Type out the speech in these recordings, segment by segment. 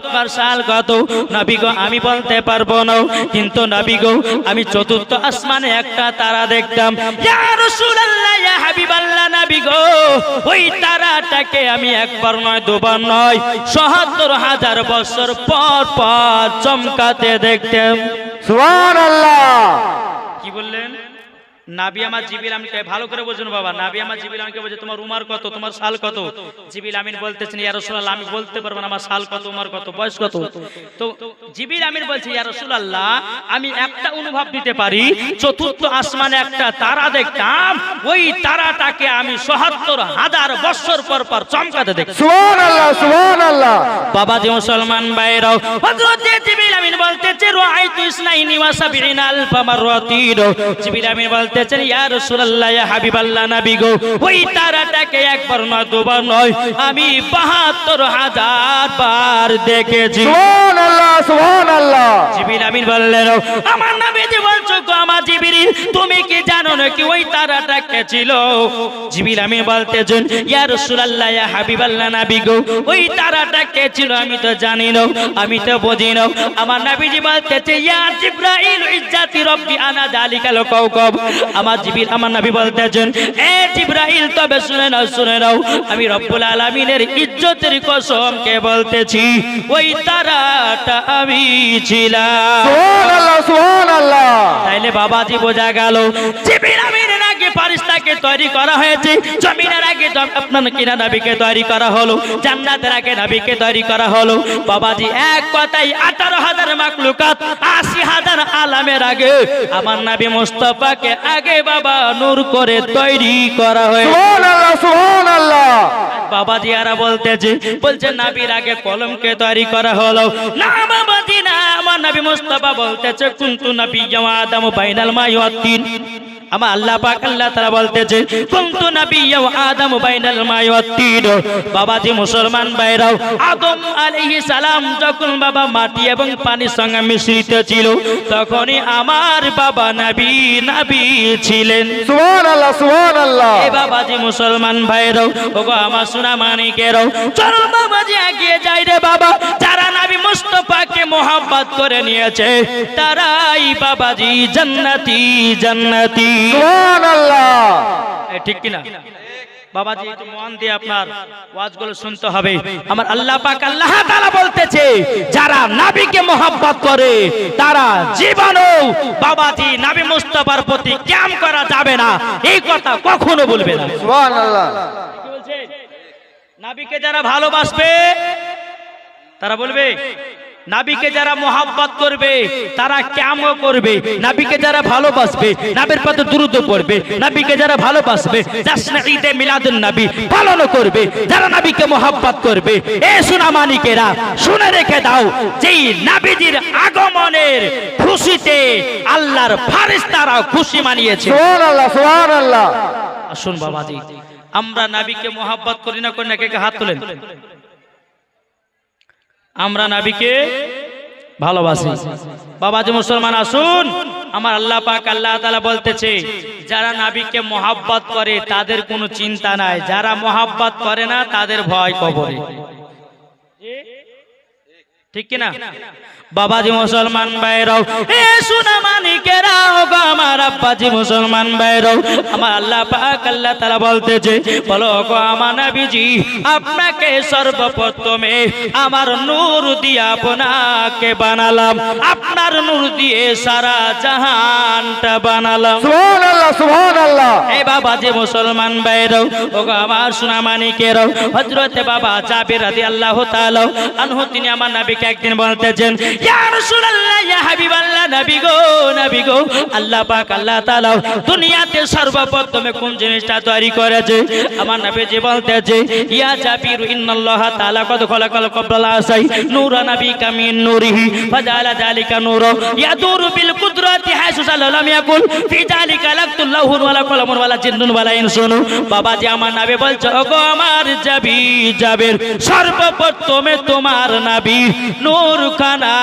তোমার সাল কত? নবী গো আমি বলতে পারবো না, কিন্তু নবী গো আমি চতুর্থ আসমানে একটা তারা দেখতাম। ইয়া রাসূলুল্লাহ, ইয়া হাবিবাল্লাহ, নবী গো ওই তারাটাকে আমি একবার নয় দুবার নয় ৭৭,০০০ বছর পর পর চমকাতে দেখতাম। সুবহানাল্লাহ। কি বললেন? নাবি আমার জিবরিল আমিনকে ভালো করে বুঝুন বাবা। নাবি আমার জিবরিল আমিনকে বলছে তোমার উমর কত, তোমার সাল কত? জিবরিল আমিন বলতেছেন ইয়া রাসূলুল্লাহ আমি বলতে পারবো না আমার সাল কত, উমর কত, বয়স কত। তো জিবরিল আমিন বলছে ইয়া রাসূলুল্লাহ আমি একটা অনুভব দিতে পারি, চতুর্থ আসমানে একটা তারা দেখতাম, ওই তারাটাকে আমি ৭৭,০০০ বছর পর পর চমকাতে দেখতাম। সুবহানাল্লাহ, সুবহানাল্লাহ। বাবাজি মুসলমান ভাইরাও, হযরত জিবরিল আমিন বলতেছে রাআইতু ইসনাইনি ওয়া সাবঈনা আলফা মাররাতিন। জিবরিল আমিন বলতেছেন ইয়া রাসূলুল্লাহ, ইয়া হাবিবাল্লাহ, নবী গো ওই তারাটাকে একবার নয় দুবার নয় আমি ৭২,০০০ বার দেখেছি। সুবহানাল্লাহ, সুবহানাল্লাহ। জিবরিল আমিন বললেন আমার নবীজি বলছো গো আমার জিবরিল তুমি কি জানো না কি ওই তারাটা কে ছিল? জিবরিল আমিন বলতেছেন ইয়া রাসূলুল্লাহ, ইয়া হাবিবাল্লাহ, নবী গো ওই তারাটা কে ছিল আমি তো জানি না, আমি তো বুঝি না। আমার নবীজি বলতেছে ইয়া জিবরাইল ইজ্জাতি রব্বি আনা যালিকাল কাওকাব। আমার জিবরিল আমার নবী বলতেছেন এ জিবরাইল তবে শুনে নাও, শুনে নাও, আমি রব্বুল আলামিনের ইজ্জতের কসম কে বলতেছি ওই তারাটা আমি ছিলাম। সুবহানাল্লাহ, সুবহানাল্লাহ। তাইলে বাবাজি বোঝা গেল জিবরিল আমিনের আগে ফেরেশতাকে তৈরি করা হয়েছে, জমিনের আগে আপনার কিনা নবীকে তৈরি করা হলো, জান্নাতের আগে নবীকে তৈরি করা হলো। বাবাজি এক কথাই ১৮,০০০ মাখলুকাত ৮০,০০০ আলামের আগে আমার নবী মুস্তাফাকে আগে বাবা নূর করে তৈরি করা হয়েছে। সুবহানাল্লাহ, সুবহানাল্লাহ। বাবাজি আরা বলতেছে বলছে নবীর আগে কলমকে তৈরি করা হলো না বাবাজি না, আমার নবী মুস্তাফা বলতেছে কুনতু নাবিয়্যা ওয়া আদামু বাইনাল মাই ওয়াত তিন। আমার আল্লাহ পাক আল্লাহ তাআলা বলতেছে কুনতু নাবিয়্যা ওয়া আদামু বাইনাল মাই ওয়াত তিন। বাবাজি মুসলমান ভাইরাও, আদম আলাইহিস সালাম যখন বাবা মাটি এবং পানির সঙ্গে মিশ্রিত ছিল তখনই আমার বাবা নবী ছিলেন। সুবহানাল্লাহ, সুবহানাল্লাহ। এই বাবাজি মুসলমান ভাইরাও, ওগো আমার সোনা মানিকেরাও, চলো বাবাজি এগিয়ে যাই রে বাবা। যারা নবী মুস্তাফাকে মোহাব্বত করে নিয়েছে তারাই বাবাজি জান্নাতি, জান্নাতি। সুবহানাল্লাহ। ঠিক কিনা বাবাজি? একটু মন দিয়ে আপনার ওয়াজগুলো শুনতে হবে। আমার আল্লাহ পাক আল্লাহ তাআলা বলতেছে যারা নবীকে মোহাব্বত করে তারা জীবনেও বাবাজি নবী মুস্তাফার প্রতি ক্যাম করা যাবে না, এই কথা কখনো বলবে না। সুবহানাল্লাহ। কি বলছে? নবীকে যারা ভালোবাসবে তারা বলবে, নবীকে যারা মোহাব্বত করবে তারা ক্যামও করবে, নবীকে যারা ভালোবাসবে নবীর প্রতি দুরূদ পড়বে, নবীকে যারা ভালোবাসবে জাশ্ন ঈদে মিলাদুন নবী পালন করবে। যারা নবীকে মোহাব্বত করবে এ সোনা মানিকেরা শুনে রেখে দাও, যেই নবীজির আগমনের খুশিতে আল্লাহর ফেরেশতারা খুশি মানিয়েছে। সুবহানাল্লাহ, সুবহানাল্লাহ। আসুন বাবাজি আমরা নবীকে মোহাব্বত করি না, করি না, কে কে হাত তোলেন? আমরা নবীকে ভালোবাসি। বাবাজি মুসলমান আসুন, আমার আল্লাহ পাক আল্লাহ তাআলা বলতেছে যারা নবীকে মোহাব্বত করে তাদের কোনো চিন্তা নাই, যারা মোহাব্বত করে না তাদের ভয় কবরে। ঠিক কিনা বাবাজি মুসলমান ভাইরাও, এ সোনা মানিকেরাও গো আমার আব্বাজি মুসলমান ভাইরাও, আমার আল্লাহ পাক আল্লাহ তাআলা বলতেছে বলো গো আমার নবীজি আপনাকে সর্বপ্রথমে আমার নূর দিয়ে আপনাকে বানালাম, আপনার নূর দিয়ে সারা জাহানটা বানালাম। সুবহানাল্লাহ, সুবহানাল্লাহ। এই বাবাজি মুসলমান ভাইরাও, ও গো আমার সোনা মানিকেরাও, হযরতে বাবা জাবির রাদিয়াল্লাহু তাআলা আনহু তিনি আমার নবীকে একদিন বলতেছেন ইয়া রাসূলুল্লাহ, ইয়া হাবিবাল্লাহ, নবী গো, নবী গো, আল্লাহ পাক আল্লাহ তাআলা দুনিয়াতে সর্বপ্রথমে কোন জিনিসটা তৈরি করেছে? আমার নবীজি বলতেছে ইয়া জাবির ইন্নাল্লাহ তাআলা কদ খলাকাল কবলা আসাই নূরা নবিকা মিন নূরিহি ফাজালা যালিকা নূরা ইয়াদুরু বিল কুদরাতি হাইসু সাল্লাম ইয়াকুল ফি যালিকা লাকতুল্লাহু ওয়ালা কলামুন ওয়ালা জিন্নুন ওয়ালা ইনসুন। বাবাজি আমার নবী বলছে ওগো আমার জাবির, সর্বপ্রথমে তোমার নবী নূরখানা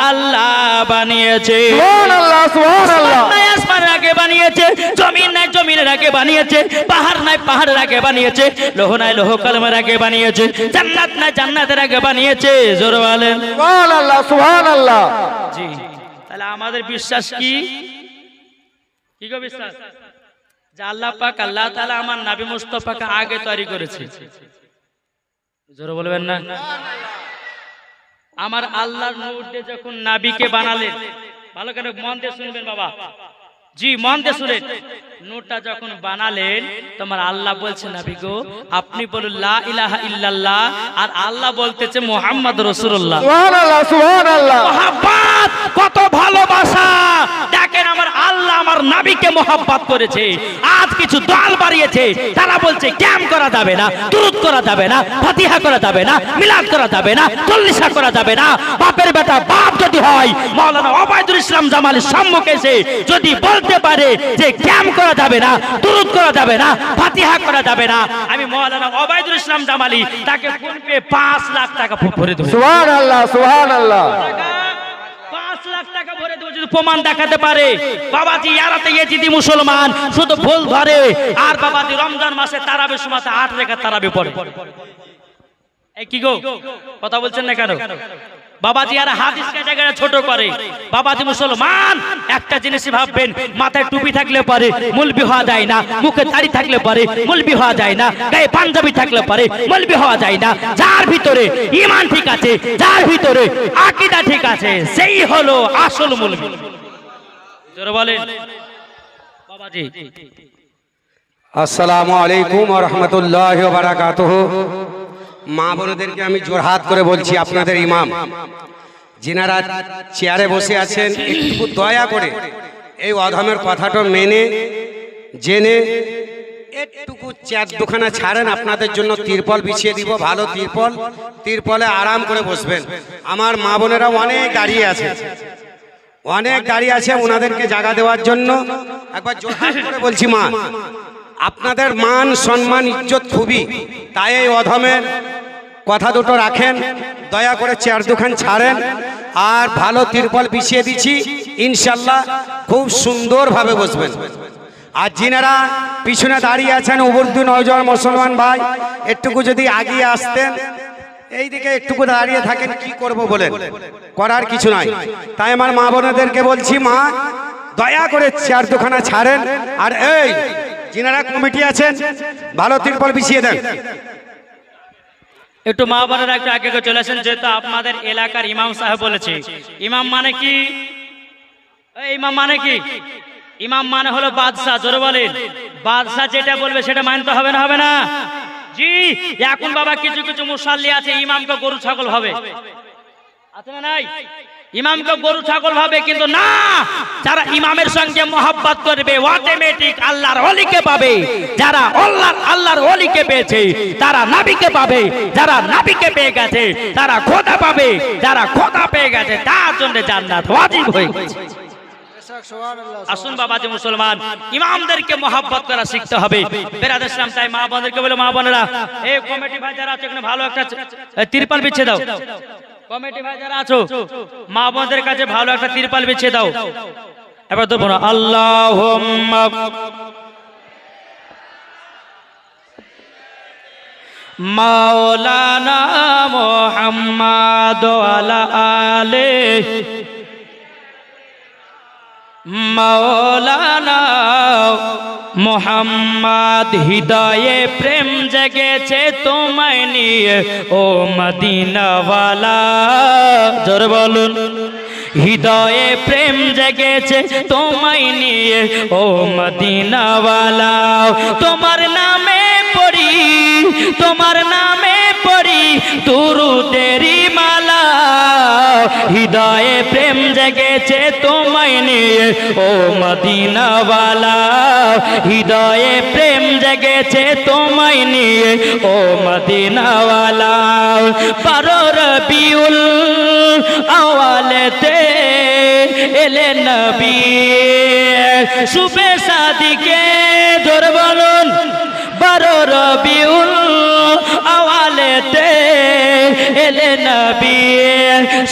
আল্লাহ বানিয়েছে। সুবহানাল্লাহ সুবহানাল্লাহ। আসমান নাই আসমানের আগে বানিয়েছে, জমিন নাই জমিনের আগে বানিয়েছে, পাহাড় নাই পাহাড়ের আগে বানিয়েছে, লৌহ নাই লৌহ কলমের আগে বানিয়েছে, জান্নাত নাই জান্নাতের আগে বানিয়েছে। জোরে বলেন সুবহানাল্লাহ সুবহানাল্লাহ। জি। তাহলে আমাদের বিশ্বাস কি? কি গো বিশ্বাস? যে আল্লাহ পাক আল্লাহ তাআলা আমার নবী মুস্তাফাকে আগে তৈরি করেছে। জোরে বলবেন না? আমার আল্লাহর নূর দিয়ে যখন নবীকে বানালেন, ভালো করে মন দিয়ে শুনবেন বাবা, জি মন দিয়ে শুনেন, নূরটা যখন বানালেন তোমার আল্লাহ বলছে নবী গো আপনি বলুন লা ইলাহা ইল্লাল্লাহ, আর আল্লাহ বলতেছে মুহাম্মদ রাসূলুল্লাহ। সুবহানাল্লাহ সুবহানাল্লাহ। মহব্বত কত ভালোবাসা দেখেন, আমার আল্লাহ আমার নবীকে মহব্বত করেছে। আজ কিছু দল বাড়িয়েছে, তারা বলছে ক্যাম করা যাবে না, দুরূদ করা যাবে না, ফাতিহা করা যাবে না, মিলাদ করা যাবে না, চল্লিশা করা যাবে না। বাপের বেটা বাপ যদি হয়, মাওলানা ওবায়দুল ইসলাম জামালের সম্মুখে এসে যদি বলতে পারে যে ক্যাম করা যাবে না, দুরূদ করা যাবে না, ফাতিহা করা যাবে না, আমি মাওলানা ওবায়দুল ইসলাম জামালি তাকে ফোন পে 5 লাখ টাকা ভরে দেব। সুবহানাল্লাহ সুবহানাল্লাহ। 5 লাখ টাকা ভরে দেব যদি প্রমাণ দেখাতে পারে। বাবাজি ইয়ারাতে ইয়েজিদি মুসলমান শুধু ভুল ধরে, আর বাবাজি রমজান মাসে তারাবির সময় 8 রাকাত তারাবি পড়ে। এই কি গো কথা বলছেন না কেন? বাবাজি আর হাদিস কে জায়গায় ছোট করে। বাবাজি মুসলমান একটা জিনিসই ভাববেন, মাথায় টুপি থাকলে পরে মুলবি হওয়া যায় না, মুখে দাড়ি থাকলে পরে মুলবি হওয়া যায় না, গায়ে পাঞ্জাবি থাকলে পরে মুলবি হওয়া যায় না। যার ভিতরে ঈমান ঠিক আছে, যার ভিতরে আকীদা ঠিক আছে, সেই হলো আসল মুলবি। জোরে বলেন বাবাজি। আসসালামু আলাইকুম ওয়া রাহমাতুল্লাহি ওয়া বারাকাতুহু। মা বোনদেরকে আমি জোরহাত করে বলছি, আপনাদের ইমাম যিনারা চেয়ারে বসে আছেন, একটু দয়া করে এই অধমের কথাটা মেনে জেনে একটুকু চেয়ার দুখানা ছাড়েন। আপনাদের জন্য তিরপল বিছিয়ে দিব, ভালো তিরপল, তিরপলে আরাম করে বসবেন। আমার মা বোনেরা অনেক দাঁড়িয়ে আছে, অনেক দাঁড়িয়ে আছে, ওনাদেরকে জায়গা দেওয়ার জন্য একবার জোরহাত করে বলছি, মা আপনাদের মান সম্মান ইজ্জত খুবই, তাই এই অধমের কথা দুটো রাখেন, দয়া করে চেয়ার দুখান ছাড়েন, আর ভালো তিরপল বিছিয়ে দিচ্ছি, ইনশাল্লাহ খুব সুন্দরভাবে বসবেন। আর যিনারা পিছনে দাঁড়িয়ে আছেন উবুর্দু নওজোয়ান মুসলমান ভাই, একটুকু যদি আগিয়ে আসতেন, এইদিকে একটুকু দাঁড়িয়ে থাকেন, কি করব বলেন, করার কিছু নাই। তাই আমার মা বোনেদেরকে বলছি, মা দয়া করে চেয়ার দুখানা ছাড়েন, আর এই যিনারা কমিটি আছেন ভালো তিরপল বিছিয়ে দেন। একটু মা বোনেরা একটু আগে চলে আসেন, যেহেতু আপনাদের এলাকার ইমাম সাহেব বলেছে। ইমাম মানে কি? ইমাম মানে কি? ইমাম মানে হলো বাদশাহ। জোরে বলেন, বাদশাহ যেটা বলবে সেটা মানতে হবে না, হবে না? জি। এখন বাবা কিছু কিছু মুসাল্লি আছে ইমামকে গরু ছাগল ভাবে, আছে না নাই? ইমামকে গরু ছাগল ভাবে, কিন্তু না, যারা ইমামের সঙ্গে মহব্বত করবে অটোমেটিক আল্লাহর ওলিকে পাবে। যারা আল্লাহর ওলিকে পেয়েছে তারা নবীকে পাবে, যারা নবীকে পেয়ে গেছে তারা খোদা পাবে, যারা খোদা পেয়ে গেছে তার জন্য জান্নাত ওয়াজিব হয়ে গেছে। আসুন বাবাজি মুসলমান, ইমামদেরকে মহব্বত করা শিখতে হবে। বেরাদর ইসলাম তাই মা বোনদেরকে বলে, মা বোনেরা এই কমিটি ভাই যারা আছে ভালো একটা তিরপাল বিছিয়ে দাও। কমিটি ভাই যারা আছো মা বোনদের কাছে ভালো একটা তিরপাল বিছিয়ে দাও। এবার তো বলো আল্লাহুম্মা মাওলানা মুহাম্মাদ ওয়ালা আলিহি মাওলানা মুহাম্মদ। হৃদয়ে প্রেম জেগেছে তোমায় নিয়ে ও মদিনাওয়ালা। জোরে বলুন, হৃদয়ে প্রেম জেগেছে তোমায় নিয়ে ও মদিনাওয়ালা। তোমার নামে পড়ি, তোমার নামে পড়ি দুরূদেরি মালা। হৃদয়ে প্রেম জেগেছে তোমায় নিয়ে ও মদিনাওয়ালা। হৃদয়ে প্রেম জেগেছে তোমায় নিয়ে ও মদিনাওয়ালা। 12 রবিউল আওয়ালেতে এলে নবী, শুভে সাদিকে। জোরে বলুন, 12 রবিউল আওয়ালেতে এলে নবী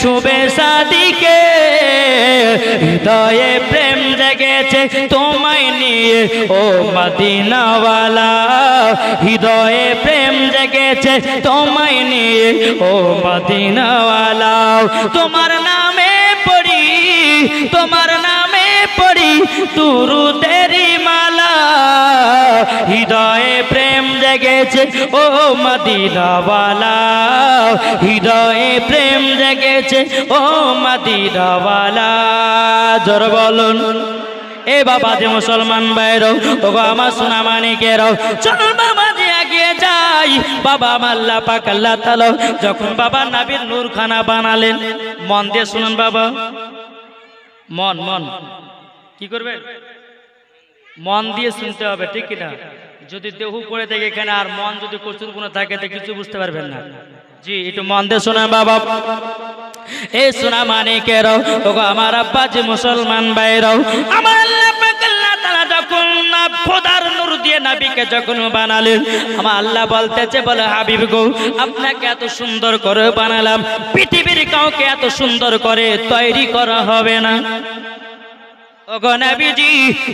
শুভে সাদিকে হৃদয়ে প্রেম জেগেছে তোমায় নিয়ে ও মদিনাওয়ালা হৃদয়ে প্রেম জেগেছে তোমায় নিয়ে ও মদিনাওয়ালা তোমার নামে পড়ি দুরূদেরি মালা হৃদয়ে প্রেম জেগেছে ও মদিনাওয়ালা হৃদয়ে প্রেম জেগেছে ও মদিনাওয়ালা জোর বলুন এ বাবা যে মুসলমান ভাইরাও ও আমার সোনা মানিকেরাও চল বাবা যে এগিয়ে যাই বাবা আমার আল্লাহ পাক আল্লাহ তাআলা যখন বাবা নবীর নূরখানা বানালেন মন দিয়ে শুনুন বাবা মন কি করবে মন দিয়ে শুনতে হবে ঠিক কিনা যদি দেহু করে থাকে এখানে আর মন যদি কচুর কোনো থাকে তো কিছু বুঝতে পারবেন না জি একটু মন দিয়ে শোনা বাবা এ সোনা মানিকেরাও ও আমার আব্বা যে মুসলমান ভাইরাও আমার আল্লাহ পাক আল্লাহ তাআলা যখন খোদার নূর দিয়ে নবীকে যখন বানালেন আমার আল্লাহ বলতেছে বলে হাবিব গো আপনাকে এত সুন্দর করে বানালাম পৃথিবীর কাউকে এত সুন্দর করে তৈরি করা হবে না ওগো নবীজি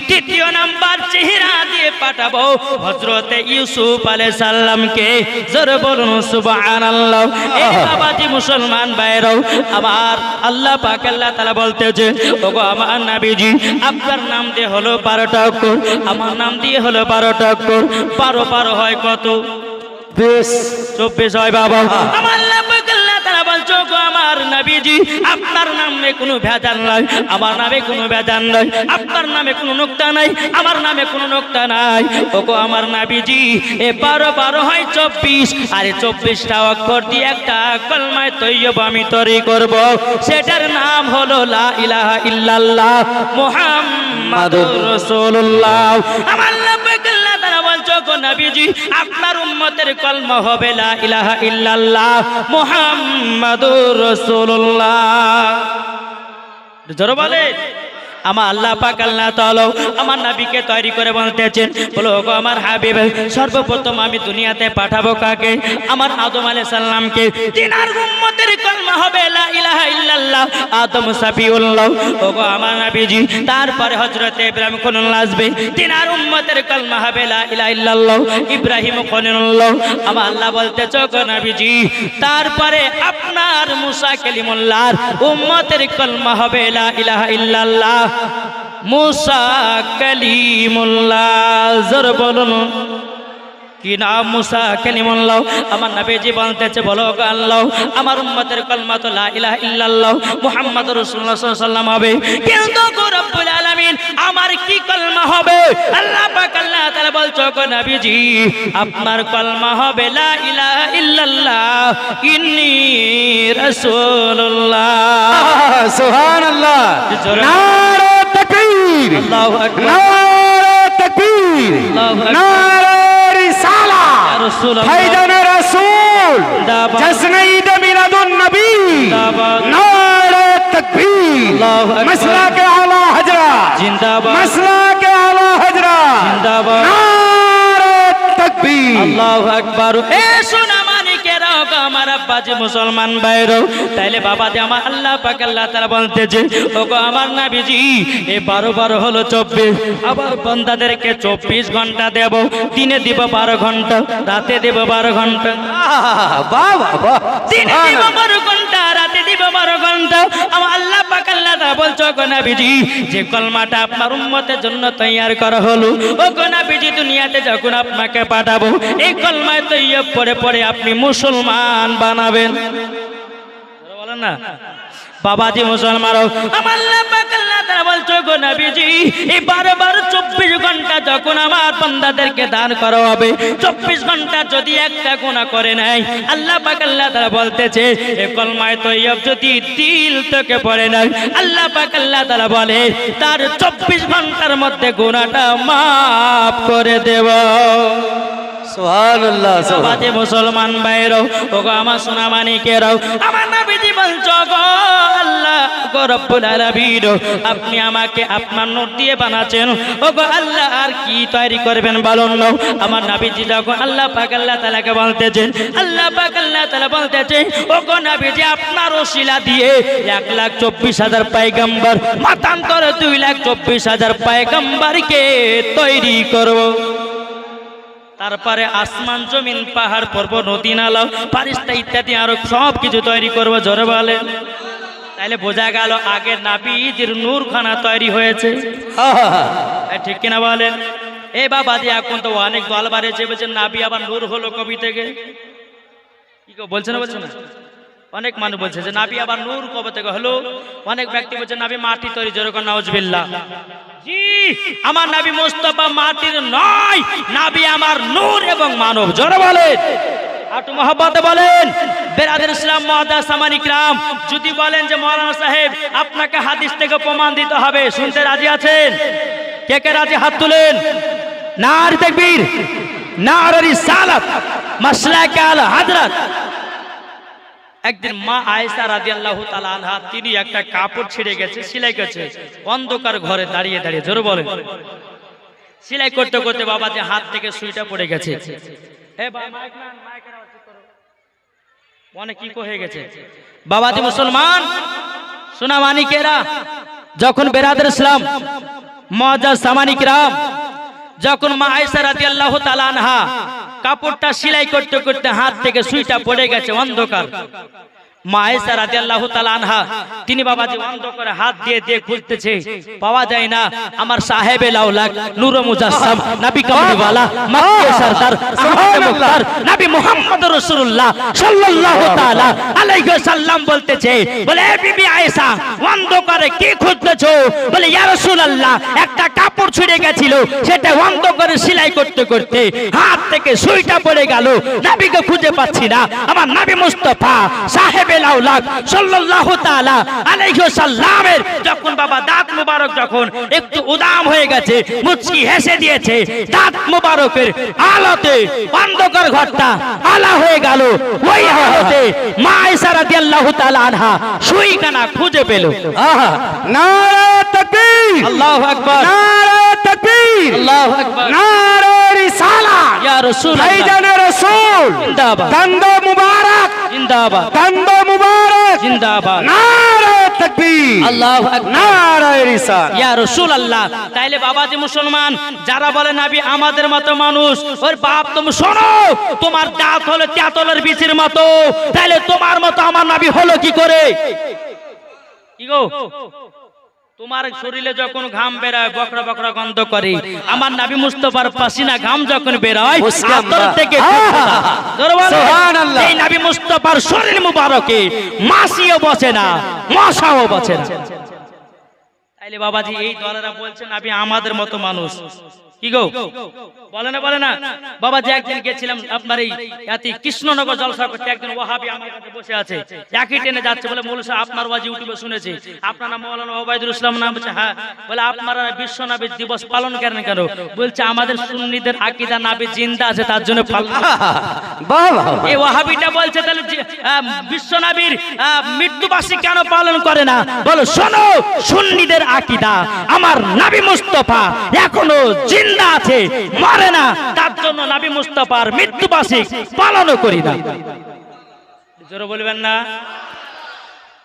তৃতীয় নাম্বার চেহারা দিয়ে পাঠাবো হযরতে ইউসুফ আলাইহিস সালামকে জোরে বলুন সুবহানাল্লাহ এই বাবাজি মুসলমান ভাইরাও আমার আল্লাহ পাক আল্লাহ তাআলা বলতেছে ওগো আমার নবীজি আপনার নাম দিয়ে হলো 12টা অক্ষর আমার নাম দিয়ে হলো 12টা অক্ষর 12 হয় কত 24 হয় বাবা আমার আল্লাহ পাক আল্লাহ তাআলা বলছো গো আমার নবীজি আপনার নামে কোনো ভেজাল নাই আমার নামে কোনো ভেজাল নাই আপনার নামে কোনো নুকতা নাই আমার নামে কোনো নুকতা নাই ওগো আমার নবীজি এ 12 হয় 24 আর 24টা অক্ষর দিয়ে একটা কলমায়ে তৈয়বা আমি তৈরি করব সেটার নাম হলো লা ইলাহা ইল্লাল্লাহ মুহাম্মাদুর রাসূলুল্লাহ আমার আল্লাহ পাক আল্লাহ তাআলা বলছো গো নবীজি আপনার উম্মতের কলমা হবে লা ইলাহা ইল্লাল্লাহ মুহাম্মাদুর রাসূলুল্লাহ জোরে বলে আমার আল্লাহ পাক আল্লাহ তাআলা আমার নবীকে তৈরি করে বলতেছেন বলো গো আমার হাবিব সর্বপ্রথম আমি দুনিয়াতে পাঠাবো কাকে আমার আদম আলাইহিস সালামকে তিনার উম্মতের কলমা হবে লা ইলাহা ইল্লাল্লাহ আদম সাফিউল্লাহ ওগো আমার নবীজি তারপরে হযরতে ইব্রাহিম খলিলুল্লাহ আসবে তিনার উম্মতের কলমা হবে লা ইলাহা ইল্লাল্লাহ ইব্রাহিম খলিলুল্লাহ আমার আল্লাহ বলতেছে গো নবীজি তারপরে আপনার মুসা কালিমুল্লাহর উম্মতের কলমা হবে লা ইলাহা ইল্লাল্লাহ মুসা কালিমুল্লাহ জোরে বলুন কি নাম মুসা কালিমুল্লাহ আমার নবীজি বলতেছে বলো গো আল্লাহ আমার উম্মতের কলমা তো লা ইলাহা ইল্লাল্লাহ মুহাম্মাদুর রাসূলুল্লাহ সাল্লাল্লাহু আলাইহি ওয়াসাল্লাম হবে কিন্তু গো রব্বুল আলামিন আমার কি কলমা হবে আল্লাহ পাক আল্লাহ তাআলা বলছো গো নবীজি আপনার কলমা হবে লা ইলাহা ইল্লাল্লাহ ইন্নী রাসূলুল্লাহ সুবহানাল্লাহ নারে তাকবীর আল্লাহু আকবার নারে তাকবীর আল্লাহু আকবার নারে রিসালা ফাইজান রাসূল জশ্ন ঈদ মিলাদুন নবী নারে তাকবীর মাসলাকে আলা হযরত জিন্দাবাদ মাসলাকে আলা হযরত জিন্দাবাদ নারে তাকবীর আল্লাহু আকবার এ সোনা মানিকেরা গো আমার আব্বাজি মুসলমান ভাইরো তাইলে বাবা যে আমার আল্লাহ পাক আল্লাহ তাআলা বলতেছে ওগো আমার নবীজি এ 12 হলো 24 আবার বান্দাদেরকে 24 ঘন্টা দেব দিনে দিব 12 ঘন্টা রাতে দেব 12 ঘন্টা বাহ বাহ দিনে দিব 12 ঘন্টা রাতে দিব 12 ঘন্টা আমার আল্লাহ পাক আল্লাহ তাআলা বলছো গো নবীজি যে কলমাটা আপনার উম্মতের জন্য তৈয়ার করা হলো ও গো নবীজি দুনিয়াতে যখন আপনাকে পাঠাবো এই কলমায় তৈয়ব পড়ে পড়ে আপনি মুসলমান বানাবেন বলেন না বাবাজি মুসলমানও আমার আল্লাহ পাক আল্লাহ তাআলা বলছো গো নবীজি এই 12 24 ঘন্টা যখন আমার বান্দাদেরকে দান করা হবে 24 ঘন্টা যদি একটা গুনাহ করে নাই আল্লাহ পাক আল্লাহ তাআলা বলতেছে এই কলমায়ে তৈয়ব যদি দিল থেকে পড়ে নাই আল্লাহ পাক আল্লাহ তাআলা বলে তার 24 ঘন্টার মধ্যে গুনাহটা maaf করে দেব সুবহানাল্লাহ বাবাজি মুসলমান ভাইরাও ওগো আমার সোনা মানিকেরাও আমার নবীজি বলছো গো আল্লাহ গো রব্বুল আলামিন আপনি আমাকে আপনার নূর দিয়ে বানাচ্ছেন ওগো আল্লাহ আর কি তৈরি করবেন বলুন না আমার নবীজি যখন আল্লাহ পাক আল্লাহ তাআলাকে বলতেছেন আল্লাহ পাক আল্লাহ তাআলা বলতেছেন ওগো নবীজি আপনার ওসিলা দিয়ে 1,24,000 পয়গম্বর মতান্তরে 2,24,000 পয়গম্বরকে তৈরি করব তারপরে আসমান জমিন পাহাড় পর্বত নদী নালা ফারিস্তা ইত্যাদি আরো সব কিছু তৈরি করব জোরে বলেন তাহলে বোঝা গেল আগে নবীজির নূরখানা তৈরি হয়েছে ঠিক কিনা বলেন এই বাবাজি এখন তো অনেক দল বাড়িয়েছে বলছে নবী আবার নূর হলো কবি থেকে কি বলছে না অনেক মানুষ বলছে যে নবী আবার নূর কবে থেকে হলো অনেক ব্যক্তি বলছে নবী মাটি তৈরি জোরে করে নাউজুবিল্লাহ জি আমার নবী মুস্তাফা মাটির নয় নবী আমার নূর এবং মানব জোরে বলেন আটু মহব্বতে বলেন বেরাদের ইসলাম মুআদ্দাস সামানি کرام যদি বলেন যে মাওলানা সাহেব আপনাকে হাদিস থেকে প্রমাণ দিতে হবে শুনতে রাজি আছেন কে কে রাজি হাত তুলেন নারে তাকবীর নারে রিসালাত মাসলাক আল হযরত একদিন মা আয়েশা রাদিয়াল্লাহু তাআলা আনহা তিনি একটা কাপড় ছিঁড়ে গেছে সেলাই করছে অন্ধকার ঘরে দাঁড়িয়ে দাঁড়িয়ে জোরে বলেন সেলাই করতে করতে বাবাজি হাত থেকে সুইটা পড়ে গেছে এ মাইক ম্যান মাইকের আওয়াজ করো মনে কি হয়ে গেছে বাবাজি মুসলমান সোনা মানিকেরা যখন বেরাদের ইসলাম মুআদ্দাস সামানি کرام যখন মা আয়েশা রাদিয়াল্লাহু তাআলা আনহা কাপড়টা সেলাই করতে করতে হাত থেকে সুইটা পড়ে গেছে অন্ধকার মা আয়েশা রাদিয়াল্লাহু তাআলা আনহা তিনি বাবাজি অন্ধকারে হাত দিয়ে দিয়ে খুঁজতেছে পাওয়া যায় না আমার সাহেবে লাউলাক নূর মুজাসসাম নবী কামলিওয়ালা মক্কে সরদার আহমদ মুখতার নবী মুহাম্মদ রাসূলুল্লাহ সাল্লাল্লাহু তাআলা আলাইহি ওয়াসাল্লাম বলতেছে বলে এ বিবি আয়েশা অন্ধকারে কি খুঁজতেছো বলে ইয়া রাসূলুল্লাহ একটা কাপড় ছিঁড়ে গিয়েছিল সেটা অন্ধকারে সেলাই করতে করতে হাত থেকে সুইটা পড়ে গেল নবীকে খুঁজে পাচ্ছি না আমার নবী মুস্তাফা সাহেব সাল্লাল্লাহু তাআলা আলাইহি ওয়াসাল্লামের যখন বাবা দাঁত মুবারক যখন একটু উদাম হয়ে গেছে মুচকি হেসে দিয়েছে দাঁত মুবারকের আলোতে অন্ধকার ঘরটা আলা হয়ে গেল ওই হালতে মা আয়েশা রাদিয়াল্লাহু তাআলা আনহা সুইখানা খুঁজে পেল নারে তাকবীর আল্লাহু আকবার নারে তাকবীর আল্লাহু আকবার নারে রিসালাত ইয়া রাসূলুল্লাহ ভাইজানে রাসূল জিন্দাবাদ দন্দ মুবারক জিন্দাবাদ দন্দ মুবারক জিন্দাবাদ নারে তাকবীর আল্লাহু আকবার নারে রিসালাত ইয়া রাসূলুল্লাহ তাইলে বাবাজি মুসলমান যারা বলে নবী আমাদের মতো মানুষ ওর বাপ তুমি শোনো তোমার দাঁত হলো তেঁতুলের বিচির মতো তাইলে তোমার মতো আমার নবী হলো কি করে কি গো তোমার শরীরে যখন ঘাম বেরোয় বকরা বকরা গন্ধ করে আমার নবী মুস্তাফার পাসিনা ঘাম যখন বেরোয় আতর থেকে সুবহানাল্লাহ এই নবী মুস্তাফার শরীর মুবারকে মাছিও বসে না মশাও বসে না তাইলে বাবাজি এই দলেরা বলছেন নবী আমাদের মতো মানুষ কি গো বলে না বাবাজি একদিন গেছিলাম আপনার এই কৃষ্ণনগর জলসা করতে একজন ওয়াহাবি আমার কাছে বসে আছে একই ট্রেনে যাচ্ছে বলে মৌলভী সাহেব আপনার ওয়াজ ইউটিউবে শুনেছি আপনার নাম মাওলানা ওবায়দুল ইসলাম নাম বলছে হ্যাঁ বলে আপনারা বিশ্ব নবী দিবস পালন করেন কেন বলছে আমাদের সুন্নিদের আকীদা নবী জিন্দা আছে তার জন্য পালন বাবা এই ওয়াহাবিটা বলছে তাহলে বিশ্ব নবীর মৃত্যুবার্ষিকী কেন পালন করে না বলো শোনো সুন্নিদের আকীদা আমার নবী মুস্তাফা এখনো জিন্দা আছে মরে না তার জন্য নবী মুস্তাফার মৃত্যুবার্ষিকী পালন করি না জোরে বলবেন না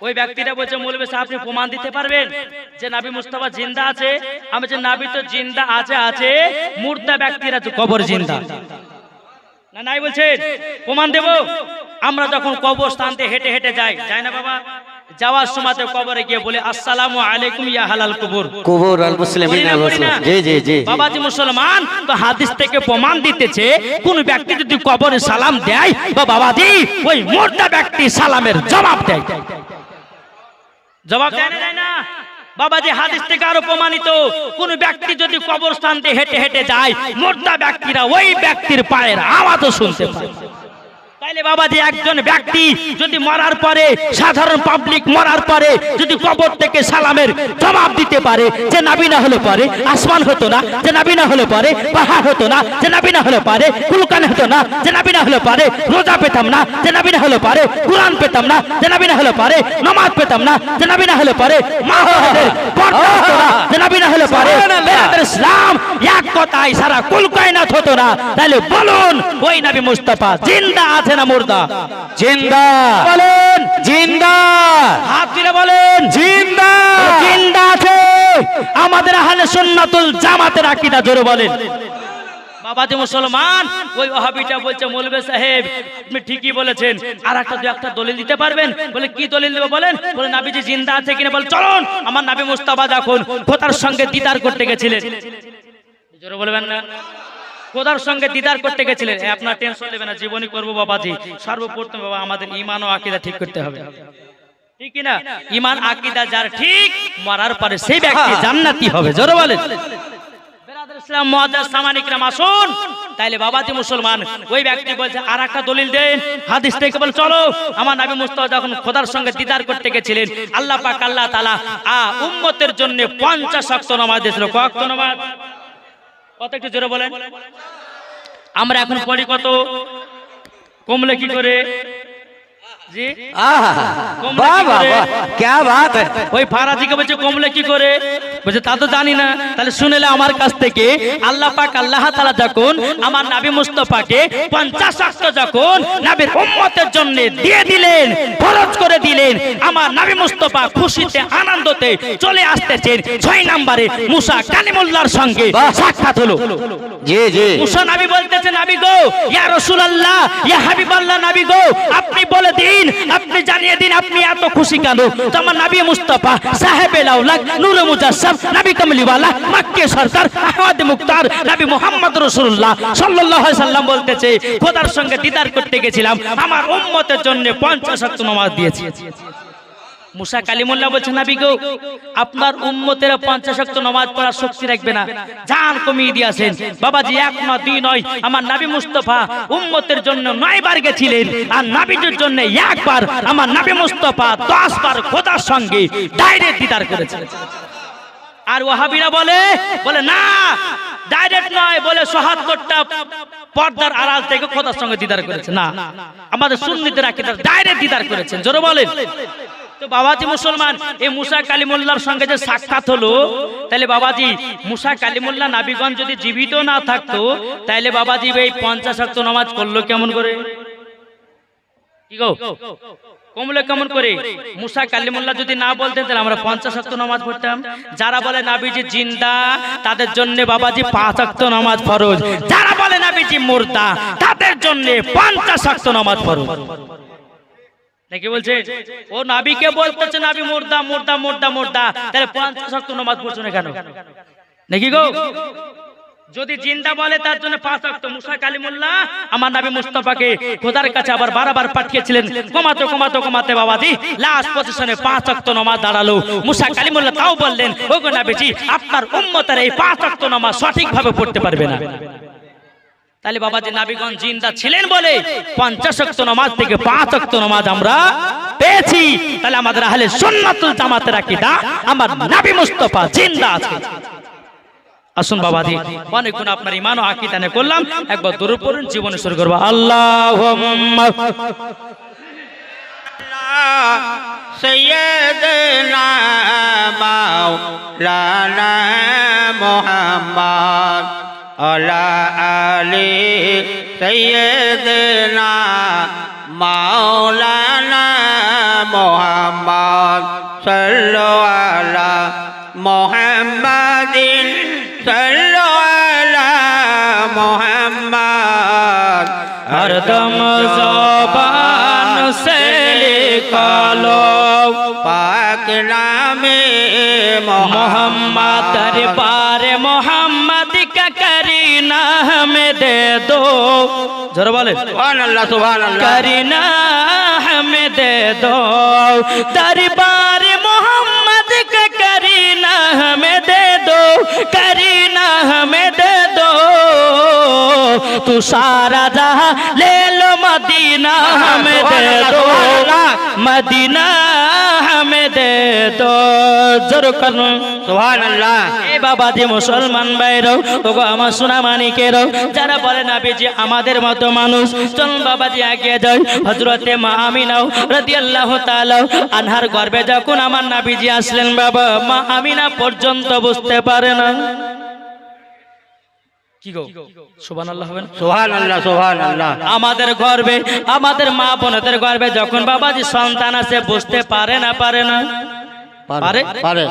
ওই ব্যক্তিটা বলছে মৌলভী সাহেব আপনি প্রমাণ দিতে পারবেন যে নবী মুস্তাফা জিন্দা আছে আমি যে নবী তো জিন্দা আছে মুর্দা ব্যক্তিরা তো কবর জিন্দা না নাই বলছেন প্রমাণ দেব আমরা যখন কবরস্থানতে হেঁটে হেঁটে যাই না বাবা যাওয়ার সময় কবরে গিয়ে বলে আসসালামু আলাইকুম ইয়া হালাল কুবুর কুবুর আল মুসলিমিন জি জি জি বাবাজি মুসলমান তো হাদিস থেকে প্রমাণ দিতেছে কোন ব্যক্তি যদি কবরে সালাম দেয় বা বাবাজি ওই মুর্দা ব্যক্তি সালামের জবাব দেয় না বাবাজি হাদিস থেকে আরো প্রমাণিত কোন ব্যক্তি যদি কবরস্থান দিয়ে হেঁটে হেঁটে যায় মুর্দা ব্যক্তিরা ওই ব্যক্তির পায়ের আওয়াজও শুনতে পায় তাইলে বাবাজি একজন ব্যক্তি যদি মরার পরে, সাধারণ পাবলিক মরার পরে যদি কবর থেকে সালামের জবাব দিতে পারে, যে নবী না হলে পরে আসমান হতো না, যে নবী না হলে পরে পাহাড় হতো না, যে নবী না হলে পরে কুলকান হতো না, যে নবী না হলে পরে রোজা পেতাম না, যে নবী না হলে পরে কুরআন পেতাম না, যে নবী না হলে পরে নামাজ পেতাম না, যে নবী না হলে পরে মাহফিলের পর্দা হতো না, যে নবী না হলে পরে বেরাদর ইসলাম এক কথায় সারা কুল কায়নাত হতো না। তাহলে বলুন ওই নবী মুস্তাফা জিন্দা আছে না মুর্দা? জিন্দা বলেন জিন্দা হাত দিলে বলেন জিন্দা জিন্দা আছে। আমাদের আহলে সুন্নাতুল জামাতের আকীদা, জোরে বলেন। বাবাজি মুসলমান, ওই ওয়াহাবিটা বলছে মৌলভী সাহেব আপনি ঠিকই বলেছেন, আর একটা দলিল দিতে পারবেন? বলে কি দলিল দেব বলেন? বলে নবীজি জিন্দা আছে কিনা। বলে চলুন, আমার নবী মুস্তাফা যখন খোদার সঙ্গে দিদার করতে গেছিলেন, জোরে বলবেন না, খোদার সঙ্গে দিদার করতে গেছিলেন। আপনার টেনশন নেবেন না, জীবনী করবো বাবাজি। সর্বপ্রথম বাবা আমাদের ঈমান ও আকীদা ঠিক করতে হবে, ঠিক কি না? ঈমান আকীদা যার ঠিক, মরার পরে সেই ব্যক্তি জান্নাতি হবে, জোরে বলেন। ইসলাম মুআজ্জাজ সামানি কিরাম আসুন। তাইলে বাবাজি মুসলমান, ওই ব্যক্তি বলছে আর একটা দলিল দেন হাদিস থেকে। বলে চলো, আমার নবী মুস্তাফা যখন খোদার সঙ্গে দিদার করতে গেছিলেন, আল্লাহ পাক আল্লাহ তাআলা উম্মতের জন্য 50 ওয়াক্ত নামাজ দিয়েছিল। কত ওয়াক্ত নামাজ? কত, একটু জোরে বলেন। আমরা এখন পড়ি কত? কমলে কি করে? জি বাহ বাহ বাহ, क्या बात है। ওই ফারাজিকে বলছে কমলে কি করে? বলছে তা তো জানি না। তাহলে শুনেলে আমার কাছ থেকে, আল্লাহ পাক আল্লাহ তাআলা যখন আমার নবী মুস্তাফাকে 50 ওয়াক্ত যখন নবীর উম্মতের জন্য দিয়ে দিলেন, ফরজ করে দিলেন, আমার নবী মুস্তাফা খুশিতে আনন্দতে চলে আসতেছেন 6 নম্বরে মুসা কালিমুল্লাহর সঙ্গে সাক্ষাৎ হলো। জি জি মুসা নবী বলতেছে, নবী গো, ইয়া রাসূলুল্লাহ, ইয়া হাবিবাল্লাহ, নবী গো, আপনি বলে দিন, আপনি জানিয়ে দিন, আপনি এত খুশি কেন? তো আমার নবী মুস্তাফা সাহেবে লাউলাক নূরে মুজাসসাম নবী কামলিওয়ালা মক্কে সরকার আহমদ মুক্তার নবী মুহাম্মদ রাসূলুল্লাহ সাল্লাল্লাহু আলাইহি সাল্লাম বলতেছে, খোদার সঙ্গে দিদার করতে গেছিলাম, আমার উম্মতের জন্য 50 ওয়াক্ত নামাজ দিয়েছি। মুসা কালিমুল্লাহ বলছে, নবী গো, আপনার উম্মতেরা 50 ওয়াক্ত নামাজ পড়ার শক্তি রাখবে না, জান কমিয়ে দিয়েছেন। বাবাজি, এক না দুই নয়, আমার নবী মুস্তাফা উম্মতের জন্য 9 বার গেছিলেন, আর নবীর জন্য একবার। আমার নবী মুস্তাফা 10 বার খোদার সঙ্গে ডাইরেক্ট দিদার করেছেন। আর ওয়াহাবিরা বলে না, ডাইরেক্ট নয়, বলে ৭৭টা পর্দার আড়াল থেকে খোদার সঙ্গে দিদার করেছে। না, আমাদের সুন্নিদের আকীদা ডাইরেক্ট দিদার করেছেন, জোরে বলেন। তো বাবাজি মুসলমান, এই মুসা কালিমুল্লাহর সঙ্গে যে সাক্ষাৎ হলো, তাহলে বাবাজি মুসা কালিমুল্লাহ নবীগঞ্জ যদি জীবিত না থাকতো, তাহলে বাবাজি এই 50 ওয়াক্ত নামাজ করলো কেমন করে? কি গো, কমলে কেমন করে? মুসা কালিমুল্লাহ যদি না বলতেন, তাহলে আমরা 50 ওয়াক্ত নামাজ পড়তাম। যারা বলে নবীজি জিন্দা, তাদের জন্য বাবাজি 5 ওয়াক্ত নামাজ ফরজ। যারা বলে নবীজি মুর্দা, তাদের জন্য 50 ওয়াক্ত নামাজ ফরজ। নাকি বলছে? ও নবীকে বলতেছে নবী মুর্দা মুর্দা মুর্দা মুর্দা, তাহলে 50 ওয়াক্ত নামাজ পড়ছো না কেন? নাকি গো? যদি জিন্দা বলে তার জন্য 5 ওয়াক্ত। মুসা কালিমুল্লাহ আমার নবী মুস্তাফাকে খোদার কাছে আবার বারবার পাঠিয়েছিলেন, কমাতে কমাতে কমাতে বাবাজি লাস্ট পজিশনে 5 ওয়াক্ত নামাজ দাঁড়ালো। মুসা কালিমুল্লাহ তাও বললেন, ওগো নবীজি, আপনার উম্মতের এই 5 ওয়াক্ত নামাজ সঠিকভাবে পড়তে পারবে না। তাহলে বাবাজি নবীগঞ্জ জিন্দা ছিলেন বলে 50 ওয়াক্ত নামাজ থেকে 5 ওয়াক্ত নামাজ আমরা পেয়েছি। তাহলে আমাদের আহলে সুন্নাতুল জামাতের আকীদা, আমার নবী মুস্তাফা জিন্দা আছে। আসুন বাবাজি, অনেকক্ষণ আপনার ঈমান ও আকীদা নিয়ে করলাম, একবার দরুদ পড়ুন, জীবনে শুরু করব। আল্লাহুম্মা সাইয়্যিদনা মাওলানা মুহাম্মদ আলা আলি সাইয়্যিদনা মাওলানা মুহাম্মদ সাল্লু আলা মুহাম্মাদিন সাল্লু আলা মুহাম্মদ। হরদম ज़बान से निकालो पाक नामे मोहम्मद, दरबार मोहम्मद का करीना हमें दे दो। जरा बोले सुभान अल्लाह, सुभान अल्लाह। करीना हमें दे दो, दरबार मोहम्मद का करीना हमें दे दो, करीना हमें दे दो। तू सारा जहां ले लो मदीना हमें दे दो, मदीना हमें दे दो। জোর করুন সুবহানাল্লাহ। এ বাবাজি মুসলমান ভাইরাও, ওগো আমার সোনা মানিকেরাও, যারা বলে নাবিজি আমাদের মতো মানুষ, চলুন বাবাজি এগিয়ে যাই। হযরতে মা আমিনাও রাদিয়াল্লাহু তাআলা আনহার গর্ভে যখন আমার নাবিজি আসলেন, বাবা মা আমিনা পর্যন্ত বুঝতে পারে না। কি গো সুবহানাল্লাহ হবে না? সুবহানাল্লাহ সুবহানাল্লাহ। আমাদের গর্ভে, আমাদের মা বোনদের গর্ভে যখন বাবাজি সন্তান আছে, বুঝতে পারে না? পারে না? পারে পারে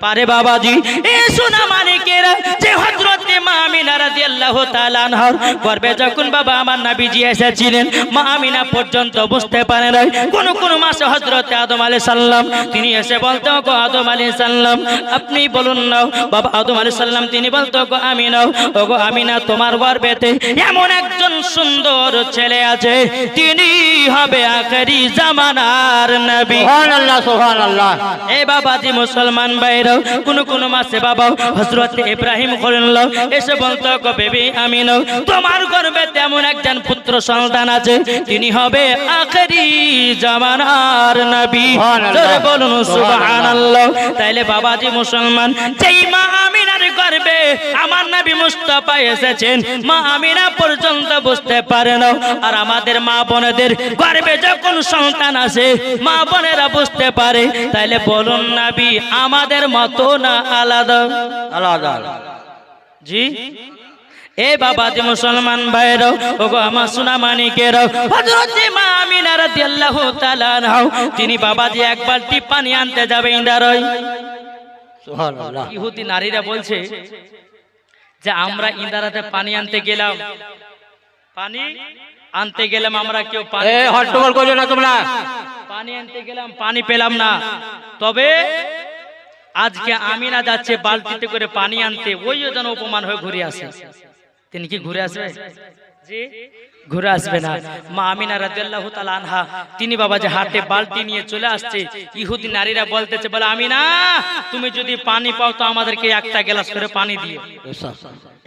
পারে বাবাজি। এ সোনা মানিকেরা, যে হযরতে মা আমিনা রাদিয়াল্লাহু তাআলা আনহার গর্ভে যখন বাবা আমার নবীজি এসেছিলেন, মা আমিনা পর্যন্ত বুঝতে পারে নাই। কোন কোন মাসে হযরতে আদম আলাইহিস সালাম তিনি এসে বলতো, গো আদম আলাইহিস সালাম আপনি বলুন না। বাবা আদম আলাইহিস সালাম তিনি বলতো, গো আমিনা, ও গো আমিনা তোমার গর্ভেতে এমন একজন সুন্দর ছেলে আছে, তিনি হবে আখেরি জামানার নবী। সুবহানাল্লাহ সুবহানাল্লাহ। এ বাবাজি মুসলমান ভাইরাও, কোন কোন মাসে বাবা হযরতে ইব্রাহিম খলিলুল্লাহ এসে বলতো, গো বেবি আমিনা তোমার গর্ভে তেমন একজন পুত্র সন্তান আছে, তিনি হবে আখেরি জামানার নবী। জোরে বলুন সুবহানাল্লাহ। তাইলে বাবাজি মুসলমান, যেই মা আমিনার গর্ভে আমার নবী মুস্তাফা এসেছেন, মা আমিনা পর্যন্ত বুঝতে পারে না। আর আমাদের মা বোনেদের গর্ভে যখন সন্তান আসে, মা বোনেরা বুঝতে পারে। তাইলে বলুন নবী আমাদের মতো না আলাদা? আলাদা। জি এ বাবাজি মুসলমান ভাইরাও, ওগো আমার সোনা মানিকেরাও, হযরতে মা আমিনা রাদিয়াল্লাহু তাআলা আনহা তিনি বাবাজি এক বালতি পানি আনতে যাবে ইন্দারয়। সুবহানাল্লাহ। ইহুদি নারীরা বলছে যে আমরা ইন্দারাতে পানি আনতে গেলাম, আমরা কেউ এ হট্টগোল করো না তোমরা। পানি আনতে গেলাম, পানি পেলাম না। তবে আজকে আমিনা যাচ্ছে বালতিতে করে পানি আনতে, ওইও যেন অপমান হয়ে ঘুরে আসে। তিনি কি ঘুরে আসবে? জি ঘুরে আসবে না। মা আমিনা রাদিয়াল্লাহু তাআলা আনহা তিনি বাবা যে হাতে বালতি নিয়ে চলে আসছে, ইহুদি নারীরা বলতেছে, বলে আমিনা তুমি যদি পানি পাও তো আমাদেরকে একটা গ্লাস করে পানি দিও।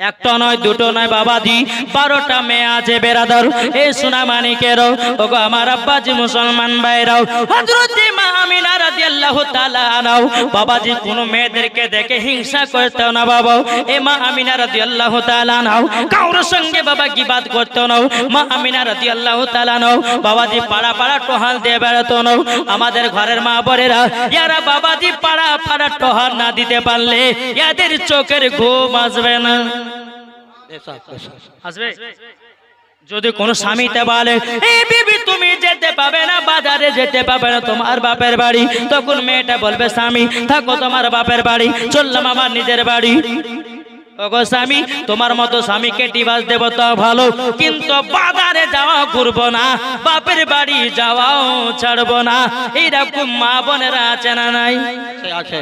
একটা নয়, দুটো নয় বাবাজি, 12টা মেয়ে আছে বেরাদার। এই সোনা মানিকেরও, ওগো আমার আব্বাজি মুসলমান ভাইরাও, হযরতে মা আমিনা রাদিয়াল্লাহু তাআলা আনহা বাবাজি কোন মেয়েদেরকে দেখে হিংসা করতেও না বাবা। এ মা আমিনা রাদিয়াল্লাহু তাআলা আনহা কারোর সঙ্গে বাবা গীবাত করতেও না। মা আমিনা রাদিয়াল্লাহু তাআলা আনহা বাবাজি পাড়া পাড়া টহল দিয়ে বেড়াতো না। আমাদের ঘরের মা বোনেরা, ইয়ারা বাবাজি পাড়া পাড়া টহল না দিতে পারলে এদের চোখের ঘুম আসবে না। আসবে? যদি কোন স্বামীতে বলে, এই বিবি তুমি যেতে পাবে না, বাজারে যেতে পাবে না, তোমার বাপের বাড়ি, তখন মেয়েটা বলবে, স্বামী থাকো তোমার বাপের বাড়ি, চললাম আমার নিজের বাড়ি। ওগো স্বামী, তোমার মতো স্বামীকে ডিভোর্স দেব তো ভালো, কিন্তু বাজারে যাওয়া করবো না, বাপের বাড়ি যাওয়াও ছাড়বো না। এইরকম মা বোনেরা আছে না নাই? আছে।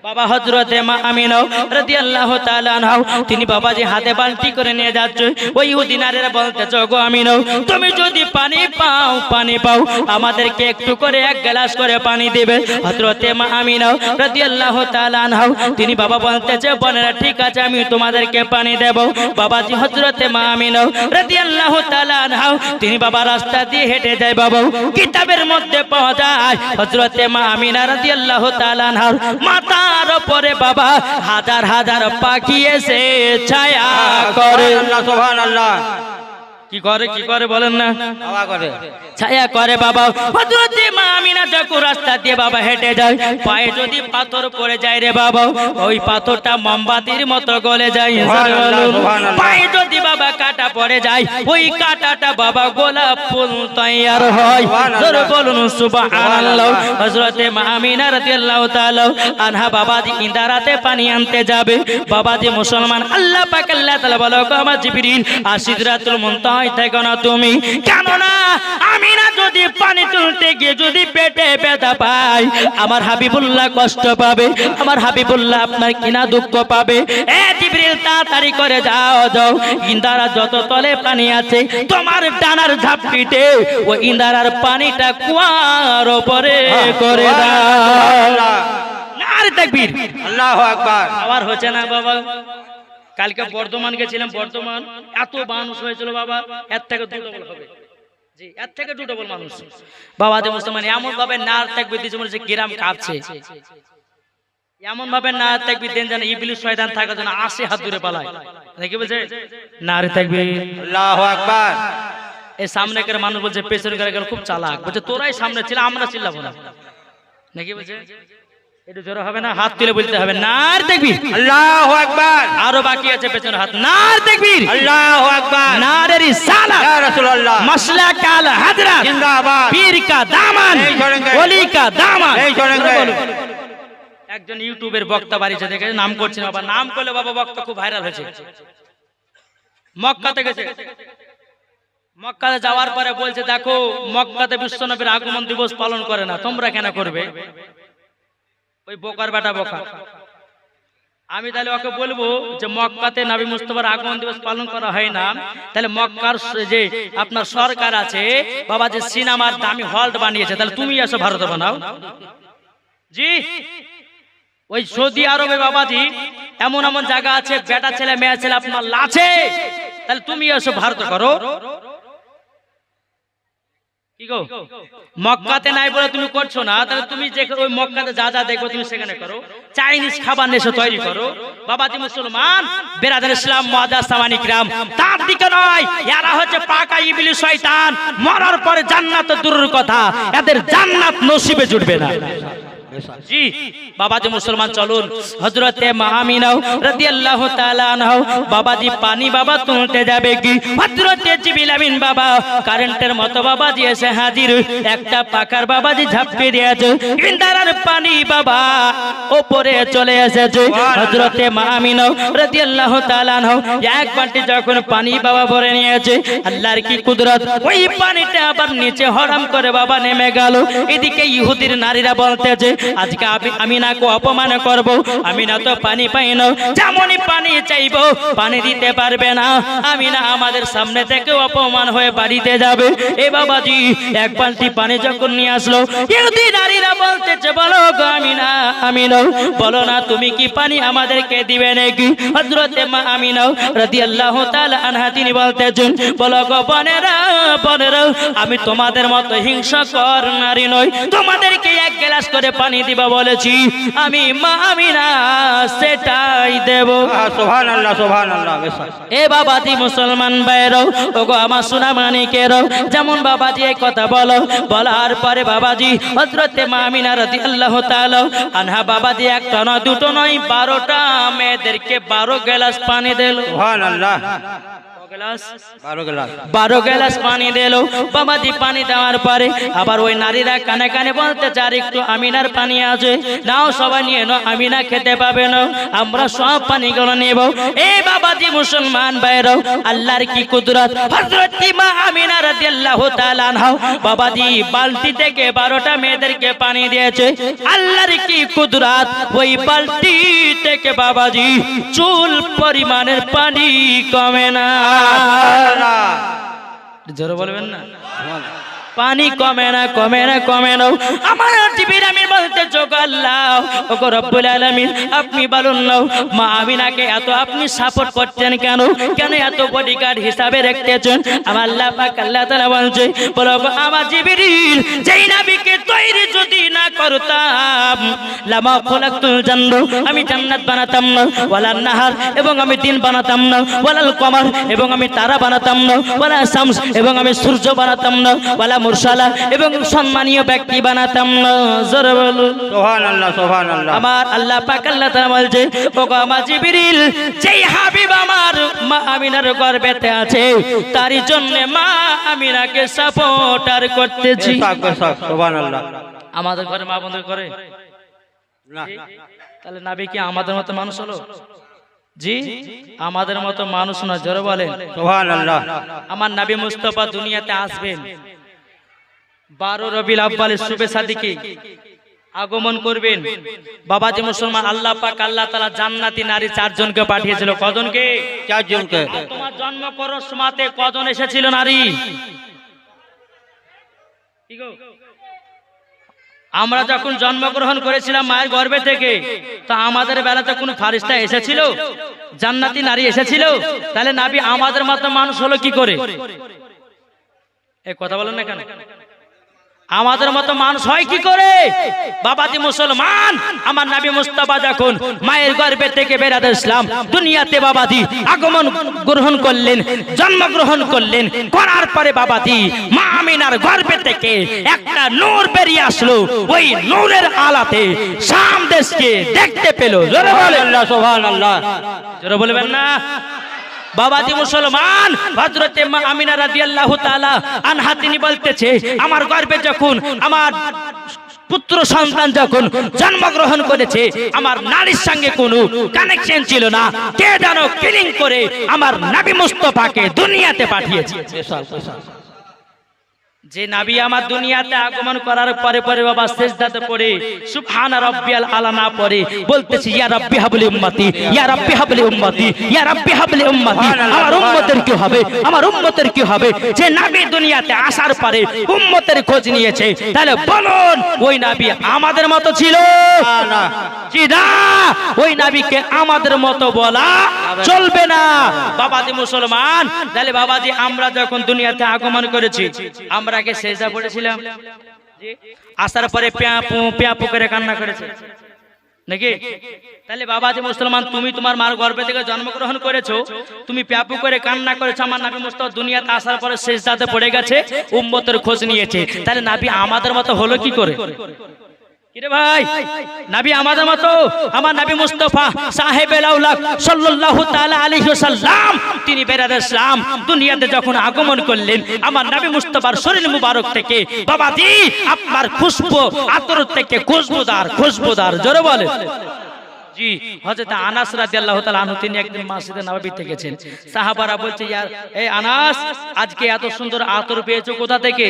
বাবা হযরতে মা আমিনা রাদিয়াল্লাহু তাআলা আনহা তিনি বাবাজি হাতে বালতি করে নিয়ে যাচ্ছে। ওই ইহুদি নারীরা বলতেছে, গো আমিনা তুমি যদি পানি পাও আমাদেরকে একটু করে এক গ্লাস করে পানি দিবে। হযরতে মা আমিনা রাদিয়াল্লাহু তাআলা আনহা তিনি বাবা বলতেছে, বোনেরা ঠিক আছে আমি তোমাদেরকে পানি দেব। বাবাজি হযরতে মা আমিনা রাদিয়াল্লাহু তাআলা আনহা তিনি বাবা রাস্তা দিয়ে হেঁটে যায়। বাবা কিতাবের মধ্যে পাওয়া যায় হযরতে মা আমিনা রাদিয়াল্লাহু তাআলা আনহা মাথার উপরে বাবা হাজার হাজার পাখি এসে ছায়া করে। সুবহানাল্লাহ। কি করে বলেন না? হাওয়া করে, ছায়া করে বাবা। হযরতে মা আমিনা যখন রাস্তা দিয়ে বাবা হেঁটে যায়, পায়ে যদি পাথর পড়ে যায় রে বাবা, ওই পাথরটা মোমবাতির মতো গলে যায়। পায়ে যদি বাবা কাটা পড়ে যায়, ওই কাটাটা বাবা গোলাপ ফুল তৈয়ার হয়। জোরে বলুন সুবহানাল্লাহ। হযরতে মা আমিনা রাদিয়াল্লাহু তাআলা আনহা বাবাজি ইন্দারাতে পানি আনতে যাবে। বাবাজি মুসলমান, আল্লাহ পাক আল্লাহ তাআলা বলো, আমার জিবরিল আর সিদরাতুল মুনতাহা থাকো না তুমি, কেননা আমিনা যদি পানি তুলতে গিয়ে যদি পেটে ব্যথা পায়, আমার হাবিবুল্লাহ কষ্ট পাবে, আমার হাবিবুল্লাহ আপনার কিনা দুঃখ পাবে। এ জিবরিল তাড়াতাড়ি করে যাও, ইন্দারা যত তলে পানি আছে তোমার ডানার ঝাপটিতে ওই ইন্দারার পানিটা কুয়ার উপরে করে দাও। নারে তাকবীর, আল্লাহু আকবার। আবার হচ্ছে না বাবা? কালকে বর্ধমান গেছিলাম, বর্ধমান এত মানুষ হয়েছিল বাবা, এর থেকে 2 ডবল হবে। জি এর থেকে টু ডবল মানুষ বাবা যে মুসলমান এমন ভাবে নার তাকবীর দিয়েছে মনে হচ্ছে গ্রাম কাঁপছে, এমন ভাবে নার তাকবীর দেন যেন ইবলিস শয়তান থাকার জন্য 80 হাত দূরে পালায়। দেখি বলছে নার তাকবীর আল্লাহু আকবার। এই সামনে করে মানুষ বলছে পেছনে করে গেল খুব চালাক, বলছে তোরাই সামনে ছিল আমরা চিল্লাবো না। নাকি বলছে একটু জোরে হবে না, হাত তুলে বলতে হবে নার তাকবীর আল্লাহু আকবার। আরো বাকি আছে পেছনে হাত, নার তাকবীর আল্লাহু আকবার। নারে রিসালাত ইয়া রাসূলুল্লাহ মাসলা কাল হাজরাত জিন্দাবাদ। পীর কা দামান এই ঝরেঙ্গে। ওলি কা দামান এই ঝরেঙ্গে। একজন ইউটিউবের বক্তা বাড়িতে দেখে নাম করছেন বাবা, নাম করলে বাবা বক্তা খুব ভাইরাল হয়েছে। মক্কাতে গেছে, মক্কাতে যাওয়ার পরে বলছে দেখো মক্কাতে বিশ্বনবীর আগমন দিবস পালন করে না, তোমরা কেন করবে? ওই বোকার বেটা বোকা। আমি তাহলে ওকে বলবো যে মক্কাতে নবী মুস্তাফার আগমন দিবস পালন করা হয় না, তাহলে মক্কার যে আপনার সরকার আছে বাবা যে সিনেমার দামি হল বানিয়েছে, তাহলে তুমি এসো ভারতে বানাও। জি ওই সৌদি আরবে বাবাজি এমন এমন জায়গা আছে বেটা ছেলে মেয়ে ছেলে আপনার লাছে, তাহলে তুমি এসো ভারতে করো। কি গো মক্কাতে নাই বলে তুমি করছো না, তাহলে তুমি যে ওই মক্কাতে যা যা দেখো তুমি সেখানে করো। চাইনিজ খাবার নেশো তৈরি করো। বাবাজি মুসলমান বেরাদার ইসলাম মুআজ্জাজ সামানিক রাম, তার দিকে নয়, এরা হচ্ছে পাকা ইবলিস শয়তান। মরার পরে জান্নাত দূরের কথা, এদের জান্নাত নসিবে জুটবে না। জি বাবাজি মুসলমান চলুন হযরতে মা আমিনা রাদিয়াল্লাহু তাআলা আনহা বাবাজি পানি বাবা তুলতে যাবে কি হযরতে জিবরিল আমিন বাবা কারেন্টের মতো বাবাজি এসে হাজির, একটা পাকার বাবাজি ঝাঁপিয়ে দিয়েছে, ইন্দারার পানি বাবা উপরে চলে এসেছে। হযরতে মা আমিনা রাদিয়াল্লাহু তাআলা আনহা এক বালতি যখন পানি বাবা ভরে নিয়েছে, আল্লাহর কি কুদরত, ওই পানিটা আবার নিচে হরাম করে বাবা নেমে গেল। এদিকে ইহুদির নারীরা বলতেছে আজকে আমিনাকে অপমান করব, আমিনা তো পানি পাই না, যেমনই পানি চাইবো পানি দিতে পারবে না, আমিনা আমাদের সামনে থেকে অপমান হয়ে বাড়িতে যাবে। এ বাবাজি এক বালতি পানি যখন নিয়ে আসলো, ইহুদি নারীরা বলতেছে বলো গো আমিনা, আমিনা বলো না তুমি কি পানি আমাদেরকে দিবে নাকি? হযরতে মা আমিনা রাদিয়াল্লাহু তাআলা আনহা তিনি বলতেছেন বলো গো বোনেরা, বোনেরা আমি তোমাদের মতো হিংসাকর নারী নই, তোমাদেরকে এক গ্লাস করে পানি দিবা বলেছি, আমি মা আমিনা সেটাই দেব। সুবহানাল্লাহ সুবহানাল্লাহ। এ বাবাজি মুসলমান ভাইরাও ওগো আমার সোনা মানিকেরাও, যেমন বাবাজি এই কথা বলো, বলার পরে বাবাজি হযরতে মা আমিনা রাদিয়াল্লাহু তাআলা আনহা বাবাজি একটা নয় দুটো নয় 12টা মেয়েদেরকে 12 গ্লাস পানি দিল। সুবহানাল্লাহ। 12 গ্লাস পানি দিল বাবাজি। পানি দেওয়ার পরে আবার ওই নারীরা কানে কানে বলতে চার একটু আমিনার পানি আছে, নাও সবাই নিয়ে নাও, আমিনা খেতে পাবে না, আমরা সব পানিগুলো নেব। এই বাবাজি মুসলমান ভাইরাও আল্লাহর কি কুদরত, হযরত মা আমিনা রাদিয়াল্লাহু তাআলা আনহা বাবাজি বালতি থেকে 12টা মেয়েদেরকে পানি দিয়েছে। আল্লাহর কি কুদরত, ওই বালতি থেকে বাবাজি চুল পরিমাণের পানি কমে না। জোরে বলবেন না, পানি কমে না কমে না কমে না। আমার জিবরিল আমিন বলতে যোগ আল্লাহ ওগো রব্বুল আলামিন আপনি বলুন না মা আমিনাকে এত আপনি সাপোর্ট করতেন কেন, কেন এত বডিগার্ড হিসাবে রাখতেছেন? আমার আল্লাহ পাক আল্লাহ তাআলা বলছে বলো গো আমার জিবরিল যেই নবীকে তৈরি যদি না করতাম লামা খলাকতুল জান্নাত, আমি জান্নাত বানাতাম না, ওয়ালা নাহার এবং আমি দিন বানাতাম না, ওয়ালাল কমার এবং আমি তারা বানাতাম না, ওয়ালা শামস এবং আমি সূর্য বানাতাম না, ওয়ালা মুরসালা এবং সম্মানীয় ব্যক্তি বানাতাম না। জোরে বলুন সুবহানাল্লাহ সুবহানাল্লাহ। আমার আল্লাহ পাক আল্লাহ তাআলা বলছে ওগো আমার জিবরিল যেই হাবিব আমার মা আমিনার গর্ভেতে আছে তারই জন্য মা আমিনাকে সাপোর্টার করতেছি। সুবহানাল্লাহ। আমাদের ঘরে মা বন্ধ করে না, তাহলে নবী কি আমাদের মতো মানুষ হলো? জি আমাদের মতো মানুষ না। জোরে বলেন সুবহানাল্লাহ। আমার নবী মুস্তাফা দুনিয়াতে আসবেন 12 রবিউল আউয়ালের শুভে সাদিকে আগমন করবেন। বাবাজি মুসলমান আল্লাহ পাক আল্লাহ তাআলা জান্নাতি নারী 4 জনকে পাঠিয়েছিল। কজনকে? 4 জনকে। তোমার জন্ম করার সময়তে কজন এসেছিল নারী? কি গো আমরা যখন জন্মগ্রহণ করেছিলাম মায়ের গর্ভে থেকে, তো আমাদের বেলাতে কোন ফারিস্তা এসেছিল? জান্নাতি নারী এসেছিল? তাহলে নবী আমাদের মতো মানুষ হলো কি করে? এই কথা বলেন না কেন? আমাদের মতো মানুষ হয় কি করে? বাবাজি মুসলমান, আমার নবী মুস্তাফা যখন মায়ের গর্ভে থেকে বেরাতে ইসলাম দুনিয়াতে বাবাজি আগমন গ্রহণ করলেন, জন্মগ্রহণ করলেন, করার পরে বাবাজি মা আমিনার গর্ভে থেকে একটা নূর বেরিয়ে আসলো। ওই নূরের আলাতে শাম দেশকে দেখতে পেল। জোরে বলেন আল্লাহ সুবহানাল্লাহ। জোরে বলবেন না? বাবাজি মুসলমান, হযরতে মা আমিনা রাদিয়াল্লাহু তাআলা আনহা তিনি বলতেছে, আমার গর্ভে যখন আমার পুত্র সন্তান যখন জন্মগ্রহণ করেছে, আমার নারীর সঙ্গে কোনো কানেকশন ছিল না, কে যেন কিলিং করে আমার নবী মুস্তাফাকে দুনিয়াতে পাঠিয়েছে। যে নবী আমার দুনিয়াতে আগমন করার পরে পরে বাবা সিজদাতে পড়ে সুবহান রাব্বিয়াল আলা না পড়ে বলতেছি, ইয়া রাব্বি হাবলি উম্মতি, ইয়া রাব্বি হাবলি উম্মতি, ইয়া রাব্বি হাবলি উম্মতি। আমার উম্মতের কি হবে, আমার উম্মতের কি হবে? যে নবী দুনিয়াতে আসার পরে উম্মতের খোঁজ নিয়েছে, তাহলে বলুন ওই নবী আমাদের মতো ছিল? জি না, ওই নবীকে আমাদের মতো বলা চলবে না। বাবাজি মুসলমান, তাহলে বাবাজি আমরা যখন দুনিয়াতে আগমন করেছি, আমরা আগে সেজদা পড়েছিলাম, আসার পরে প্যাপু করে কান্না করেছে নাকি? তাহলে বাবাজি মুসলমান, তুমি তোমার মার গর্ভে থেকে জন্মগ্রহণ করেছো, তুমি প্যাপু করে কান্না করেছো, আমার নবী মুস্তাফা দুনিয়াতে আসার পরে সেজদাতে পড়ে গেছে, উম্মতের খোঁজ নিয়েছে, তাহলে নবী আমাদের মতো হলো কি করে? কিরে ভাই, নবী আমাদের মতো? আমার নবী মুস্তাফা সাহেবে লাউলাক সাল্লাল্লাহু তাআলা আলাইহি ওয়াসাল্লাম তিনি বেরাদ ইসলাম দুনিয়াতে যখন আগমন করলেন, আমার নবী মুস্তাফার শরীর মুবারক থেকে বাবাজি আপনার খুশবু আতর থেকে খুশবুদার জোরে বলে জি। হযরত আনাস রাদিয়াল্লাহু তাআলা আনহু তিনি একদিন মসজিদে নববীতে গেছেন, সাহাবারা বলছে, ইয়া এই আনাস, আজকে এত সুন্দর আতর পেয়েছো কোথা থেকে?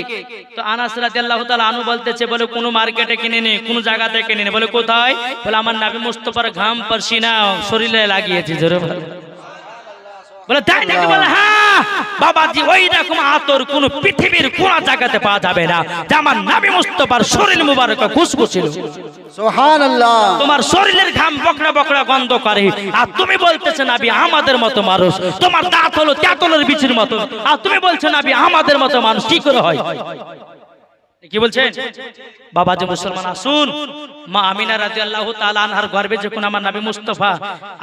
তো আনাস রাদিয়াল্লাহু তাআলা আনহু বলতেছে, বলে কোন মার্কেটে কিনে নে, কোন জায়গা থেকে কিনে নে। বলে কোথায়? বলে আমার নবী মুস্তাফার ঘাম পরশিনা শরীরে লাগিয়েছি। জোরে বলে তাই নাকি? বলে হ্যাঁ বাবাজি, ওই রকম আতর কোন পৃথিবীর কোন জায়গাতে পাওয়া যাবে না, যে আমার নবী মুস্তাফার শরীর মুবারক খুশবু ছিল। সুবহানাল্লাহ। তোমার শরীরের ঘাম বকরা বকরা গন্ধ করে, আর তুমি বলতেছ নবী আমাদের মতো মানুষ। তোমার দাঁত হলো তেঁতুলের বিচির মতো, আর তুমি বলছো নবী আমাদের মতো মানুষ। কি করে হয়? কি বলছেন বাবাজি মুসলমান? আসুন, মা আমিনা রাদিয়াল্লাহু তাআলা আনহার গর্ভে যখন আমার নবী মুস্তাফা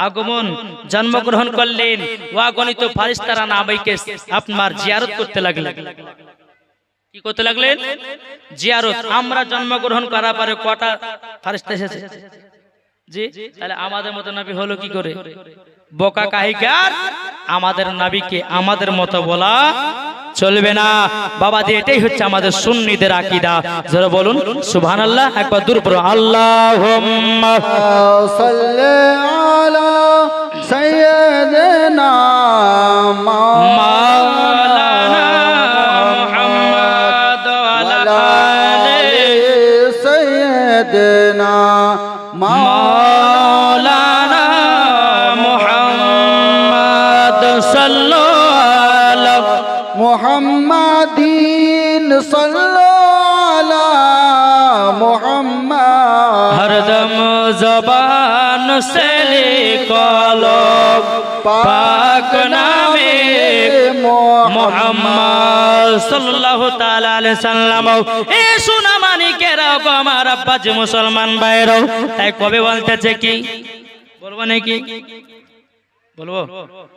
আগমন জন্মগ্রহণ করলেন, অগণিত ফেরেশতারা নবীকে আপনার জিয়ারত করতে লাগলেন। কি করতে লাগলেন? জিয়ারত। আমরা জন্মগ্রহণ করার পরে কটা ফেরেশতা এসেছে? জি। তাহলে আমাদের মতো নবী হলো কি করে? বোকা কাহিকার, আমাদের নবীকে আমাদের মতো বলা চলবে না বাবাজি। এটাই হচ্ছে আমাদের সুন্নিদের আকীদা। যারা বলুন সুবহানাল্লাহ, একবার দূর পড়ো আল্লাহুম্মা সাল্লি আলা সাইয়্যিদিনা মাওলানা মুহাম্মদ ওয়া আলা আলি সাইয়্যিদিনা মাওলানা মুহাম্মদ সাল্লাল্লাহু মুহাম্মাদিন সাল্লাল্লাহু আলা মুহাম্মদ। हरदम ज़बान से कलम पाक नामे मोहम्मद सल्लल्लाहु ताला अलैहि वसल्लम। ए सुना मानी के राव को हमारा अब्बा जी मुसलमान भाईरो, তাই কবে বলতেছে কি বলবো নাকি? বলবো?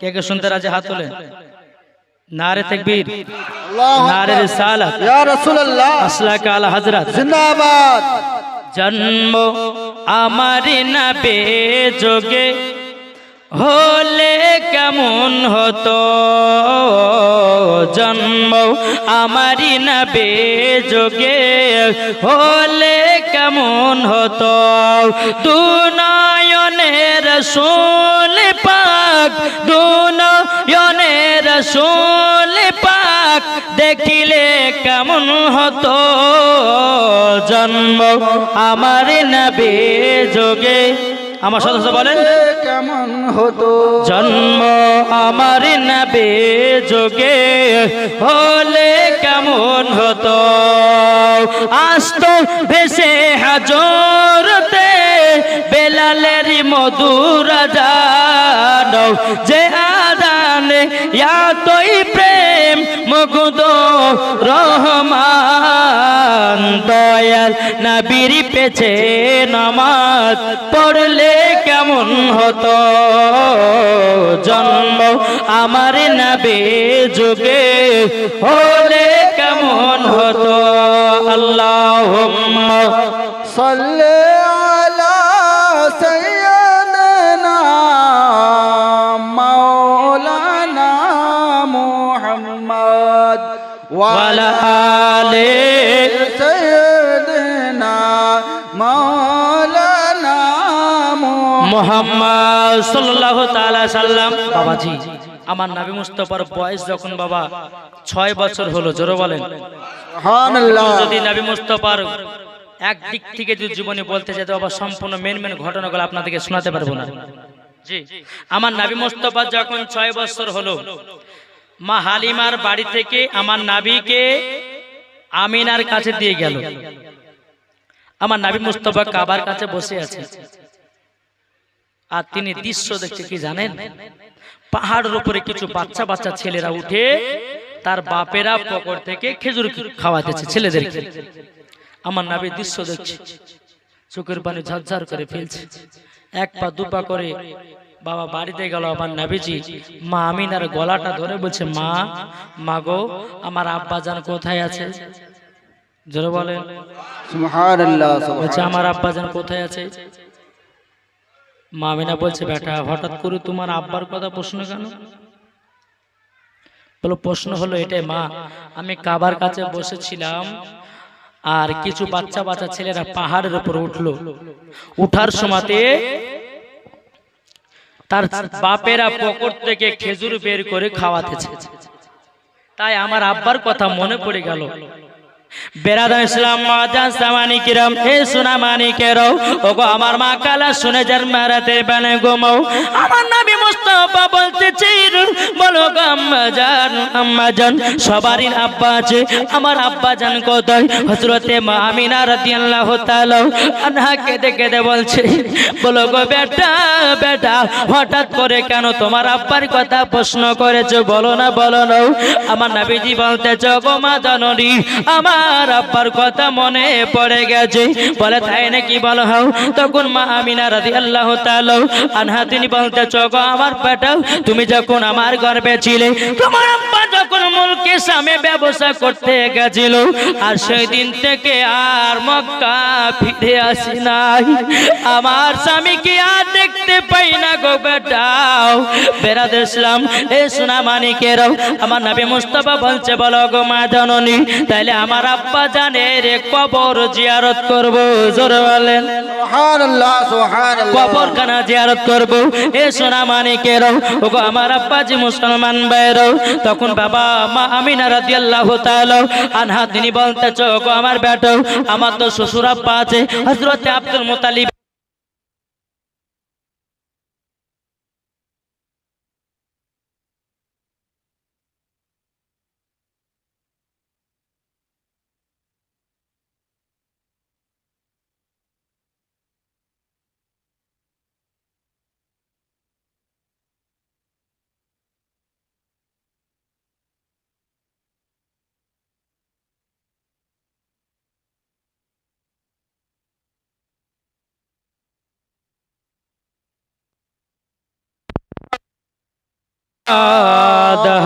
কে কে শুনতে রাজি হাত তোলে? नारे तकबीर, नारे रिसालत, या रसूलल्लाह, असला का आला हजरत जिंदाबाद। जन्म आमारी नबी जोगे होले केमन हतो, जन्म आमारी नबी जोगे होले केमन हतो, दुनयने रसूल पाक, दुनयने रसूल पाक देखिले केमन हतो, जन्म আমার নবী যোগে। আমার সদস্য বলেন কেমন হতো, জন্ম আমার নবী যোগে হলে কেমন হতো, আসতো ভেসে হাজরতে বেলালের মধুর আজান, যে আজানে এতই প্রেম মুগ্ধ রহ দয়াল নবীর পেছে নামাজ পড়লে কেমন হতো জন্ম আমার নবী যুগে হলে কেমন হতো আল্লাহুম্মা সাল্লি আলা সাইয়্যিদিনা মাওলানা মুহাম্মদ ওয়ালা আলে সাইয়্যিদিনা মাওলানা মুহাম্মদ সাল্লাল্লাহু তাআলা সাল্লাম। বাবাজি আমার নবী মুস্তাফার বয়স যখন বাবা 6 বছর হলো, জোরে বলেন সুবহানাল্লাহ। যদি নবী মুস্তাফার একদিক থেকে যদি জীবনে বলতে চাই তো বাবা সম্পূর্ণ মেন ঘটনাগুলো আপনাদেরকে শোনাতে পারবো না। জি, আমার নবী মুস্তাফা যখন 6 বছর হলো, মা হালিমার বাড়ি থেকে আমার নবীকে আমিনার কাছে দিয়ে গেল। আমার নবী মুস্তাফা কাবার কাছে বসে আছে, আর তিনি দৃশ্য দেখছে কি জানেন, পাহাড়ের উপরে কিছু বাচ্চা বাচ্চা ছেলেরা উঠে তার বাপেরা পকড় থেকে খেজুর খাওয়াতেছে ছেলেদেরকে। আমার নবী দৃশ্য দেখছে, চোখের পানি ঝরঝর করে ফেলছে, এক পা দুপা করে বাবা বাড়িতে গেল। আমার নবীজি মা আমিনার গলাটা ধরে বলছে, মা মাগো আমার আব্বা জান কোথায় আছে? জোরে বলেন সুবহানাল্লাহ। বলছে আমার আব্বা জান কোথায় আছে? মা আমিনা বলছে, বেটা হঠাৎ করে তোমার আব্বার কথা প্রশ্ন কেন? বলো প্রশ্ন হলো এটাই মা, আমি কাবার কাছে বসেছিলাম আর কিছু বাচ্চা বাচ্চা ছেলেরা পাহাড়ের উপর উঠলো, উঠার সময়তে তার বাপেরা পকেট থেকে খেজুর বের করে খাওয়াতেছে, তাই আমার আব্বার কথা মনে পড়ে গেল। বেরাদান ইসলাম মাজান সামানি কিরাম এ সোনা মানিকেরাও ওগো আমার মা কালা শুনে যার মারাতে বানে গোমাও। আমার নবী মুস্তাফা বলতেছেন, বলো গো আম্মা জান সবারই আব্বা আছে, আমার আব্বা জান কোথায়? হযরতে মা আমিনা রাদিয়াল্লাহু তাআলা আনহা কেঁদে কেঁদে বলছে, বলো গো বেটা বেটা হঠাৎ করে কেন তোমার আব্বার কথা প্রশ্ন করেছো? বলো না বলো না। আমার নবীজি বলতেছে, গো মা জননী আমার আব্বার কথা মনে পড়ে গেছে। বলে তাই নাকি? বলো হাও। তখন মা আমিনা রাদিয়াল্লাহু তাআলা আনহা তিনি বলতেছে, গো আমার বেটা তুমি যখন আমার গর্ভে ছিলে, তোমার আব্বা যখন মুলকে শামে ব্যবসা করতে গেছিল, আর সেই দিন থেকে আর মক্কা ফিরে আসি নাই, আমার স্বামীকে আর দেখতে পাই না গো বেটাও। বেরাদর ইসলাম এ সোনা মানিকেরাও আমার নবী মুস্তাফা বলছে, বলো গো মা জননী তাইলে আমার আব্বা জানের কবর জিয়ারত করব। জোরে বলেন সুবহানাল্লাহ সুবহানাল্লাহ। কবরখানা জিয়ারত করব। এ সোনা মানিকেরাও ওগো আমার আব্বাজি মুসলমান ভাইরাও। তখন বাবা মা আমিনা রাদিয়াল্লাহু তাআলা আনহা তিনি বলতেছে, ওগো আমার বেটা আমার তো শ্বশুর আব্বা আছে হযরতে আব্দুল মুত্তালিব।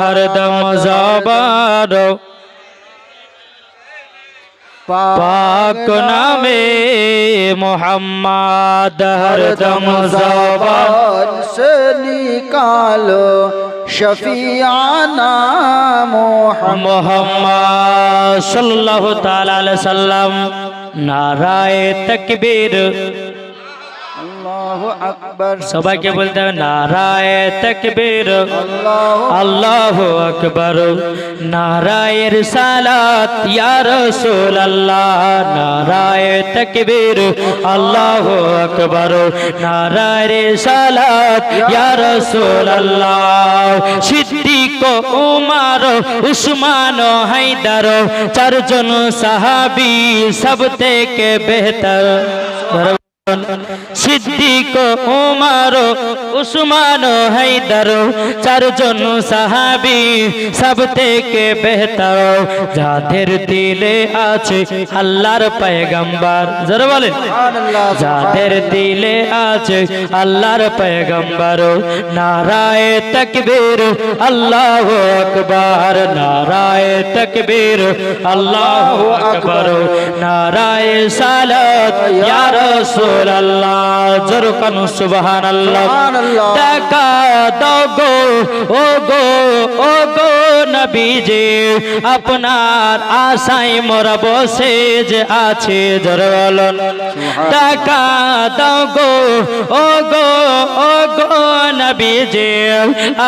हरदम ज़बानो पाक नामे मोहम्मद हरदम ज़बान से निकालो शफियाना मोहम्मद सल्लल्लाहु ताला अलैहि वसल्लम। नाराए तकबीर अल्लाहु अकबर। সবাইকে বলতে হবে নারায়ে তাকবীর আল্লাহু আকবার, নারায়ে রিসালাত ইয়া রাসূলুল্লাহ, নারায়ে তাকবীর আল্লাহু আকবার, নারায়ে রিসালাত ইয়া রাসূলুল্লাহ। সিদ্দিক উমর উসমান হায়দার চারজন সাহাবী সব থেকে বেহতর। সিদ্দিক উমর উসমান হায়দার চারজন সাহাবী সব থেকে বেহতর যাদের দিলে আছে আল্লাহর পয়গম্বর জোরে বলেন যাদের দিলে আছে আল্লাহর পয়গম্বর নারায়ে তাকবীর আল্লাহু আকবার নারায়ে তাকবীর আল্লাহু আকবার নারায়ে সালাত ইয়া রাসূল আল্লাহ জরকান সুবহানাল্লাহ দেখা দাও গো ও গো নবীজি আপনার আশায় মোরা বসে যে আছে জরওয়ালন দেখা দাও গো নবীজি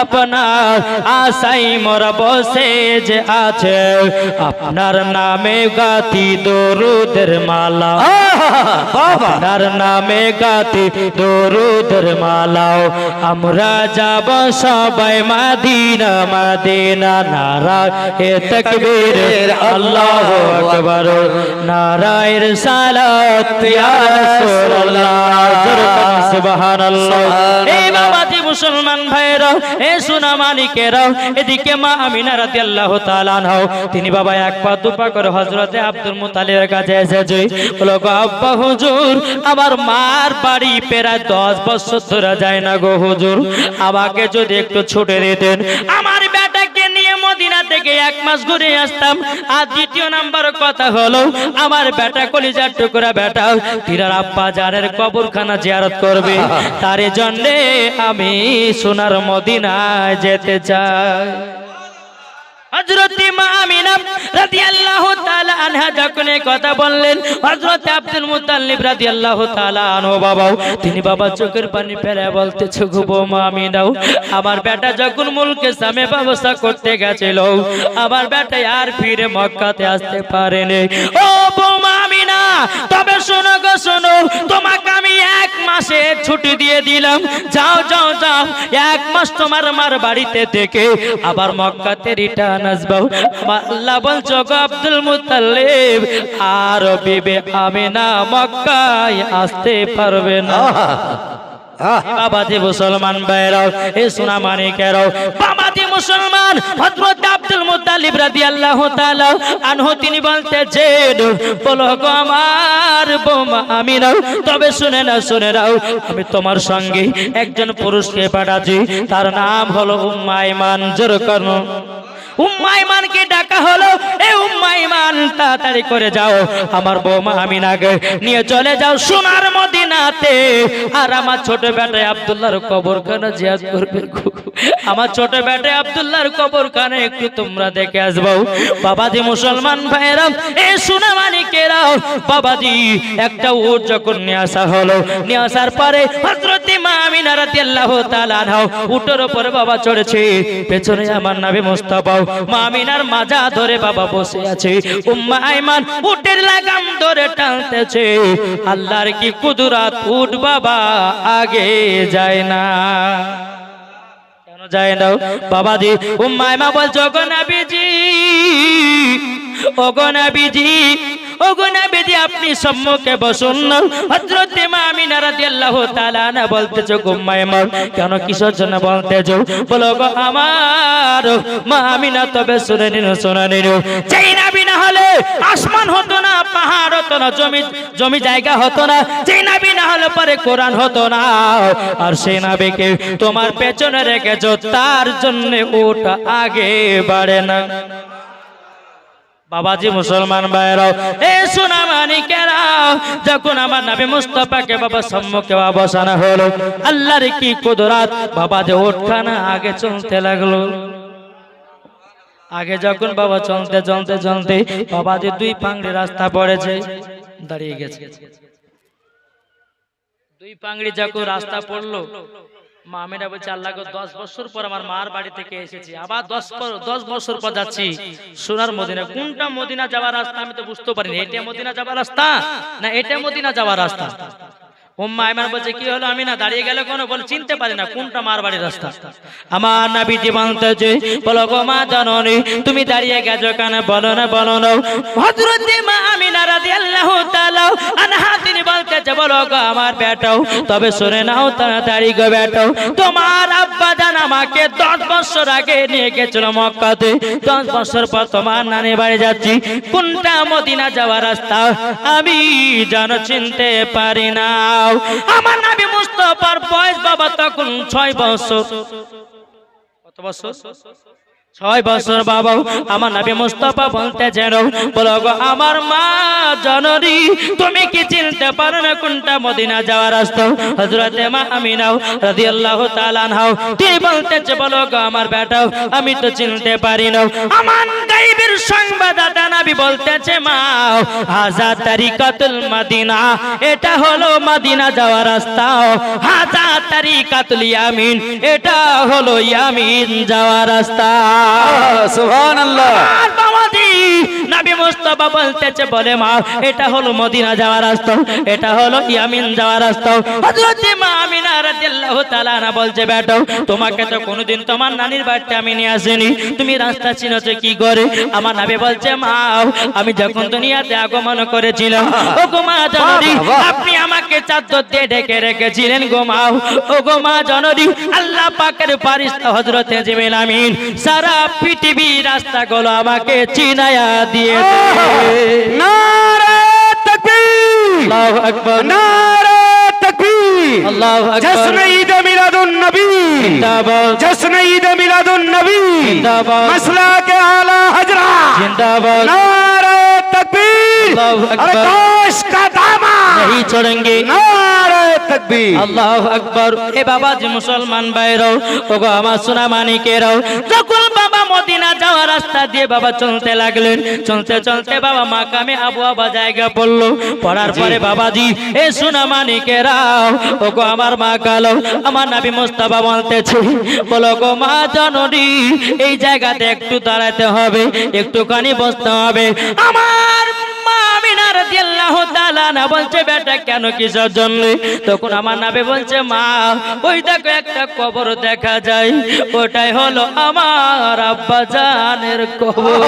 আপনার আশায় মোরা বসে যে আছে আপনার নামে গাতি দরুদের মালা আপনার নামে গাতি দরুদের মালাও আমরা যাব সবাই মদিনা মদিনা নারায়ে তাকবীর আল্লাহু আকবার নারায়ে সালাত ইয়া রাসূলুল্লাহ সুবহানাল্লাহ। এই বাবাজি মুসলমান ভাইরা এ সোনা মানিকেরা এদিকে মা আমিনা রাদিয়াল্লাহু তাআলা আনহা তিনি বাবা এক পা দুপা করে হযরতে আব্দুল মুত্তালিবের কাছে এসেছে বলো গো আব্বা হুজুর আমার মার বাড়ি প্রায় 10 বছর ধরে যায় না গো হুজুর আমাকে যদি একটু ছুটে দিতেন আমার বেটাকে নিয়ে মদিনা থেকে 1 মাস ঘুরে আসতাম। আর দ্বিতীয় নাম্বার কথা হলো আমার বেটা কলিজার টুকরা বেটা তিনার আব্বা জানের কবরখানা জিয়ারত করবে তার জন্য আমি সোনার মদিনায় যেতে চাই। হযরত মা আমিনা রাদিয়াল্লাহু তাআলা আনহা যখন এই কথা বললেন হযরত আব্দুল মুত্তালিব রাদিয়াল্লাহু তাআলা আনহু বাবা তিনি বাবা চোখের পানি ফেলে বলতেছে গো মা আমিনা আমার বেটা যখন মুলকে সামে ব্যবস্থা করতে গেছিল আমার বেটা আর ফিরে মক্কাতে আসতে পারেনি। ও বৌমা আমিনা তবে শোনো গো শোনো তোমাকে আমি 1 মাসের ছুটি দিয়ে দিলাম যাও যাও যাও 1 মাস তোমার মার বাড়িতে থেকে আবার মক্কাতে রিটার্ন আসবাও। আল্লাহ বলছো গো আব্দুল মুত্তালিব আর বিবি আমিনা মক্কায় আসতে পারবে না। বাবাজি মুসলমান ভাইরাও এ সোনা মানিকেরাও বাবাজি মুসলমান হযরত আব্দুল মুত্তালিব রাদিয়াল্লাহু তাআলা আনহু তিনি বলতেছেন বলো গো আমার বৌমা আমিনা তবে শুনে নাও আমি তোমার সঙ্গে একজন পুরুষকে পাঠাচ্ছি তার নাম হলো উম্মে আইমান জোর করো উম্মে আইমানকে ডাকা হলো এ উম্মে আইমান তাড়াতাড়ি করে যাও আমার বৌমা আমিনাকে নিয়ে চলে যাও সোনার মদিনাতে আর আমার ছোট বেটা আব্দুল্লাহর কবরখানা জিয়ারত করবে আমার ছোট বেটা আব্দুল্লাহর কবরখানা একটু তোমরা দেখে আসবো। বাবাজি মুসলমান ভাইরা এ সোনা মানিকেরা বাবাজি একটা উট যখন নিয়ে আসা হলো নিয়ে আসার পরে হযরত মা আমিনা রাদিয়াল্লাহু তাআলা আনহা উটের উপরে বাবা চড়েছে পেছনে আমার নবী মুস্তাফা মা আমিনার মাজা ধরে বাবা বসে আছে উম্মে আইমান উটের লাগাম ধরে টানতেছে আল্লাহর কি কুদরত উট বাবা আগে যায় না কেন যায় না বাবাজি উম্মে আইমা বলছো গো নবীজি ও গো নবীজি ও গো নবীজি আপনি সম্মুখে বসুন না। হযরত মা আমিনা রাদিয়াল্লাহু তাআলা আনহা বলতেছো গো উম্মে আইমা কেন কিসের জন্য বলতেছো বলো গো আমার মা আমিনা তবে শুনে নিন যেই নবী না হলে আসমান হতো না পাহাড় হতো না জমি জায়গা হতো না যেই নবী না হলে পরে কোরআন হতো না আর সেই নবীকে তোমার পেছনে রেখেছো তার জন্য ওটা আগে বাড়ে না। বাবাজি মুসলমান ভাইরাও এ সোনা মানিকেরা যখন আমার নবী মুস্তাফাকে বাবা সম্মুখে বসানো হলো আল্লাহর কি কুদরত বাবাজি ওঠখানা আগে চলতে লাগলো। আগে যখন বাবা চলতে চলতে চলতে বাবাজি 2 পাংড়ি রাস্তা পড়েছে দাঁড়িয়ে গেছে 2 পাংড়ি যখন রাস্তা পড়লো মা আমিনা বলছে আল্লাহ গো 10 বছর পর আমার মার বাড়ি থেকে এসেছি আবার 10 বছর পর যাচ্ছি সোনার মদিনা কোনটা মদিনা যাওয়ার রাস্তা আমি তো বুঝতে পারিনি এটা মদিনা যাওয়ার রাস্তা না এটা মদিনা যাওয়ার রাস্তা উম্মা আইমান বলছে কি হলো আমি না দাঁড়িয়ে গেলে কোনো বল চিনতে পারি না কোনটা মার বাড়ির রাস্তা আমার নবীজি বলতেছে বলো গো মা জননী তুমি দাঁড়িয়ে গেছো কেন বলো না হযরত মা আমিনা রাদিয়াল্লাহু তাআলা আনহা তিনি বলতেছে বলো গো আমার বেটাও তবে শুনে নাও তাড়াতাড়ি গো বেটাও তোমার আব্বা জান আমাকে 10 বছর আগে নিয়ে গেছিল মক্কাতে 10 বছর পর তোমার নানি বাড়ি যাচ্ছি কোনটা মদিনা যাওয়ার রাস্তা আমি জানো চিনতে পারি না আমার নবী মুস্তাফার বয়স বাবা তখন 6 বছর কত বছর 6 বছর বাবা আমার নবী মুস্তাফা বলতে যেন বলো গো আমার মা জননী তুমি কি চিনতে পারো না কোনটা মদিনা যাওয়ার রাস্তা হযরত মা আমিনা রাদিয়াল্লাহু তাআলা আনহা তিনি বলতেছে বলো গো আমার বেটাও আমি তো চিনতে পারি না আমার গায়বের সংবাদদাতা নবী বলতেছে মা হাজা তারিকাতুল মদিনা এটা হলো মদিনা যাওয়ার রাস্তা হাজা তারিকাতুল ইয়ামিন এটা হলো ইয়ামিন যাওয়ার রাস্তা সুবহানাল্লাহ আর বাবাজি নবী মুস্তাফা বলতেছে বলে মা এটা হলো মদিনা যাওয়ার রাস্তা এটা হলো ইয়ামিন যাওয়ার রাস্তা হযরত মা আমিনা রাদিয়াল্লাহু তাআলা না বলছে বেটা তোমাকে তো কোনোদিন তোমার নানির বাড়িতে আমি নিয়ে আসিনি তুমি রাস্তা চিনোছো কি করে আমার নবী বলছে মা আমি যখন দুনিয়াতে আগমন করেছিলাম ও গো মা জননী আপনি আমাকে চাদর দিয়ে ঢেকে রেখেছিলেন গো মা ও গো মা জননী আল্লাহ পাকের ফেরেশতা হযরত জিবরিল আমিন সারা পৃথিবীর রাস্তাগুলো আমাকে চিনায়া দিয়েছে নারে তাকবীর আল্লাহু আকবার নারে তাকবীর আল্লাহু আকবার জশ্ন ঈদ মিলাদুন নবী জিন্দাবাদ জশ্ন ঈদ মিলাদুন নবী জিন্দাবাদ মাসলাকে আলা হজরা जिंदाबाद नारे तकबीर अल्लाहु अकबर अरे काश का दामा नहीं छोड़ेंगे नारे तकबीर আল্লাহু আকবার এ বাবা যে মুসলমান ভাইরাও ওগো আমার সোনা মানিকেরাও যখন বাবা মদিনা যাওয়ার রাস্তা দিয়ে বাবা চলতে লাগলেন চলতে চলতে বাবা মাকামে আবহাওয়া জায়গা পড়লো পড়ার পরে বাবাজি এ সোনা মানিকেরাও ওগো আমার মা কালো আমার নবী মুস্তাফা বলতেছে বলো গো মা জননী এই জায়গাতে একটু দাঁড়াতে হবে একটুখানি বসতে হবে আমার মা আমিনা রাদিয়াল্লাহু তাআলা না বলছে বেটা কেন কিসের জন্য তখন আমার নবী বলছে মা ওই দেখো একটা কবর দেখা যায় ওটাই হলো আমার আব্বা জানের কবর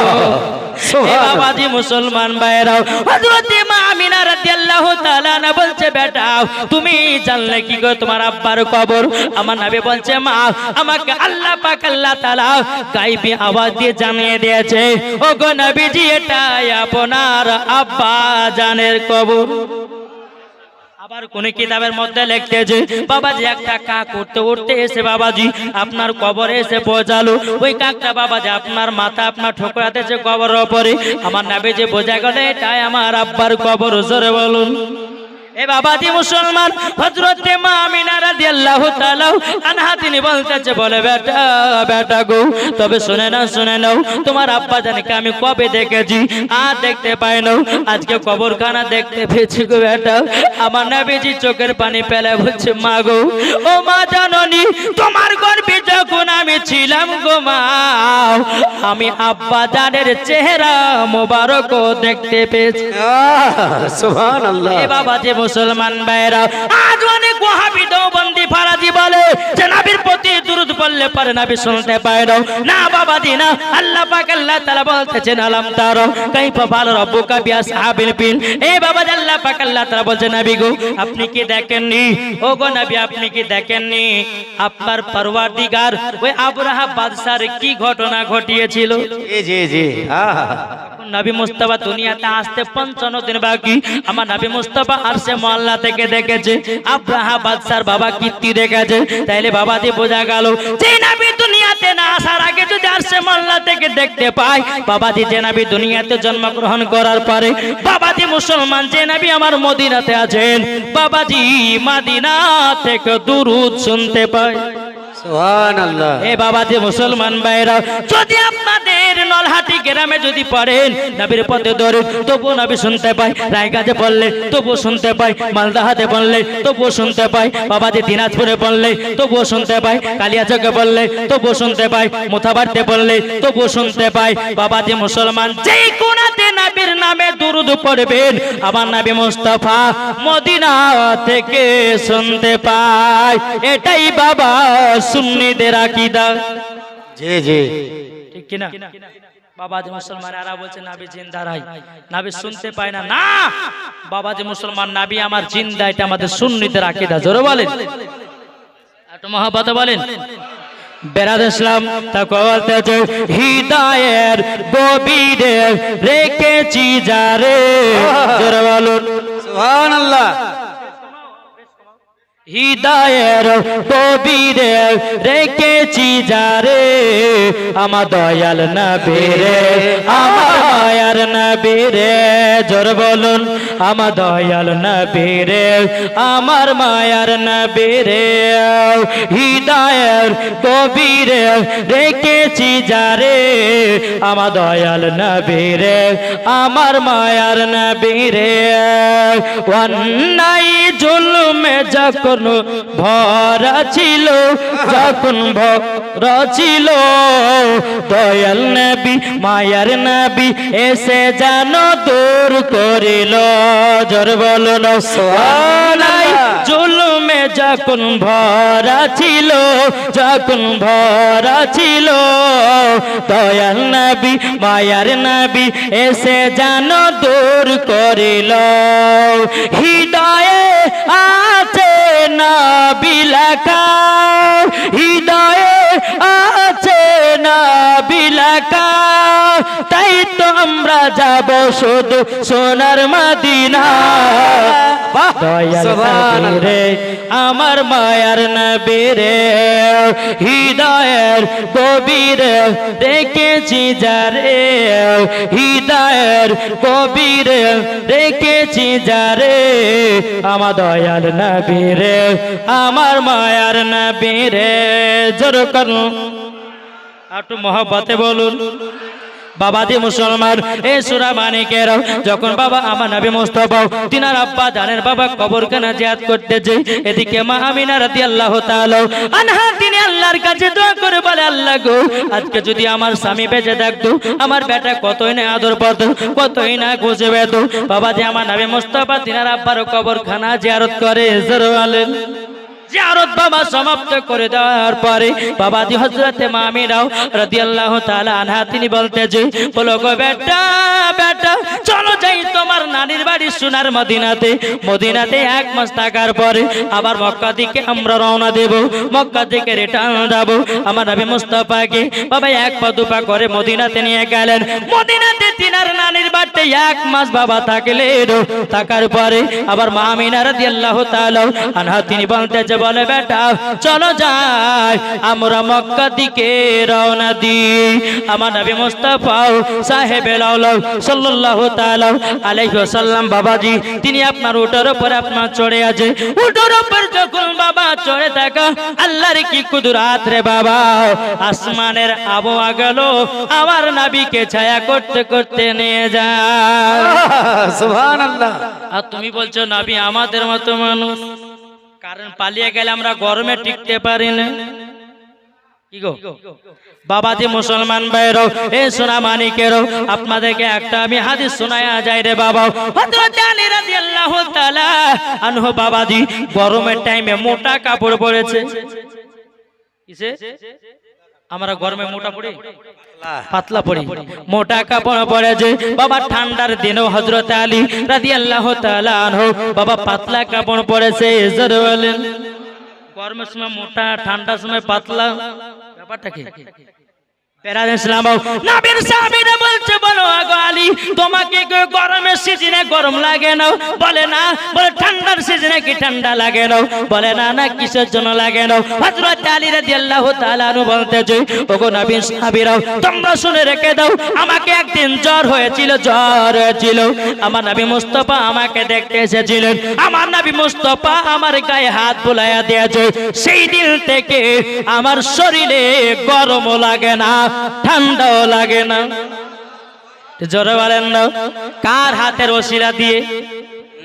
এ বাবাজি মুসলমান ভাইরাও হযরত মা আমিনা রাদিয়াল্লাহু তাআলা না বলছে বেটা তুমি জানলে কি গো তোমার আব্বার কবর আমার নবী বলছে মা আমাকে আল্লাহ পাক আল্লাহ তাআলা গায়বী আওয়াজ দিয়ে জানিয়ে দিয়েছে ও গো নবীজি এটাই আপনার আব্বা জানের কবর আবার কোন কিতাবের মধ্যে লিখতেছে বাবাজি একটা কাক উঠতে উঠতে এসে বাবাজি আপনার কবরে এসে পৌঁছালো ওই কাকটা বাবাজি আপনার মাথা আপনার ঠোকরাতেছে কবরের উপরে আমার নবীজি বোঝা গেল এটাই আমার আব্বার কবর জোরে বলুন এ বাবাজি মুসলমান হযরত মা আমিনা রাদিয়াল্লাহু তাআলা আনহা তিনি বলতেছে বলে বেটা বেটা গো তবে শুনে নাও তোমার আব্বা জানকে আমি কবে দেখেছি আর দেখতে পাই না আজকে কবরখানা দেখতে পেয়েছি গো বেটা আমার নবীজি চোখের পানি ফেলে বলছে মা গো ও মা জননী তোমার গর্ভে যখন আমি ছিলাম গো মা আমি আব্বা জানের চেহারা মোবারক দেখতে পেয়েছি সুবহানাল্লাহ এ বাবাজি মুসলমান ভাইরা আজ অনেক ওয়াহাবি দেওবন্দি ফারাজি বলে যে নবীর প্রতি দুরূদ পড়লে পরে নবী শুনতে পায় না বাবাজি না আল্লাহ পাক আল্লাহ তাআলা বলতেছেন আলাম তারা কাইফা ফাআলা রাব্বুকা বিআসহাবিল ফিল এ বাবাজি আল্লাহ পাক আল্লাহ তাআলা বলছেন নবী গো আপনি কি দেখেননি ও গো নবী আপনি কি দেখেননি আপনার পরওয়ারদিগার ওই আবরাহা বাদশার কি ঘটনা ঘটিয়েছিল জি জি জি নবী মুস্তাফা দুনিয়াতে আসতে 55 দিন বাকি আমার নবী মুস্তাফা আরশে মহল্লা থেকে দেখেছে আব্রাহা বাদশার বাবা কীর্তি দেখেছে তাইলে বাবাজি বোঝা গেল যে নবী দুনিয়াতে না আসার আগে যদি আরশে মহল্লা থেকে দেখতে পায় বাবাজি যে নবী দুনিয়াতে জন্মগ্রহণ করার পরে বাবাজি মুসলমান যে নবী আমার মদিনাতে আছেন বাবাজি মদিনা থেকে দুরূদ শুনতে পায় সুবহানাল্লাহ। এ বাবা যে মুসলমান ভাইরা, যদি আপনাদের নলহাটি গ্রামে যদি পড়েন নবীর পথে দৌড়ে তবু নবী শুনতে পাই, রায়গঞ্জে পড়লে তবু শুনতে পাই, মালদাহাতে পড়লে তবু শুনতে পাই, বাবা যে দিনাজপুরে পড়লে তবু শুনতে পাই, কালিয়াচকে পড়লে তবু শুনতে পাই, মোথাবাড়িতে পড়লে তবু শুনতে পাই। বাবা যে মুসলমান যেই কোনাতে নবীর নামে দুরূদ পড়বেন আমার নবী মুস্তাফা মদিনা থেকে শুনতে পাই। এটাই বাবা সুন্নিদের আকীদা। জি জি ঠিক কিনা? বাবা যে মুসলমানেরা বলছে নবী জিন্দা রাই, নবী শুনতে পায় না। না, বাবা যে মুসলমান নবী আমার জিন্দা, এটা আমাদের সুন্নিদের আকীদা। জোরে বলেন, একটু মহব্বতে বলেন। বেরাদ ইসলাম তাকে বলতেছে হৃদয়ের গভীরে রেখেছি যারে। জোরে বলুন সুবহানাল্লাহ। হৃদয়ের গভীরে রেখেছি যারে আমার দয়াল নবী রে, আমার মায়ার নবী রে। জোর বলুন, আমার দয়াল নবী রে, আমার মায়ার নবী রে। হৃদয়ের গভীরে রেখেছি যারে আমার দয়াল নবী রে, আমার মায়ার নবী রে। অন্যায় জুলুমে যখন ভরা ছিল, যখন ভরা ছিল দয়াল নবী মায়ার নবী এসে যেন দূর করিল। জোর বলুন সুবহানাল্লাহ। জুলুমে যখন ভরা ছিল, যখন ভরা ছিল দয়াল নবী মায়ার নবী এসে যেন দূর করিল। হৃদয়ে আছে নবী লেখা, হৃদয়ে আছে নবী লেখা, তাই তো আমরা যাব শুধু সোনার মদিনা। দয়াল নবী রে, আমার মায়ার নবী রে। হৃদয়ের গভীরে রেখেছি যারে, হৃদয়ের গভীরে রেখেছি যারে আমার দয়াল নবী রে, আমার মায়ার নবী রে। জোর করুন, একটু মহব্বতে বলুন। বাবা যে মুসলমান এ সূরা মানিকের যখন বাবা আমার নবী মুস্তাফা তিনার আব্বা জানের বাবা কবরখানা জিয়ারত করতে যায়, এদিকে মা আমিনা রাদিয়াল্লাহু তাআলা আনহা তিনি আল্লাহর কাছে দোয়া করে বলে, আল্লাহ গো আজকে যদি আমার স্বামী বেঁচে থাকতো, আমার বেটা কতই না আদর পেত, কতই না খুশি পেত। বাবা যে আমার নবী মুস্তাফা তিনার আব্বার কবরখানা জিয়ারত করে। জোরে বলেন। জিয়ারত বাবা সমাপ্ত করে দেওয়ার পরে বাবাজি হযরতে মা আমিনা রাদিয়াল্লাহু তাআলা আনহা তিনি বলতে যে, বলো গো বেটা, বেটা চলো যাই তোমার নানির বাড়ি সোনার মদিনাতে। মদিনাতে 1 মাস থাকার পরে আবার মক্কা দিকে আমরা রওনা দেব, মক্কা থেকে রিটার্ন যাব। আমার নবী মুস্তাফাকে বাবা 1 পা 2 পা করে মদিনাতে নিয়ে গেলেন। মদিনাতে তিনার নানির বাড়িতে 1 মাস বাবা থাকলেন। থাকার পরে আবার মা আমিনা রাদিয়াল্লাহু তাআলা আনহা তিনি বলতে যে, বলে বেটা চলো যাই আমরা মক্কা দিকে রওনা দিই। আমার নবী মুস্তাফা সাহেবে লাউলা সাল্লাল্লাহু তাআলা আলাইহি ওয়াসাল্লাম বাবাজি তিনি আপনার উটের উপর আপনার চড়ে আছে। উটের উপর যখন বাবা চড়ে থাকা আল্লাহর কি কুদরত রে বাবা, আসমানের আবহাওয়া গেল আমার নবীকে ছায়া করতে করতে নিয়ে যায়। সুবহানাল্লাহ। আর তুমি বলছো নবী আমাদের মতো মানুষ, কারণ পালিয়ে গেলে আমরা গরমে টিকতে পারি না। কি গো বাবা যে মুসলমান ভাইরাও এ সোনা মানিকেরও আপনাদেরকে একটা আমি হাদিস শোনায়া যাই রে বাবা। হযরত আলী রাদিয়াল্লাহু তাআলা আনহু বাবাজি গরমের টাইমে মোটা কাপড় পরেছে। কিসে আমরা গরমে মোটা পড়ি, পাতলা পড়ি, মোটা কাপড় পরেছে বাবা। ঠান্ডার দিনেও হযরত আলী রাদিয়াল্লাহু তাআলা আনহু বাবা পাতলা কাপড় পরেছে। জোরে বলেন। গরমের সময় মোটা, ঠান্ডার সময় পাতলা, ব্যাপারটা কি? পেরাজ ইসলাম নবীর সাহাবীরা বলছে বলো আগো আলী তোমাকে কি গরমের সিজনে গরম লাগে না বলে না বলে ঠান্ডার সিজনে কি ঠান্ডা লাগে না বলে না না কিসের জন্য লাগে না হযরত আলী রাদিয়াল্লাহু তাআলা আনহু বলতেছে ওগো নবীর সাহাবীরা তোমরা শুনে রেখে দাও আমাকে একদিন জ্বর হয়েছিল আমার নবী মুস্তাফা আমাকে দেখতে এসেছিলেন আমার নবী মুস্তাফা আমার গায়ে হাত বুলাইয়া দিয়েছে সেই দিন থেকে আমার শরীরে গরমও লাগে না ঠান্ডাও লাগে না জোরে বলেন না কার হাতের ওসিলা দিয়ে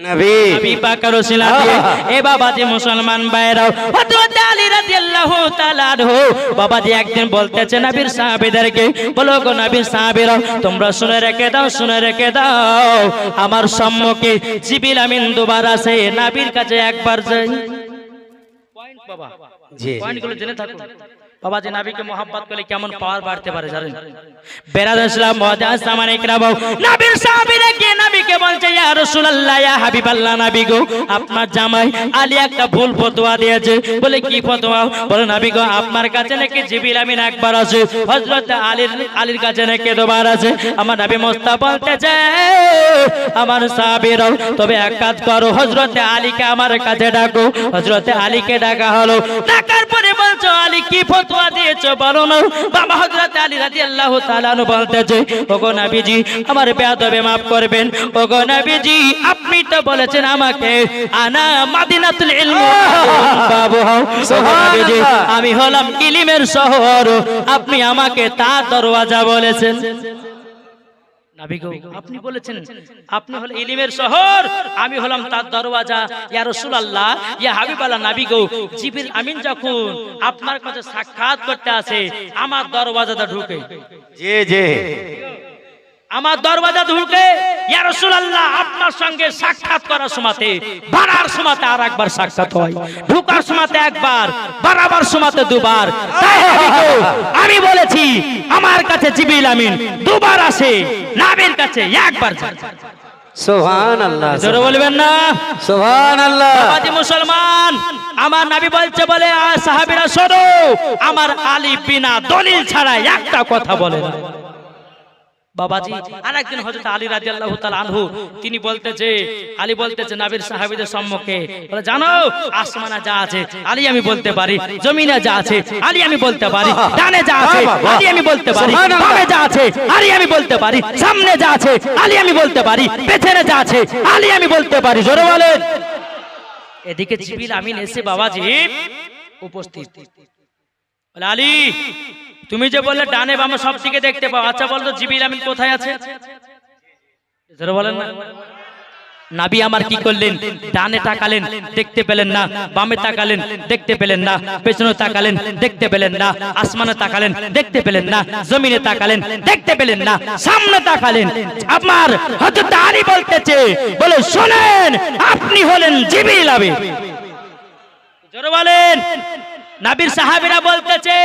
নবী নবী পাকের ওসিলা দিয়ে এ বাবাজি মুসলমান ভাইরাও হযরত আলী রাদিয়াল্লাহু তাআলা আনহু বাবাজি একদিন বলতেছে নবীর সাহাবীদেরকে বলো গো নবীর সাহাবীরা তোমরা শুনে রেখে দাও আমার সম্মুখে জিবরিল আমিন দুবার আসে নবীর কাছে একবার যাই পয়েন্ট বাবা জি পয়েন্টগুলো জেনে থাকো বাবাজি নবীকে mohabbat করলে কেমন পাওয়ার বাড়তে পারে জানেন বেরাদার ইসলাম মুআজ্জাজ সামানে ইকরাম নবীর সাহাবীরা গিয়ে নবীকে বলছে ইয়া রাসূলুল্লাহ ইয়া হাবিবাল্লাহ নবী গো আপনার জামাই আলী একটা ভুল ফতোয়া দিয়েছে বলে কি ফতোয়া বলে নবী গো আপনার কাছে নাকি জিবরিল আমিন একবার আছে হযরত আলীর কাছে নাকি দুবার আছে আমার নবী মুস্তাফা বলতেছে আমার সাহাবীরা তবে এক কাজ করো হযরত আলীকে আমার কাছে ডাকো হযরত আলীকে ডাকা হলো ডাকার পরে বলছো আলী কি ফতোয়া দিয়েছো বলো না বাবা হযরত আলী রাদিয়াল্লাহু তাআলা আনহু বলতেছে ওগো নবীজি আমার বেয়াদবি maaf করবেন ওগো নবীজি আপনি তো বলেছেন আমাকে আনা মাদিনাতুল ইলম বাবু নবীজি আমি হলাম ইলমের শহর আপনি আমাকে তার দরওয়াজা বলেছেন নবী গো আপনি বলেছেন আপনি হলেন ইলমের শহর আমি হলাম তার দরওয়াজা ইয়া রাসূলুল্লাহ ইয়া হাবিবাল্লাহ নবী গো জিবরিল আমিন যখন আপনার কাছে সাক্ষাৎ করতে আসে আমার দরওয়াজাটা ঢুকে জি জি আমার দরওয়াজা ঢুকে ইয়া রাসূলুল্লাহ আপনার সঙ্গে সাক্ষাৎ করার সময়তে বাড়ার সময়তে আর একবার সাক্ষাৎ হয় ঢোকার সময়তে একবার বাড়াবার সময়তে দুবার তাই আমি বলেছি আমার কাছে জিবরিল আমিন দুবার আসে নবীর কাছে একবার যায় সুবহানাল্লাহ জোরে বলবেন না সুবহানাল্লাহ বাবাজি মুসলমান আমার নবী বলছে বলে সাহাবীরা শোনো আমার আলী বিনা দলিল ছাড়া একটা কথা বলে না বাবাজি আরেকদিন হযরত আলী রাদিয়াল্লাহু তাআলা আনহু তিনি বলতেছে আলী বলতেছে নবীর সাহাবীদের সম্মুখে বলে জানো আসমানে যা আছে আলী আমি বলতে পারি জমিনে যা আছে আলী আমি বলতে পারি ডানে যা আছে আলী আমি বলতে পারি বামে যা আছে আলী আমি বলতে পারি সামনে যা আছে আলী আমি বলতে পারি পেছনে যা আছে আলী আমি বলতে পারি জোরে বলেন এদিকে জিবরিল আমিন এসে বাবাজি উপস্থিত বলে আলী তুমি যে বললে ডানে বামে সব দিকে দেখতে পাও আচ্ছা বল তো জিবরিল আমিন কোথায় আছে জোরে বলেন না নবী আমার কি করলেন ডানে তাকালেন দেখতে পেলেন না বামে তাকালেন দেখতে পেলেন না পেছনে তাকালেন দেখতে পেলেন না আসমানে তাকালেন দেখতে পেলেন না জমিনে তাকালেন দেখতে পেলেন না সামনে তাকালেন আমার হযরত আলী বলতেছে বলে শুনেন আপনি হলেন জিবরিল আমিন জোরে বলেন নবীর সাহাবীরা বলতেছে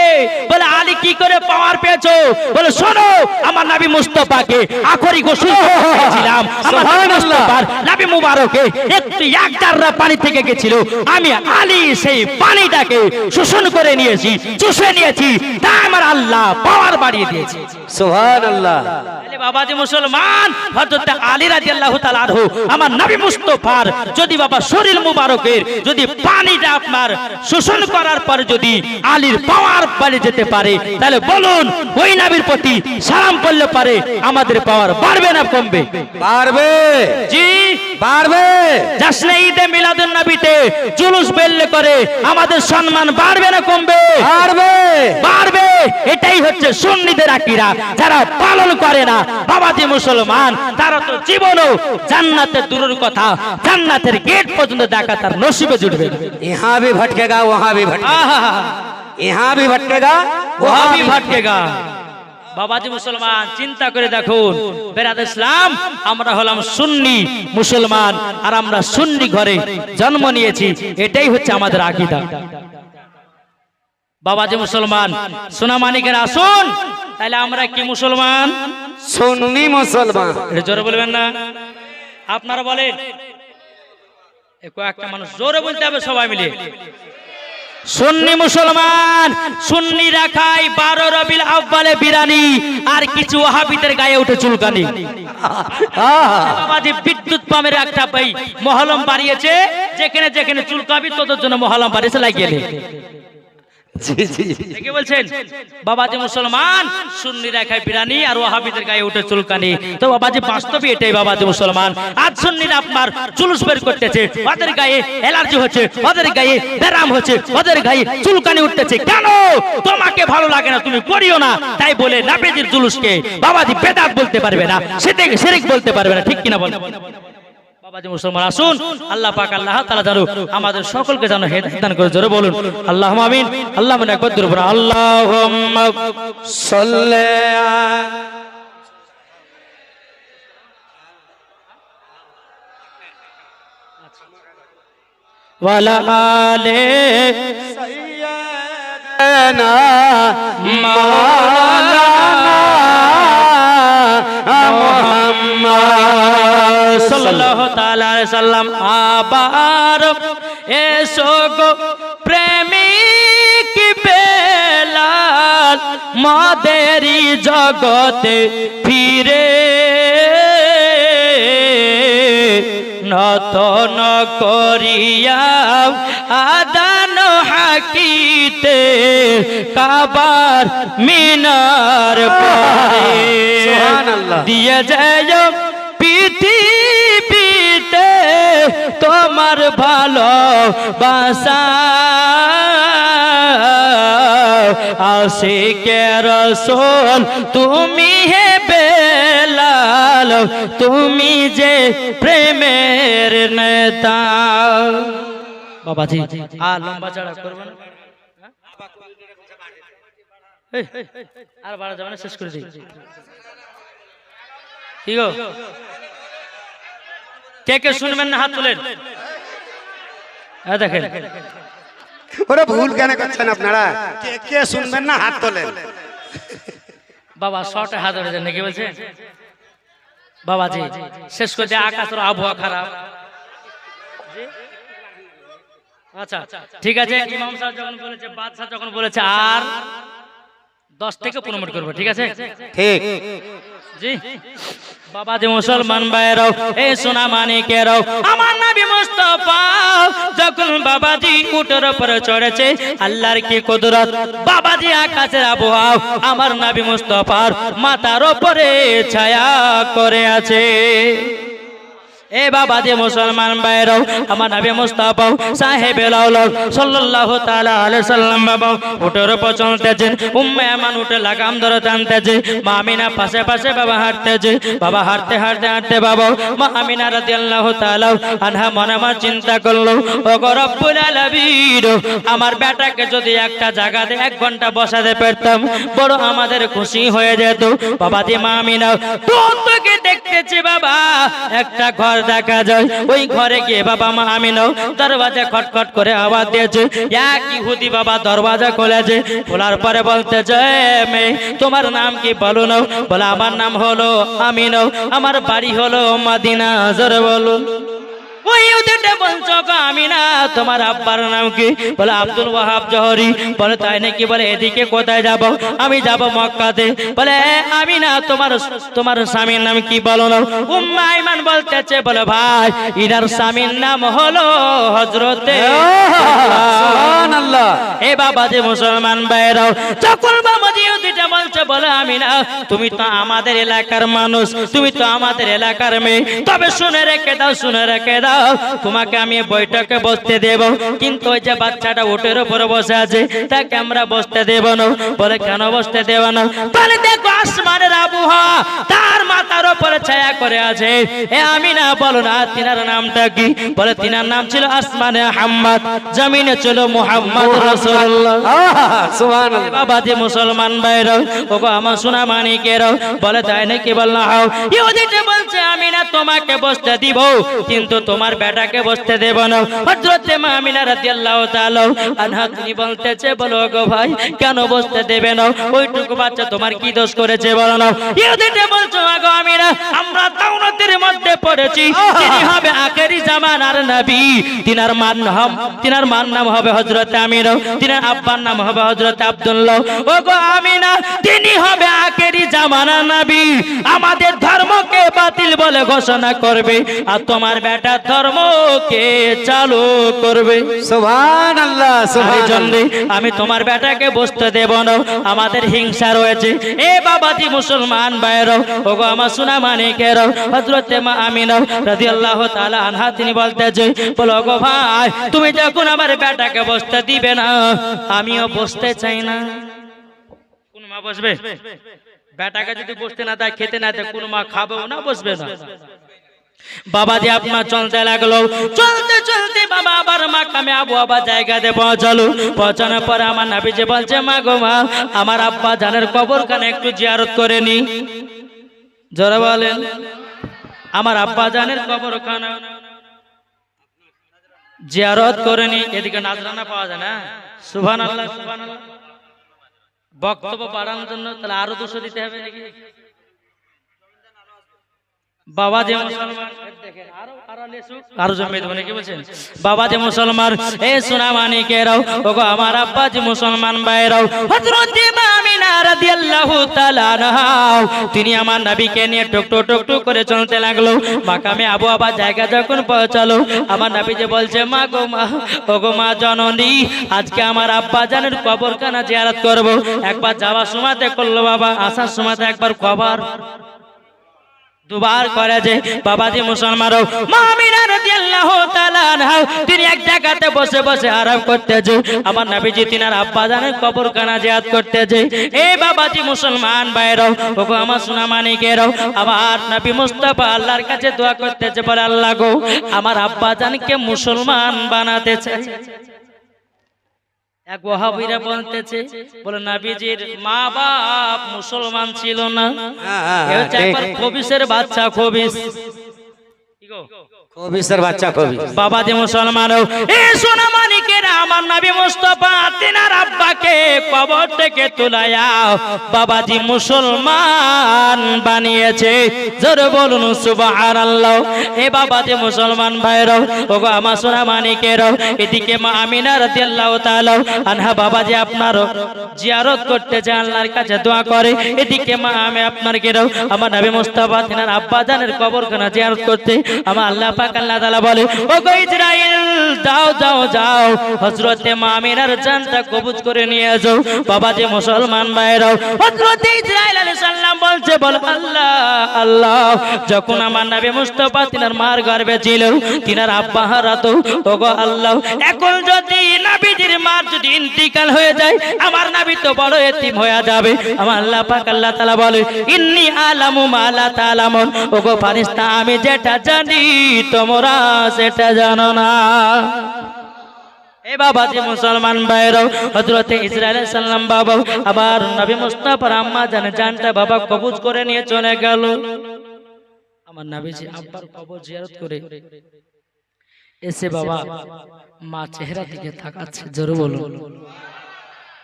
বলে আলী কি করে পাওয়ার পেয়েছো বলে শোনো আমার নবী মুস্তাফাকে আখরি গোসল করেছিলাম আমার নবী মুস্তাফার নবী মুবারকে একটু এক জাররা পানি থেকে গেছিল আমি আলী সেই পানিটাকে শোষণ করে নিয়েছি চুষে নিয়েছি তাই আমার আল্লাহ পাওয়ার বাড়িয়ে দিয়েছে সুবহানাল্লাহ তাহলে বাবাজি মুসলমান হযরত আলী রাদিয়াল্লাহু তাআলা আনহু আমার নবী মুস্তাফার যদি বাবা শরীর মুবারকের যদি পানিটা আপনার শোষণ করার পর যদি আলীর পাওয়ার বাড়ে যেতে পারে তাহলে বলুন ওই নবীর প্রতি সালাম করলে পারে আমাদের পাওয়ার বাড়বে না কমবে পারবে জি পারবে জাশ্নে ঈদে মিলাদুন নবীতে জুলুস বেল্লে করে আমাদের সম্মান বাড়বে না কমবে পারবে বাড়বে এটাই হচ্ছে সুন্নিদের আকীদা যারা পালন করে না বাবাজি মুসলমান তারা তো জীবনও জান্নাতের দূরের কথা জান্নাতের গেট পর্যন্ত দেখা তার নসিবে জুটবে यहाँ भी भटकेगा वहाँ भी भटकेगा यहाँ भी भटकेगा वहाँ भी भटकेगा বাবাজি মুসলমান চিন্তা করে দেখুন বেরাদ ইসলাম আমরা হলাম সুন্নি মুসলমান আর আমরা সুন্নি ঘরে জন্ম নিয়েছি এটাই হচ্ছে আমাদের আকীদা বাবাজি মুসলমান সোনা মানিকের আসুন তাহলে আমরা কি মুসলমান सुन्नी मुसलमान এটা জোরে বলবেন না আপনারা বলেন কয়েকটা মানুষ জোরে বলতে হবে সবাই মিলে সুন্নি মুসলমান, সুন্নিরা খায় 12 রবিউল আউয়ালে বিরানি, আর কিছু ওয়াহাবিদের গায়ে উঠে চুলকানি। বাবাজি বিদ্যুৎ পামের একটা মহলম বাড়িয়েছে, যেখানে যেখানে চুলকাবি তোদের জন্য মহলম বাড়িয়েছে, লাগিয়ে দে। কে বলছেন? বাবাজি মুসলমান, সুন্নিরা খায় বিরানি আর ওয়াহাবিদের গায়ে উঠে চুলকানি। তো বাবাজি বাস্তবে এটাই বাবাজি মুসলমান। আজ সুন্নিরা আপনার জুলুস বের করতেছে, ওদের গায়ে অ্যালার্জি হচ্ছে, ওদের গায়ে ব্যারাম হচ্ছে, ওদের গায়ে চুলকানি উঠতেছে। কেন? তোমাকে ভালো লাগে না, তুমি করিও না, তাই বলে নাপিজির জুলুসকে বাবাজি বেদাত বলতে পারবে না, সেটাকে শিরক বলতে পারবে না, ঠিক কিনা বলেন? বাবাজি মুসলমান, আসুন আল্লাহ পাক আল্লাহ তাআলা জানো আমাদের সকলকে যেন হেদায়েত দান করে, জোরে বলুন আল্লাহুম্মা আমিন। আল্লাহ মানে একবার জোরে বলুন আল্লাহুম্মা সাল্লি ওয়ালা আলে সাইয়্যিদানা মাওলানা মুহাম্মদ সাল্লাল্লাহু তাআলা আলাইহি সাল্লাম। আবার এসো গো প্রেমিক বেলাল, মাদেরি জগতে ফিরে নতন করিয়া আদান হাকিতে কাবার মিনার পরে সুবহানাল্লাহ। দিয়ে যায় পৃথিবীতে তোমার ভালোবাসা, আশিকে রাসূল তুমি হে বেলাল, তুমি যে প্রেমের নেতা। বাবাজি আর লম্বা চড়া করবে না, আর বাড়া যাবে না, শেষ করে দিই। কি গো, কে কে শুনবেন না হাত তুলেন। দেখেন ওরে ভুল কেন করছেন আপনারা? কে কে শুনবেন না হাত তোলেন। বাবা শর্টে হাত ধরেছেন নাকি বলছে? বাবাজি শেষ করে দিয়ে, আকাশের আবহাওয়া খারাপ। আচ্ছা ঠিক আছে, ইমাম সাহেব যখন বলেছে, বাদশা যখন বলেছে আর 10 থেকে 15 মিনিট করবো, ঠিক আছে? ঠিক। জি বাবাজি মুসলমান ভাইরাও, এই সোনা মানিকেরাও, আমার নবী মুস্তাফা যখন বাবাজি উটের উপরে চড়েছে, আল্লাহর কি কুদরত, বাবাজি আকাশের আবহাওয়া আমার নবী মুস্তাফার মাথার উপরে ছায়া করে আছে। এ বাবাজি মুসলমান ভাইরাও, আমার নবী মুস্তাফা সাহেবে লাউলাক সাল্লাল্লাহু তাআলা আলাইহি সাল্লাম বাবা উটের উপর চলতেছেন, উম্মে আমান উটে লাগাম ধরে টানতেছে, মা আমিনা পাশে পাশে বাবা হাঁটতেছে। বাবা হাঁটতে হাঁটতে হাঁটতে বাবা মা আমিনা রাদিয়াল্লাহু তাআলা আনহা মনে মনে চিন্তা করলো, ওগো রব্বুল আলামিন, আমার বেটাকে যদি একটা জায়গাতে 1 ঘন্টা বসাতে পারতাম, বড় আমাদের খুশি হয়ে যেত। বাবাজি মা আমিনা দূর থেকে দেখতেছে বাবা একটা ঘর দেখা যায়, ওই ঘরে গিয়ে বাবা মা আমিনাও দরওয়াজা খটখট করে আওয়াজ দিয়েছে। এক ইহুদি বাবা দরওয়াজা খুলেছে, খোলার পরে বলতে যায়, মেয়ে তোমার নাম কি বলো না? বলে আমার নাম হলো আমিনাও, আমার বাড়ি হলো মদিনা। জোরে বলুন। ওই ইহুদিটা বলছো আমিনা, তোমার আব্বার নাম কি? বলে আব্দুল ওয়াহাব জহরি। বলে তাই নাকি? বলে এদিকে কোথায় যাব? আমি যাব মক্কাতে। বলে আমিনা তোমার স্বামীর নাম কি বলো না? উম্মে আইমান বলতেছে, বলে ভাই ইনার স্বামীর নাম হলো হযরতে সুবহানাল্লাহ। এ বাবাজি মুসলমান ভাইরাও, যখন বাবাজি ইহুদিটা বলছে, বলে আমিনা তুমি তো আমাদের এলাকার মানুষ, তুমি তো আমাদের এলাকার মেয়ে, তবে শুনে রেখে দাও, শুনে রেখে দাও, তোমাকে আমি বৈঠকে বসতে দেব, কিন্তু ওই যে বাচ্চাটা উটের উপরে বসে আছে তাকে আমরা বসতে দেব না। বলে কেন বসতে দেব না? বলে দেখো আসমানের আবহাওয়া তার মাথার উপরে ছায়া করে আছে। এ আমিনা বলো না তিনার নামটা কি? বলে তিনার নাম ছিল আসমানে আহমদ, জমিনে ছিল মুহাম্মদ রাসূলুল্লাহ। সুবহানাল্লাহ। বাবাজি মুসলমান ভাইরা, ভাইরাও ওগো আমার সোনা মানিকেরাও বলে তাই নাকি বলনা হাও ইহুদিটা বলছে আমি না তোমাকে বসতে দিব কিন্তু তোমার বেটাকে বসতে দেব না হযরতে মা আমিনা রাদিয়াল্লাহু তাআলা আনহা তিনি বলতেছে বলো গো ভাই কেন বসতে দেবে না ওইটুকু বাচ্চা তোমার কি দোষ করেছে বলো না ইহুদিটা বলছো আগো আমিনা আমরা দাওয়াতের মধ্যে পড়েছি তিনি হবে আখেরি জামানার নবী তিনার মান নাম হবে হযরতে আমিনা তিনার আব্বার নাম হবে হযরতে আব্দুল্লাহ ওগো আমিনা তিনি হবে আখেরি জামানার নবী আমাদের ধর্মকে বাতিল বলে ঘোষণা করবে আর তোমার বেটা ধর্মকে চালু করবে সুবহানাল্লাহ সুবহানাল্লাহ আমি তোমার বেটাকে বসতে দেব না আমাদের হিংসা রয়েছে এ বাবাজি মুসলমান ভাইরাও ওগো আমার সোনা মানিকেরাও হযরতে মা আমিনা রাদিয়াল্লাহু তাআলা আনহা তিনি বলতেছে বলো গো ভাই তুমি যখন আমার বেটাকে বসতে দিবে না আমিও বসতে চাই না কোন মা বসবে বেটাকে যদি বসতে না দেয় খেতে না দেয় কোন মা খাবেও না বসবে না বাবাজি আপনার চলতে লাগলো চলতে চলতে বাবা আবার মাকামে আবু আবা জায়গাতে পৌঁছানোর পরে আমার নবীজি বলছে মা গো মা আমার আব্বা জানের কবরখানে একটু জিয়ারত করে নি জোরে বলেন আমার আব্বা জানের কবরখানা জিয়ারত করে নি এদিকে নাজরানা পাওয়া যায় না সুবহানাল্লাহ সুবহানাল্লাহ বক্তব্য বাড়ানোর জন্য তাহলে আরো 200 দিতে হবে নাকি বাবা যে মুসলমান দেখেন আরো জমে দেব নাকি বলছেন বাবা যে মুসলমান এ সোনা মানিকেরাও ওগো আমার আব্বা যে মুসলমান ভাইরাও হযরত আমিনা রাদিয়াল্লাহু তাআলা আনহা তিনি আমার নবীকে নিয়ে টুক করে চলতে লাগলো মাকামে আবু আবা জায়গা যখন পৌঁছালো আমার নবী যে বলছে মা গো মা ওগো মা জননী আজকে আমার আব্বা জানের কবরখানা জিয়ারত করব একবার যাওয়ার সময়তে করলো বাবা আসার সময়তে একবার কবর দুবার করে যে বাবাজি মুসলমানও মা আমিনা রাদিয়াল্লাহু তাআলা আনহা তিনি এক জায়গাতে বসে বসে আরাম করতেছে আমার নবীজি তিনার আব্বা জানের কবরখানা জিয়ারত করতেছে এই বাবাজি মুসলমান ভাইরাও ওগো আমার সোনা মানিকেরাও আমার নবী মুস্তাফা আল্লাহর কাছে দোয়া করতেছে বলে আল্লাহ গো আমার আব্বা জানকে মুসলমান বানাতে চাই এক ওয়াহাবিরা বলতেছে বলে নবীজির মা বাপ মুসলমান ছিল না এ হচ্ছে একবার খবিসের বাচ্চা খবিস কি গো খবিসের বাচ্চা খবিস বাবা যে মুসলমানও এ সোনা মানিকেরা আমার নবী মুস্তাফা তিনার আব্বাকে কবর থেকে তুলায়া বাবাজি মুসলমান বানিয়েছে জোরে বলুন সুবহানাল্লাহ এ বাবা যে মুসলমান ভাইরাও ওগো আমার সোনা মানিকেরাও এদিকে মা আমিনা রাদিয়াল্লাহু তাআলা আনহা বাবাজি আপনারও জিয়ারত করতে যায় আল্লাহর কাছে দোয়া করে এদিকে মা আমি আপনার কেরাও আমার নবী মুস্তাফা তিনার আব্বা জানের কবরখানা জিয়ারত করতে আমার আল্লাহ পাক আল্লাহ তাআলা বলে ওগো ইসরাইল যাও যাও যাও হযরতে মা আমিনার জানটা কবজ করে নিয়ে যাও বাবা যে মুসলমান ভাইরাও হযরতে ইসরাইল আলাইহিস সালাম বলছে বল আল্লাহ আল্লাহ যখন আমার নবী মুস্তাফা তিনার মার গর্ভে ছিল তিনার আব্বা হারাতো ওগো আল্লাহ এখন যদি নবীজির মার যদি ইন্তিকাল হয়ে যায় আমার নবী তো বড় এতিম হয়ে যাবে আমার আল্লাহ পাক আল্লাহ তাআলা বলে ইন্নী আলামু মা লা তাআলামুন ওগো ফেরেশতা আমি যেটা জানি তোমরা সেটা জানো না এ বাবাজি মুসলমান ভাইরাও হযরতে ইসরাইল আলাইহিস সালাম বাবা আবার নবী মুস্তাফার আম্মা জানটা বাবা কবজ করে নিয়ে চলে গেল আমার নবীজি আব্বার কবর জিয়ারত করে এসে বাবা মা চেহারা দিকে তাকাচ্ছে জোরে বলুন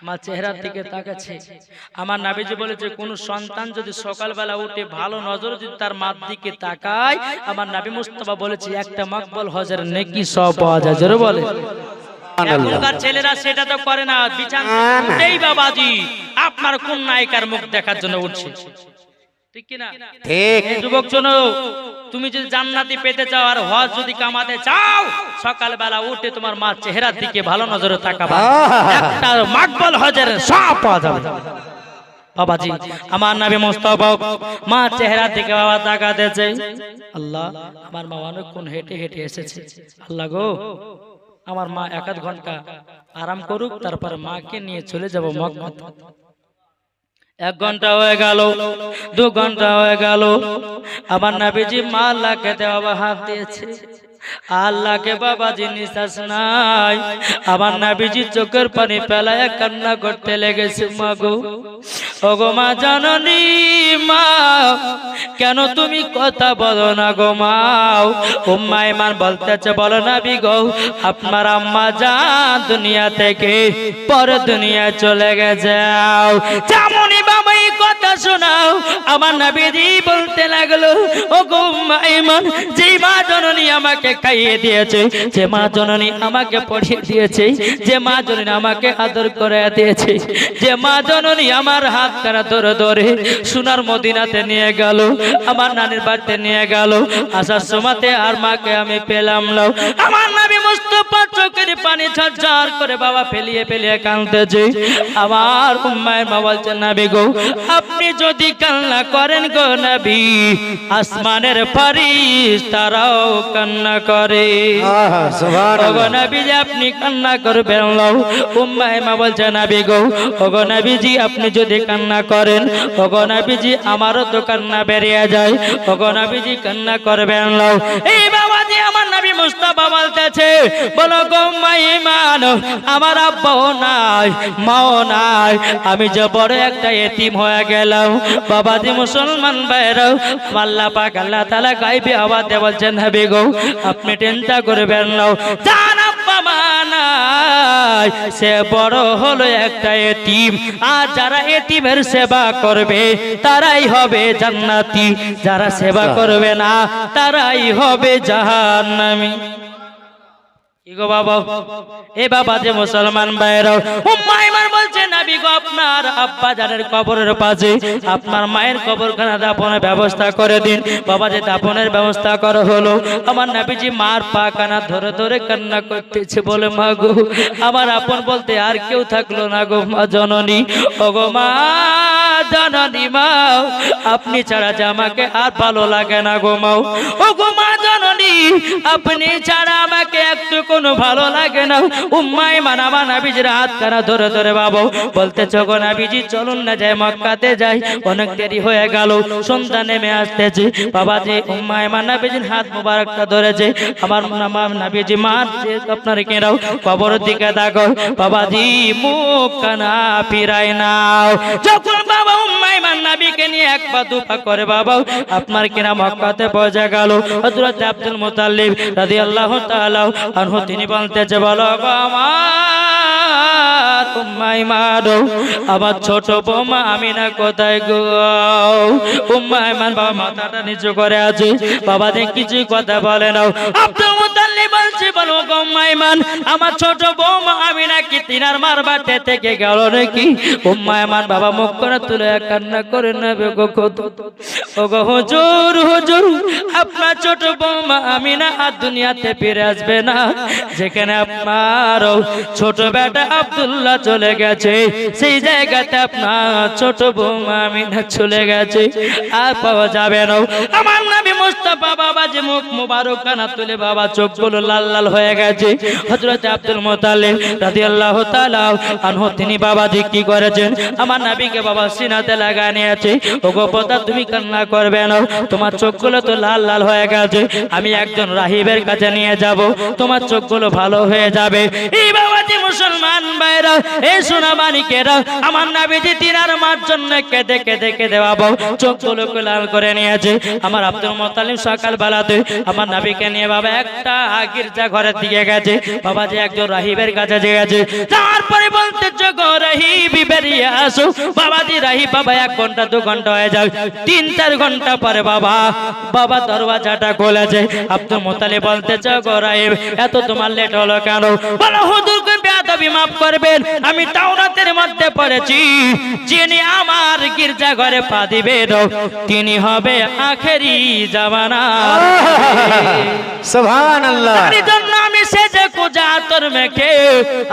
মা চেহারার দিকে তাকাচ্ছে আমার নবীজি বলেছে কোন সন্তান যদি সকালবেলা উঠে ভালো নজর যদি তার মার দিকে তাকায় আমার নবী মুস্তাফা বলেছে একটা মাকবুল হজের নেকি সওয়াব পাওয়া যায় জোরে বলে এখনকার ছেলেরা সেটা তো করে না বিছানাতেই বাবাজি আপনার কোন নায়িকার মুখ দেখার জন্য উঠছে ঠিক কি না ঠিক যুবক শোনো তুমি যদি জান্নাতি পেতে চাও আর হজ যদি কামাতে চাও সকালবেলা উঠে তোমার মা চেহারার দিকে ভালো নজরে তাকাবা একটা মাকবুল হজের সওয়াব পাওয়া যাবে বাবাজি আমার নবী মুস্তাফা মা চেহারার দিকে বাবা তাকাতেছে আল্লাহ আমার মা অনেকক্ষণ হেঁটে হেঁটে এসেছে আল্লাহ গো আমার মা 1 ঘন্টা আরাম করুক তারপর মাকে নিয়ে চলে যাব মক্কা 1 ঘন্টা হয়ে গেল 2 ঘন্টা হয়ে গেল আমার নবীজি মা আল্লাহকে দেওয়া হাত দিয়েছে আল্লাহকে বাবাজি নিঃশ্বাস নাই। আমার নাবিজি চোখের পানি ফেলায় কান্না করতে লেগেছে। মা গো, ওগো মা জননী, মা কেন তুমি কথা বলো না গো মা? উম্মে আইমান বলতেছে, বলো নাবি গো, আপনার আম্মা জান দুনিয়া থেকে পরে দুনিয়ায় চলে গেছে। যেমনই বাবা এই কথা শোনাও, আমার নাবিজি বলতে লাগলো, ওগো উম্মে আইমান, যে মা জননী আমাকে খাইয়ে দিয়েছে, যে মা জননী আমাকে পড়িয়ে দিয়েছে, যে মা জননী আমাকে আদর করে দিয়েছে, যে মা জননী আমার হাত কারা ধরে ধরে সোনার মদিনাতে নিয়ে গেল, আমার নানির বাড়িতে নিয়ে গেল, আসার সময়তে আর মাকে আমি পেলাম না। আমার নবী মুস্তাফা চোখের পানি ঝরঝর করে বাবা ফেলিয়ে ফেলিয়ে কাঁদতেছে। আমার উম্মায়ের মা বলছেন, নবী গো, আপনি যদি কান্না করেন গো নবী, আসমানের ফেরেশতারাও কান্না করে। ওগো নবীজি, আপনি কান্না করবেন না। উম্মে মা বলছে, নবী গো, ওগো নবীজি, আপনি যদি কান্না করেন, ওগো নবীজি, আমারও তো কান্না বেরিয়ে যায়। ওগো নবীজি, কান্না করবেন না। এই বাবাজি, আমার নবী মুস্তাফা বলতেছে, বলো গো উম্মে ইমান, আমার আব্বাও নাই, মাও নাই, আমি যে বড় একটা এতিম হয়ে গেলাম। বাবাজি মুসলমান ভাইরাও, আল্লাহ পাক আল্লাহ তাআলা গায়বী আওয়াজে বলছেন, নবী গো, আপনি চিন্তা করবেন না, জান আব্বা মা নাই, সে বড় হলো একটা এতিম। আর যারা এতিমের সেবা করবে তারাই হবে জান্নাতি, যারা সেবা করবে না তারাই হবে জাহান্নামী। কি গো বাবা, এ বাবা যে মুসলমান ভাইরাও, উম্মে আইমান বলছে, নবী গো, আপনার আব্বা জানের কবরের পাশে আপনার মায়ের কবরখানা দাফনের ব্যবস্থা করে দিন। বাবা যে দাফনের ব্যবস্থা করা হলো, আমার নবীজি মার পা কানা ধরে ধরে কান্না করতেছে, বলে, মা গো, আমার আপন বলতে আর কেউ থাকলো না গো মা জননী। ওগো মা জননী, মা আপনি ছাড়া যে আমাকে আর ভালো লাগে না গো মা। ওগো মা জননী, আপনি ছাড়া আমাকে একটু কোনো ভালো লাগে না। উম্মে আইমান আমার নবীজির হাত কানা ধরে ধরে বাবা বলতেছে, গো নবীজি, চলুন না যাই মক্কাতে যাই, অনেক দেরি হয়ে গেল, সন্ধ্যা নেমে আসতেছে। বাবাজি উম্মে আইমান নবীজির হাত মোবারকটা ধরেছে। আমার নবীজি মার আপনার কেনাও কবরের দিকে দেখো, বাবাজি মুখ কানা ফিরাই নাও। যখন বাবা উম্মে আইমান নবীকে নিয়ে এক পা দু পা করে বাবা আপনার কেনা মক্কাতে পৌঁছে গেল, হযরত আব্দুল মুতাল্লিব রাদিয়াল্লাহু তাআলা আনহু তিনি বলতেছে, বলো গো আমার উম্মে আইমান, আমার ছোট বৌমা আমিনা কোথায় গো? উম্মে আইমান বাবা মাথাটা নিচু করে আছে, বাবা দেখ কিছু কথা বলে না। আব্দুল মুতাল্লিব বলছে, বলো গো উম্মে আইমান, আমার ছোট বৌমা আমিনা কি তিনার মার বাড়ি থেকে গেল নাকি? উম্মে আইমান বাবা মুখ করে তুলে কান্না করে নেবে গো কত। ও গো হুজুর, হুজুর, আপনার ছোট বৌমা আমিনা আর দুনিয়াতে ফিরে আসবে না। যেখানে আপনার ছোট বেটা আব্দুল্লাহ চলে গেছে, সেই জায়গাতে আপনার ছোট বৌমা আমিনা চলে গেছে, আর পাওয়া যাবে না। আমার নবী মুস্তাফা বাবা যে মুখ মুবারক কানা তুলে বাবা চোখগুলো লাল লাল হয়ে গেছে। হযরত আব্দুল মুতাল্লিব রাদিয়াল্লাহু তাআলা আনহু তিনি বাবা যে কি করেছেন, আমার নবীকে বাবা সিনাতে লাগা নিয়েছে। ওগো পোতা, তুমি কান্না করবে না, তোমার চোখগুলো তো লাল লাল হয়ে গেছে, আমি একজন রাহিবের কাছে নিয়ে যাব, তোমার চোখগুলো ভালো হয়ে যাবে। এই বাবাজি মুসলমান ভাইরা, এই সোনা মানিকেরা, আমার নবীজি তিনার মার জন্য কেঁদে কেঁদে কেঁদে বাবা চোখগুলোকে লাল করে নিয়েছে। আমার আব্দুল মুতাল্লিব সকাল বেলাতে আমার নবীকে নিয়ে বাবা একটা গির্জা ঘরের দিকে গেছে, বাবা যে একজন রাহিবের কাছে গেছে। তারপরে বলতে গো রাহিবি বেরিয়ে আসো। বাবাজি রাহিব বাবা 1 ঘন্টা 2 ঘন্টা হয়ে যায়, 3-4 ঘন্টা পরে বাবা বাবা দরওয়াজাটা খুলেছে। আব্দুল মুতাল্লিব বলতে গো রাহিব, এত তোমার লেট হলো কেন? বলো হুজুরকে বেয়াদবি মাফ করবেন, আমি তাওরাতের মধ্যে পড়েছি, যিনি আমার গির্জা ঘরে পা দিবেন তিনি হবে আখেরি জামানা। সুবহানাল্লাহ। তার জন্য আমি সেজে কুজা আতর মেখে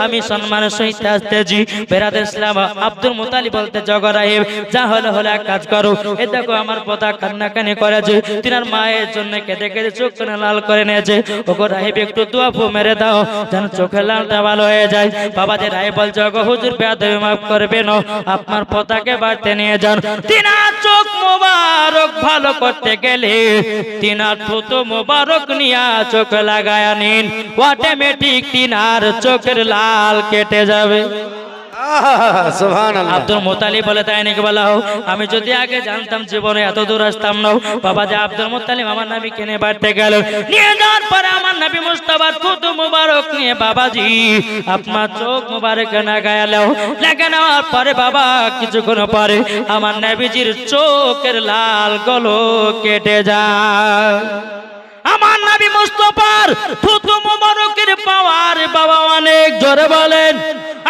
আমি সম্মানের সহিত আসতেছি। বেরাদর ইসলাম আব্দুল মুতাল্লিব বলতে গো রাহিব, যা হলো হলো এক কাজ করো, এ দেখো আমার পোতা কান্নাকানি করেছে, তিনার মায়ের জন্য কেঁদে কেঁদে চোখ লাল করে নিয়েছে। ওগো রাহিব, একটু দোয়া মেরে দাও যেন চোখের লালটা ভালো হয়ে যায়। বাবা যে রাহিব বলছে, গো হুজুর বেয়াদবি মাফ করবেন, আপনার পোতাকে বাড়িতে নিয়ে যান। তিনার চোখ মোবারক ভালো করতে গেলে তিনার থুতু মোবারক নিয়া চোখ লাগায়া নিন, অটোমেটিক তিনার চোখের লাল কেটে যাবে। সুবহানাল্লাহ। আব্দুল মুতালিব বলে, তাই নাকি? বলা হোক, আমি যদি আগে জানতাম জীবনে এত দূর আসতাম না। বাবা যে আব্দুল মুতালিব আমার নবী কিনে বাড়তে গেল, নিয়ে যাওয়ার পরে আমার নবী মুস্তাফার থুতু মুবারক নিয়ে বাবাজি আপনার চোখ মুবারক লাগায়ালো। লাগা নেওয়ার পরে বাবা কিছুক্ষণ পরে আমার নবীজির চোখের লাল গুলো কেটে যায়। আমার নবী মুস্তাফার থুতু মুবারকের পাওয়ার বাবা অনেক জোরে বলেন।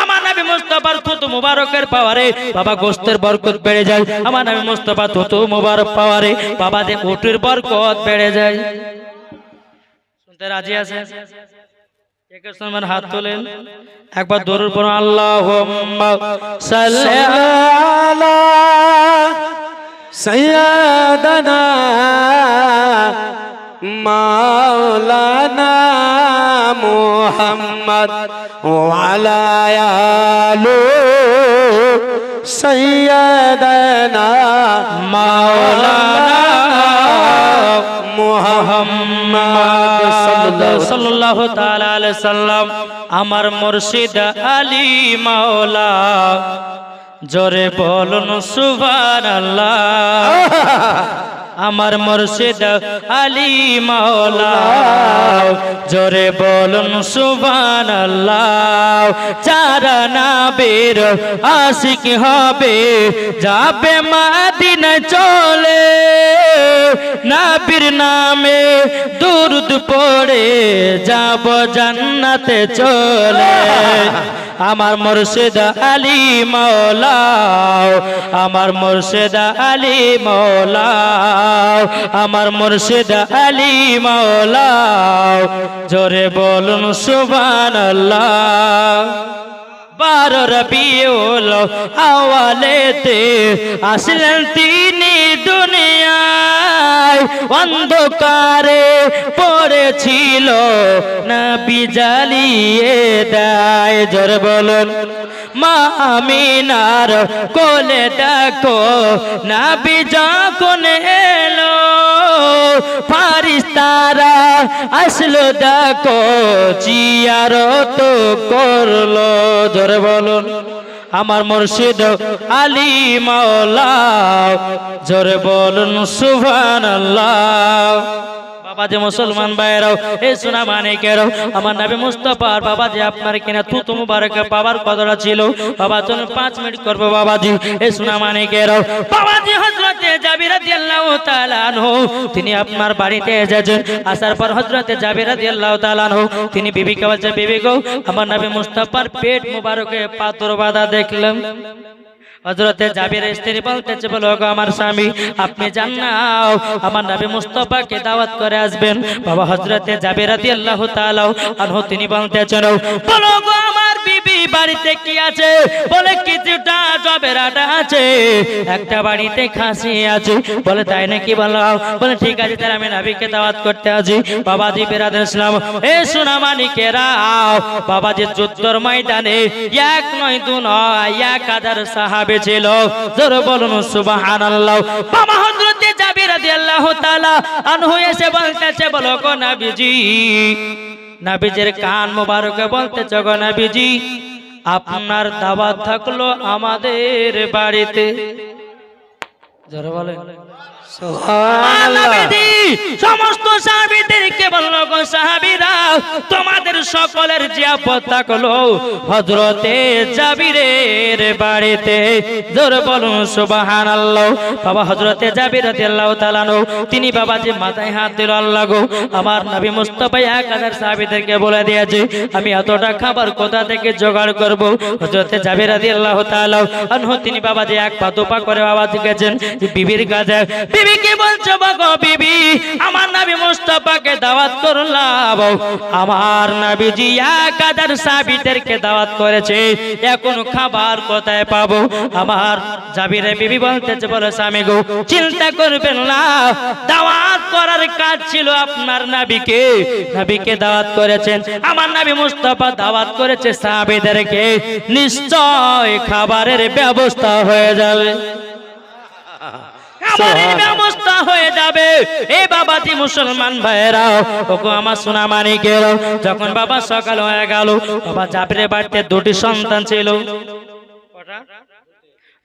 আমার নবী মুস্তাফার থুতু মুবারকের পাওয়ারে বাবা গোশতের বরকত বেড়ে যায়। আমার নবী মুস্তাফা থুতু মুবারক পাওয়ারে বাবা যে উটের বরকত বেড়ে যায়। শুনতে রাজি আছেন? একের সমান হাত তোলেন, একবার দরুদ পড়ুন, আল্লাহুম্মা সাল্লি আলা সাইয়্যিদানা মাওলানা মুহাম্মদ ওয়া আলা আলি সাইয়্যিদানা মাওলানা মুহাম্মদ সাল্লাল্লাহু তাআলা আলাইহি সাল্লাম। আমার মুর্শিদ আলী মাওলা, জোরে বলুন সুবহানাল্লাহ। আমার মুর্শিদ আলী মাওলা, জোরে বলুন সুবহানাল্লাহ। যারা নবীর আশিক হবে যাবে মদিনায় চলে, নবীর নামে দুরূদ পড়ে যাব জান্নাতে চলে। আমার মুর্শিদ আলী মাওলা, আমার মুর্শিদ আলী মাওলা, আমার মুর্শিদ আলী মাওলা, জোরে বলুন সুবহানাল্লাহ। 12 রবিউল আওয়ালেতে আসলেন তিনি দুনিয়ায়, অন্ধকারে পড়েছিল নবী জ্বালিয়ে দেয়। জোরে বলুন, মা আমিনার কোলে দেখো নবী যখন এলো, ফারিস্তারা আসলো দেখো জিয়ারত করলো। জোরে বলুন, আমার মুর্শিদ আলী মাওলা, জোরে বলুন সুবহানাল্লাহ। বাবা যে মুসলমান ভাইরাও, এই সোনা মানিকেরাও, আমার নবী মুস্তাফার বাবা যে আপনার কিনা থুতু মুবারক পাওয়ার কতটা ছিল। বাবা চলুন 5 মিনিট করবো বাবাজি। এই সোনা মানিকেরাও, বাবাজি হযরতে জাবির রাদিয়াল্লাহু তাআলা আনহু তিনি আপনার বাড়িতে এসেছেন। আসার পর হযরতে জাবির রাদিয়াল্লাহু তাআলা আনহু তিনি বিবিকে বলছে, বিবি গো, আমার নবী মুস্তাফার পেট মুবারকে পাথর বাঁধা দেখলাম। হযরতে জাবির স্ত্রী বলতেছে, বলো গো আমার স্বামী, আপনি যান না, আমার নবী মুস্তাফাকে দাওয়াত করে আসবেন। বাবা হযরতে জাবির রাদিয়াল্লাহু তাআলা আনহু তিনি বলতেছেন, বলো গো আমার বিবি, বাড়িতে কি আছে? বলে কিছুটা জবের আটা আছে, একটা বাড়িতে খাসি আছে। বলে তাই নাকি? বলে ঠিক আছে, তাহলে আমি নবীকে দাওয়াত করতে আসি। বাবাজি বিরাদর ইসলাম, এ সোনা মানিকেরা, বাবাজি যুদ্ধের ময়দানে 1 নয় 2 নয় 1000 সাহাবী ছিল। জোরে বলুন সুবহানাল্লাহ। বাবা হযরতে জাবির রাদিয়াল্লাহু তাআলা আনহু এসে বলতেছে, বলো গো নবীজি, নবীজির কান মোবারকে বলতেছে, গো নবীজি, আপনার দাওয়াত থাকলো আমাদের বাড়িতে। জোরে বলেন সমস্ত সাহাবীদেরকে বলল, গো সাহাবীরা, তোমাদের সকলের জিয়াফত থাকলো হযরতে জাবিরের বাড়িতে। জোরে বলুন সুবহানাল্লাহ। বাবা হযরতে জাবির রাদিয়াল্লাহু তাআলা আনহু তিনি বাবাজি মাথায় হাত দিল, আল্লাহ গো, আমার নবী মুস্তাফা 1000 সাহাবীদেরকে বলে দিয়েছে, আমি এতটা খাবার কোথা থেকে জোগাড় করব? হযরতে জাবির রাদিয়াল্লাহু তাআলা আনহু তিনি বাবাজি 1 পা 2 পা করে বাবাজি গেছেন বিবির কাছে। বিবি কি বলছো গো? বিবি, আমার নবী মুস্তাফাকে দাওয়াত করলাম, আমার নবীজি 1000 সাহাবীদেরকে দাওয়াত করেছে, এখন খাবার কোথায় পাবো? আমার জাবিরের বিবি বলতেছে, বলে স্বামী গো, চিন্তা করবেন না, দাওয়াত করার কাজ ছিল আপনার নবীকে, নবীকে দাওয়াত করেছেন, আমার নবী মুস্তাফা দাওয়াত করেছে সাহাবীদেরকে, নিশ্চয় খাবারের ব্যবস্থা হয়ে যাবে। খাবারের ব্যবস্থা হয়ে যাবে। এই বাবাজি মুসলমান ভাইয়েরা, ওগো আমার সোনা মানিকের, যখন বাবা সকাল হয়ে গেল, বাবা জাবিরের বাড়িতে দুটি সন্তান ছিল।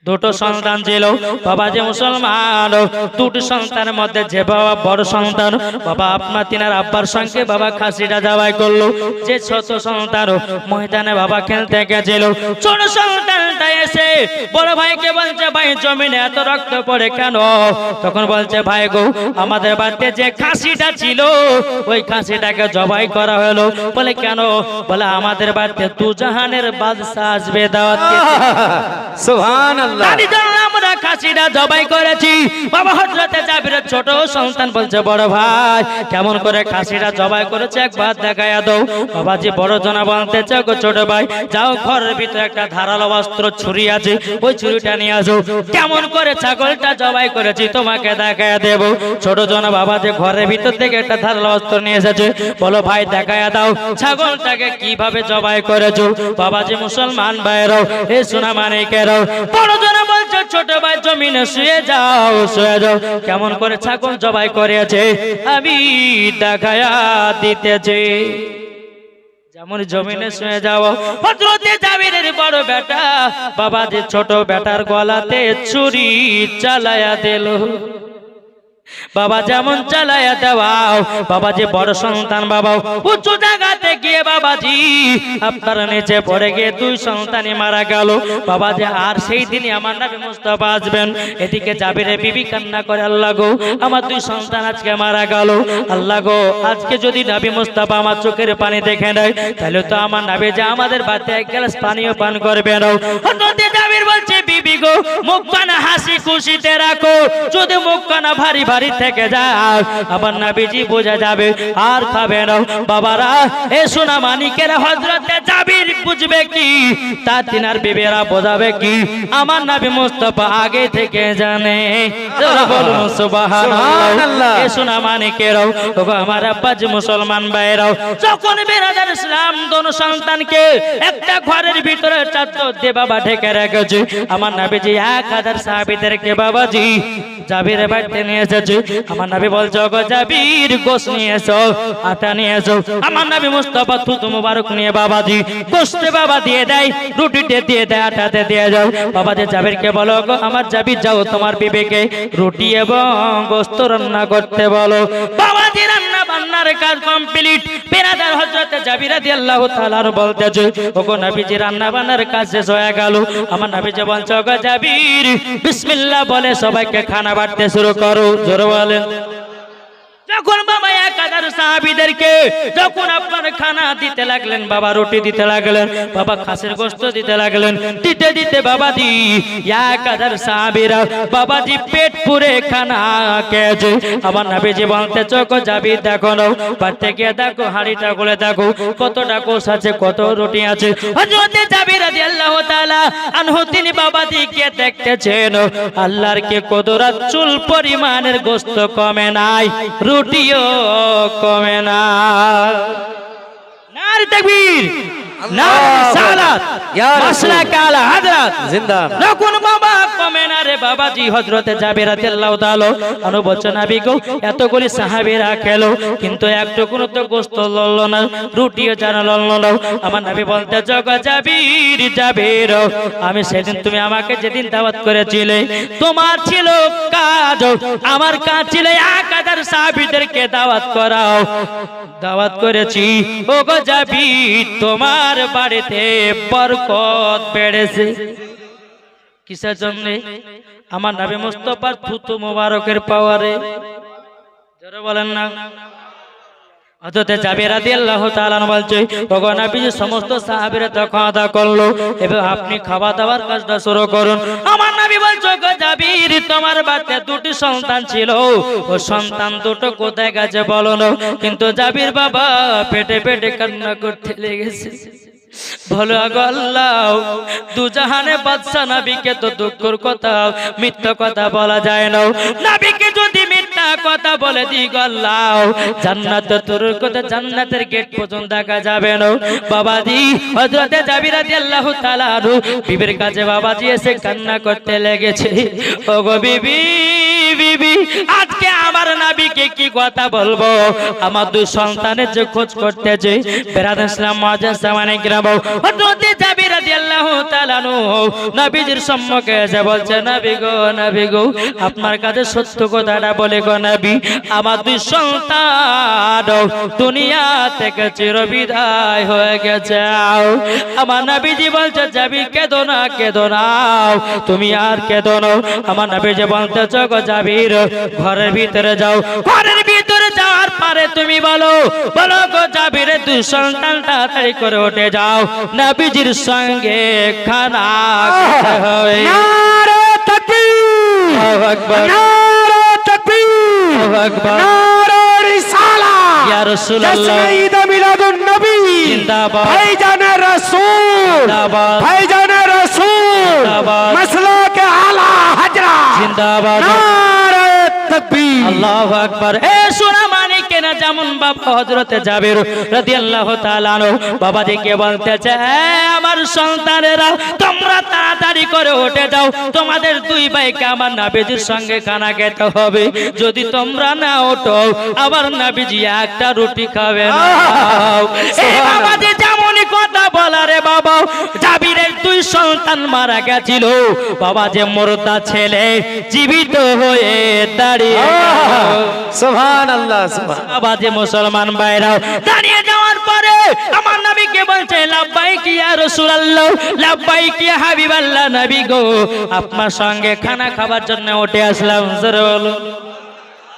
দুটো সন্তান ছিল। বাবা যে মুসলমান, দুটি সন্তানের মধ্যে যে বাবা বড় সন্তান, বাবা আপনার তিনার আব্বার সঙ্গে বাবা খাসিটা জবাই করলো। যে ছোট সন্তান ময়দানে বাবা খেলতে গেছিল, ছোট সন্তানটা এসে বড় ভাইকে বলছে, ভাই জমিনে এত রক্ত পড়ে কেন? তখন বলছে, ভাই গো, আমাদের বাড়িতে যে খাসিটা ছিল ওই খাসিটাকে জবাই করা হলো। বলে কেন? বলে আমাদের বাড়িতে দুজাহানের বাদশা আসবে দাওয়াত দিতে। সুবহানাল্লাহ। তারই জন্য আমরা খাসিটা জবাই করেছি। বাবা হযরতে জাবিরের ছোট সন্তান বলছে, বড় ভাই কেমন করে খাসিটা জবাই করেছে একবার দেখায়া দাও। বাবাজি বড় জনা বলতেছে, গো ছোট ভাই যাও, ঘরের ভিতরে একটা ধারালো অস্ত্র ছুরি আছে, ওই ছুরিটা নিয়ে আসো। কেমন করে ছাগলটা জবাই করেছি তোমাকে দেখায়া দেব। ছোট জনা বাবা যে ঘরের ভিতর থেকে একটা ধারালো অস্ত্র নিয়ে এসেছে। বলো ভাই দেখায়া দাও ছাগলটাকে কিভাবে জবাই করেছো। বাবাজি মুসলমান ভাইরাও, এ সোনা মানিকেরাও, বড় জনা বলছে, ছোট ভাই জমিনে শুয়ে যাও, শুয়ে যাও। কেমন করে ছাগল জবাই করেছে আমি দেখায়া দিতেছি। যেমন জমিনে শুয়ে যাও, হযরতে জাবিরের বড় বেটা বাবা যে ছোট বেটার গলাতে ছুরি চালায়া দিল। বাবা যেমন চালায়া দেওয়াও, বাবা যে বড় সন্তান বাবা উঁচু জায়গাতে গিয়ে বাবাজি আপনার নিচে পড়ে গিয়ে দুই সন্তানই মারা গেল। বাবা যে আর সেই দিনই আমার নবী মুস্তাফা আসবেন। এদিকে জাবিরের বিবি কান্না করে, আল্লাহ গো, আমার দুই সন্তান আজকে মারা গেল। আল্লাহ গো, আজকে যদি নবী মুস্তাফা আমার চোখের পানি দেখে নেয়, তাহলে তো আমার নবী যে আমাদের বাড়িতে এক গ্লাস পানিও পান করবে না। হযরতে জাবির বলছে, বিবি গো, মুখখানা হাসি খুশিতে রাখো, যদি মুখখানা ভারী ভারী থেকে যায় আমার নবীজি বোঝা যাবে আর খাবে না। বাবারা, এ সোনা মানিকেরা, হযরতে জাবির বুঝবে কি, তার তিনার বিবেরা বোঝাবে কি, আমার নবী মুস্তাফা আগে থেকে জানে। বলুন সুবহানাল্লাহ। এ সোনা মানিকেরাও, ওগো আমার আব্বাজি মুসলমান ভাইরাও, যখন বিরাদার ইসলাম দোনো সন্তানকে একটা ঘরের ভিতরে চাদর দিয়ে বাবা ঢেকে রেখেছে, আমার নবীজি 1000 সাহাবীদেরকে বাবাজি জাবিরের বাড়িতে নিয়ে এসেছে। আমার নবী বলছে, ওগো জাবির, গোশত নিয়ে এসো, আটা নিয়ে এসো। আমার নবী মুস্তাফা থুতু মুবারক নিয়ে বাবাজি গোশতে বাবা দিয়ে দেয়, রুটিতে দিয়ে দেয়, আটাতে দিয়ে যাও। বাবাজি জাবিরকে বলো, গো আমার জাবির, যাও তোমার বিবেকে রুটি এবং গোশত রান্না করতে বলো। বাবাজি রান্না বান্নার কাজ কমপ্লিট। বিরাদার হযরতে জাবির রাদিয়াল্লাহু তাআলা বলতেছে, ওগো নবীজি রান্না বান্নার কাজ শেষ হয়ে গেল। আমার নবীজি বলছে, ওগো জাবির, বিসমিল্লাহ বলে সবাইকে খানা বাড়তে শুরু করো। জোরে বলেন। যখন বাবা 1000 সাহাবীদেরকে যখন আপনার খানা দিতে লাগলেন, বাবা রুটি দিতে লাগলেন, বাবা খাসির গোশত দিতে লাগলেন, দিতে দিতে বাবাজি 1000 সাহাবীরা বাবাজি পেট পুরে খানা খেয়েছে। আমার নবীজি বলতে, চোখ যাবি দেখো নাও, বাড়তে গিয়ে দেখো হাঁড়িটা খুলে দেখো কতটা গোশত আছে, কত রুটি আছে। হযরতে জাবির রাদিয়াল্লাহু তাআলা আনহু তিনি বাবাজি কে দেখতেছেন, আল্লাহর কি কুদরত, চুল পরিমাণের গোশত কমে নাই, রুটিও কমে না। নারে তাকবীর, নারে সালাত, মাসলা কালা হযরত জিন্দা। যখন বাবা কমে না রে বাবাজি, হযরতে জাবির রাদিয়াল্লাহু তাআলা আনহু বলছেন, নবী গো, এতগুলি সাহাবীরা খেলো কিন্তু একটুকুনো তো গোশত লড়ল না, রুটিও জানা লড়ল না। আমার নবী বলতে, জগ জাবির, জাবির, আমি সেদিন তুমি আমাকে যেদিন দাওয়াত করেছিলে, তোমার ছিল কাজ, আমার কাজ ছিল 1000 সাহাবীদেরকে দাওয়াত করাও। দাওয়াত করেছি, ওগো জাবির, তোমার বাড়িতে বরকত বেড়েছে। কিসের জন্য? আমার নবী মুস্তাফার থুতু মুবারকের পাওয়ারে। জোরে বলেন না। হযরতে জাবির রাদিয়াল্লাহু তাআলা বলছে, ওগো নবীজি, সমস্ত সাহাবীরা তো খাওয়া দাওয়া করলো, এবার আপনি খাওয়া দাওয়ার কাজটা শুরু করুন। আমার নবী বলছে, ওগো জাবির, তোমার বাড়িতে দুটি সন্তান ছিল, ও সন্তান দুটো কোথায় গেছে বলো না। কিন্তু জাবির বাবা পেটে পেটে কান্না করতে লেগেছে। বলো, আগো আল্লাহ, দুজাহানে বাদশা নবীকে তো দুঃখের কথা, মিথ্যা কথা বলা যায় না। নবীকে যদি মিথ্যা কথা বলে দিই, গো আল্লাহ, জান্নাত তোর কথা, জান্নাতের গেট পর্যন্ত দেখা যাবে না। বাবাজি হযরতে জাবির রাদিয়াল্লাহু তাআলা বিবির কাছে বাবাজি এসে কান্না করতে লেগেছে। ওগো বিবি, বিবি আজকে আমার নবীকে কি কথা বলবো আমার দুই সন্তানের যে খোঁজ করতেছে বেরাদার ইসলাম মুআজ্জাজ সামানে গ্রাম হযরত জাবির রাদিয়াল্লাহু তাআলা নবীজির সম্মুখে এসে বলছে নবী গো আপনার কাছে সত্য কথাটা বলে গো নবী আমার দুই সন্তান দুনিয়া থেকে চিরবিদায় হয়ে গেছে আমার নবীজি বলছে জাবির কেঁদো না তুমি আর কেঁদো না আমার নবীজি বলতেছে গো জাবির ঘরের ভিতরে যাও ঘরের ভিতরে যাওয়ার পরে তুমি বলো গো জাবির দুই সন্তান তাড়াতাড়ি করে উঠে যাও নবীজির সঙ্গে খানা খেতে হবে নারে তাকবীর, আল্লাহু আকবার নারে তাকবীর, আল্লাহু আকবার নারে রিসালাত, ইয়া রাসূলুল্লাহ জশ্ন ঈদ মিলাদুন নবী, জিন্দাবাদ ভাইজানে রাসূল, জিন্দাবাদ ভাইজানে রাসূল, জিন্দাবাদ মাসলাকে আলা হযরত, জিন্দাবাদ নারে তাকবীর। আল্লাহু আকবার এ সোনা মানিকে না যেমন বাবা হযরতে জাবির রাদিয়াল্লাহু তাআলা আনহু বাবাজিকে বলতেছে আমার সন্তানেরা তোমরা তাড়াতাড়ি করে উঠে যাও তোমাদের দুই ভাইকে আমার নবীজির সঙ্গে খানা খেতে হবে যদি তোমরা না ওঠো আবার নবীজি একটা রুটি খাবে না এই বাবাজি যেমনই কথা বলা রে বাবা জাবিরের দুই সন্তান মারা গেছিল বাবা যে মুর্দা ছেলে জীবিত হয়ে দাঁড়িয়ে সুবহানাল্লাহ, সুবহান। বাজে মুসলমান ভাইরাও দাঁড়িয়ে যাওয়ার পরে আমার নবীকে বলছে লাব্বাইক ইয়া রাসূলুল্লাহ লাব্বাইক ইয়া হাবিবাল্লাহ নবী গো আপনার সঙ্গে খানা খাবার জন্য উঠে আসলাম জোরে বলো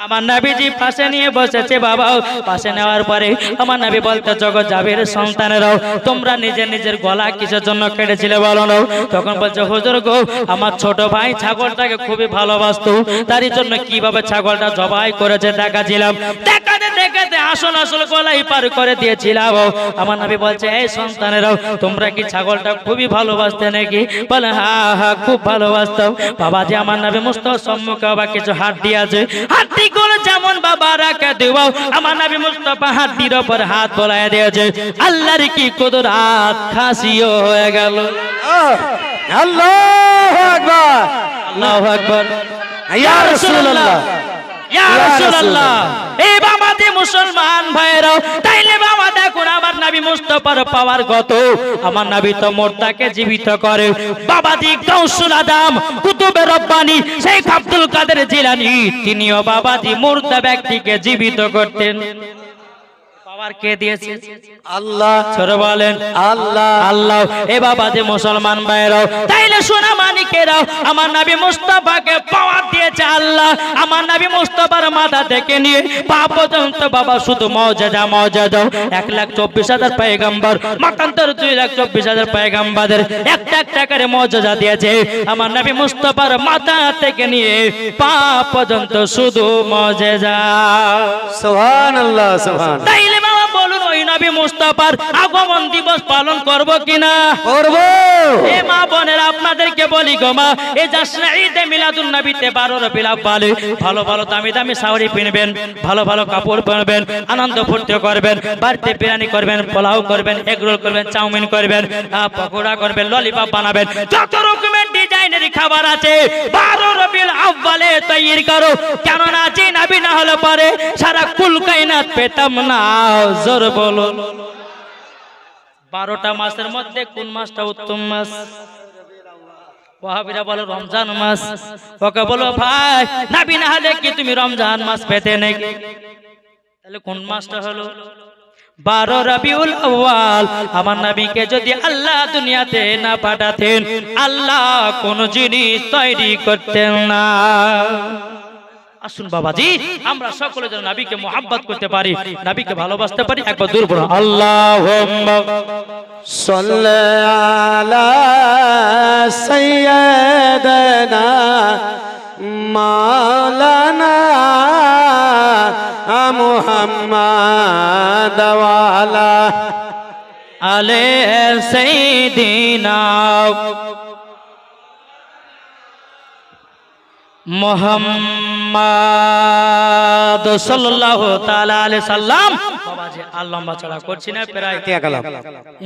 আমার নবীজি পাশে নিয়ে বসেছে বাবা পাশে নেওয়ার পরে আমার নবী বলতে জগৎ জাবির সন্তানেরাও তোমরা নিজের গলা কিসের জন্য কেটেছিলে বলো না তখন বলছে হুজুর গো আমার ছোট ভাই ছাগলটাকে খুবই ভালোবাসতো তারই জন্য কিভাবে ছাগলটা জবাই করেছে দেখাছিলাম দেখাতে আসল গলাই পার করে দিয়েছিলাম আমার নবী বলছে এই সন্তানেরাও তোমরা কি ছাগলটা খুবই ভালোবাসতে নাকি বলে হ্যাঁ খুব ভালোবাসতাম বাবাজি আমার নবী মুস্তাফার সম্মুখে আবার কিছু হাড্ডি আছে হাড্ডি গুলো যেমন বাবা রাখা দেবো আমার নবী মুস্তাফা হাড্ডির উপর হাত বোলায় দিয়েছে আল্লাহর কি কুদরত খাসিও হয়ে গেল আল্লাহু আকবার, আল্লাহু আকবার ইয়া রাসূলুল্লাহ, ইয়া রাসূলুল্লাহ এই বাবাতে মুসলমান ভাইরা তাইলে বাবা দেখুন আমার নবী মুস্তাফার পাওয়ার কত আমার নবী তো মুর্দাকে জীবিত করে বাবাজি গাউসুল আদম কুতুবে রব্বানি শেখ আব্দুল কাদের জিলানী তিনিও বাবাজি মুর্দা ব্যক্তিকে জীবিত করতেন পাওয়ার কে দিয়েছে আল্লাহ, ছোট বলেন আল্লাহ, আল্লাহ এ বাবা যে মুসলমান ভাইরাও তাইলে সোনা মানিকেরাও আমার নবী মুস্তাফাকে পাওয়ার দিয়েছে আল্লাহ আমার নবী মুস্তাফার মাথা থেকে নিয়ে পা পর্যন্ত বাবা শুধু মওজাদা 1,24,000 পয়গম্বর মাতান্তর 2,24,000 পয়গম্বরদের একটা করে মওজাদা দিয়েছে আমার নবী মুস্তাফার মাথা থেকে নিয়ে পা পর্যন্ত শুধু মওজাদা সুবহানাল্লাহ, সুবহান। তাইলে বাবা বলুন ওই নবী মুস্তাফার আগমন দিবস পালন করব কিনা করব। এ মা বোনেরা আপনাদেরকে বলি গো মা এই জাসনা ঈদে মিলাদুন নবীতে 12 রবিউল আউয়ালে ভালো দামি শাড়ি কিনবেন ভালো কাপড় পরবেন আনন্দ ফুর্তি করবেন বাড়িতে বিরিয়ানি করবেন পোলাও করবেন এগ রোল করবেন চাউমিন করবেন পকোড়া করবেন ললিপপ বানাবেন যত রকমের ডিজাইনের খাবার আছে 12 রবিউল আউয়ালে তৈরি করো কেন না যে নবী না হলে পরে সারা কুল কায়নাত পেতাম না জোর বলো 12টা মাসের মধ্যে কোন মাসটা উত্তম মাস ওয়াহাবিরা বলো রমজান মাস ওকে বলো ভাই নবী না হলে কি তুমি রমজান মাস পেতে নাকি তাহলে কোন মাসটা হলো 12 রবিউল আউয়াল আমার নবীকে যদি আল্লাহ দুনিয়াতে না পাঠাতেন আল্লাহ কোন জিনিস তৈরি করতেন না আসুন বাবাজি আমরা সকলে যেন নবীকে মোহাব্বত করতে পারি নবীকে ভালোবাসতে পারি একবার দূর পড়ো আল্লাহুম্মা সাল্লি আলা সাইয়্যিদিনা মাওলানা মুহাম্মাদ ওয়া আলা আলে সাইয়্যিদিনা মুহাম্মদ সাল্লাল্লাহু তাআলা আলাইহি সাল্লাম বাবাজি আর লম্বা চড়া করছি না, প্রায় তিয়া কালাম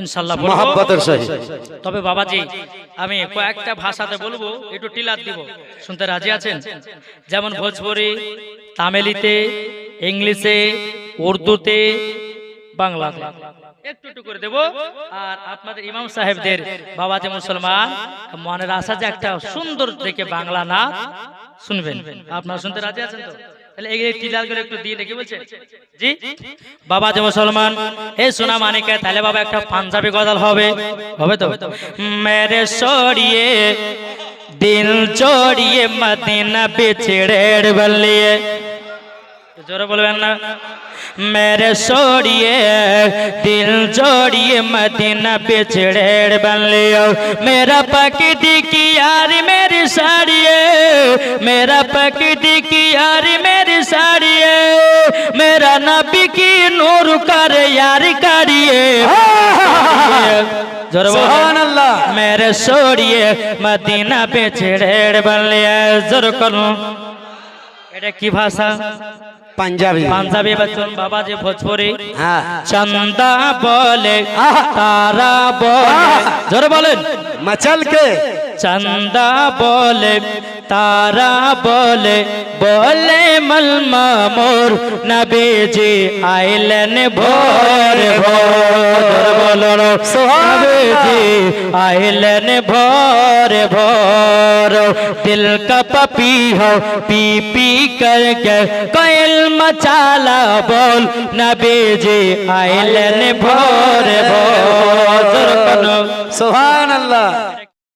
ইনশাল্লাহ বলবো। মহব্বতের সহিত তবে বাবাজি আমি কয়েকটা ভাষাতে বলবো, একটু টিলার দিব, শুনতে রাজি আছেন? যেমন ভোজপুরি, তামিলিতে, ইংলিশে, উর্দুতে, বাংলাতে একটু একটু করে দেব। আর আপনাদের ইমাম সাহেবদের বাবাজি মুসলমান মনের আশা যে একটা সুন্দর দেখে বাংলা নাচ শুনবেন। আপনারা শুনতে রাজি আছেন তো? তাহলে এই টিলার করে একটু দিয়ে দেখি বলছে জি। বাবাজি মুসলমান এই সোনা মানিকে, তাহলে বাবা একটা পাঞ্জাবি গজল হবে, হবে তো? মেরে সরিয়ে দিল জড়িয়ে মদিনা বিছড়ের বলিয়ে, জোরে বলবেন না? मेरे सोड़िए दिल जोड़िए मदीना बिछड़ेड़ बन लियो, मेरा पकड़ी की यारी मेरी साड़िए, मेरा पकड़ी की यारी मेरी साड़िए, मेरा नबी की नूर कर यारी करिए। सुभान अल्लाह। मेरे सोड़िए मदीना बिछड़ेड़ बन लिया। जोर करो, এটা কি ভাষা? পাঞ্জাবি। পাঞ্জাবি বচন। বাবাজি ভোজপুরি। হ্যাঁ। চন্দা বলে তারা বলে, জোরে বলেন। मचल के चंदा बोले तारा बोले बोले मलमा मोर नबी जी आइलन भोर भोर, बोलो नबी जी आइलन भोर भोर, दिल का पपी हो पी पी करके कोयल मचाला बोल, नबी जी आइलन भोर भोर। सुभान अल्लाह।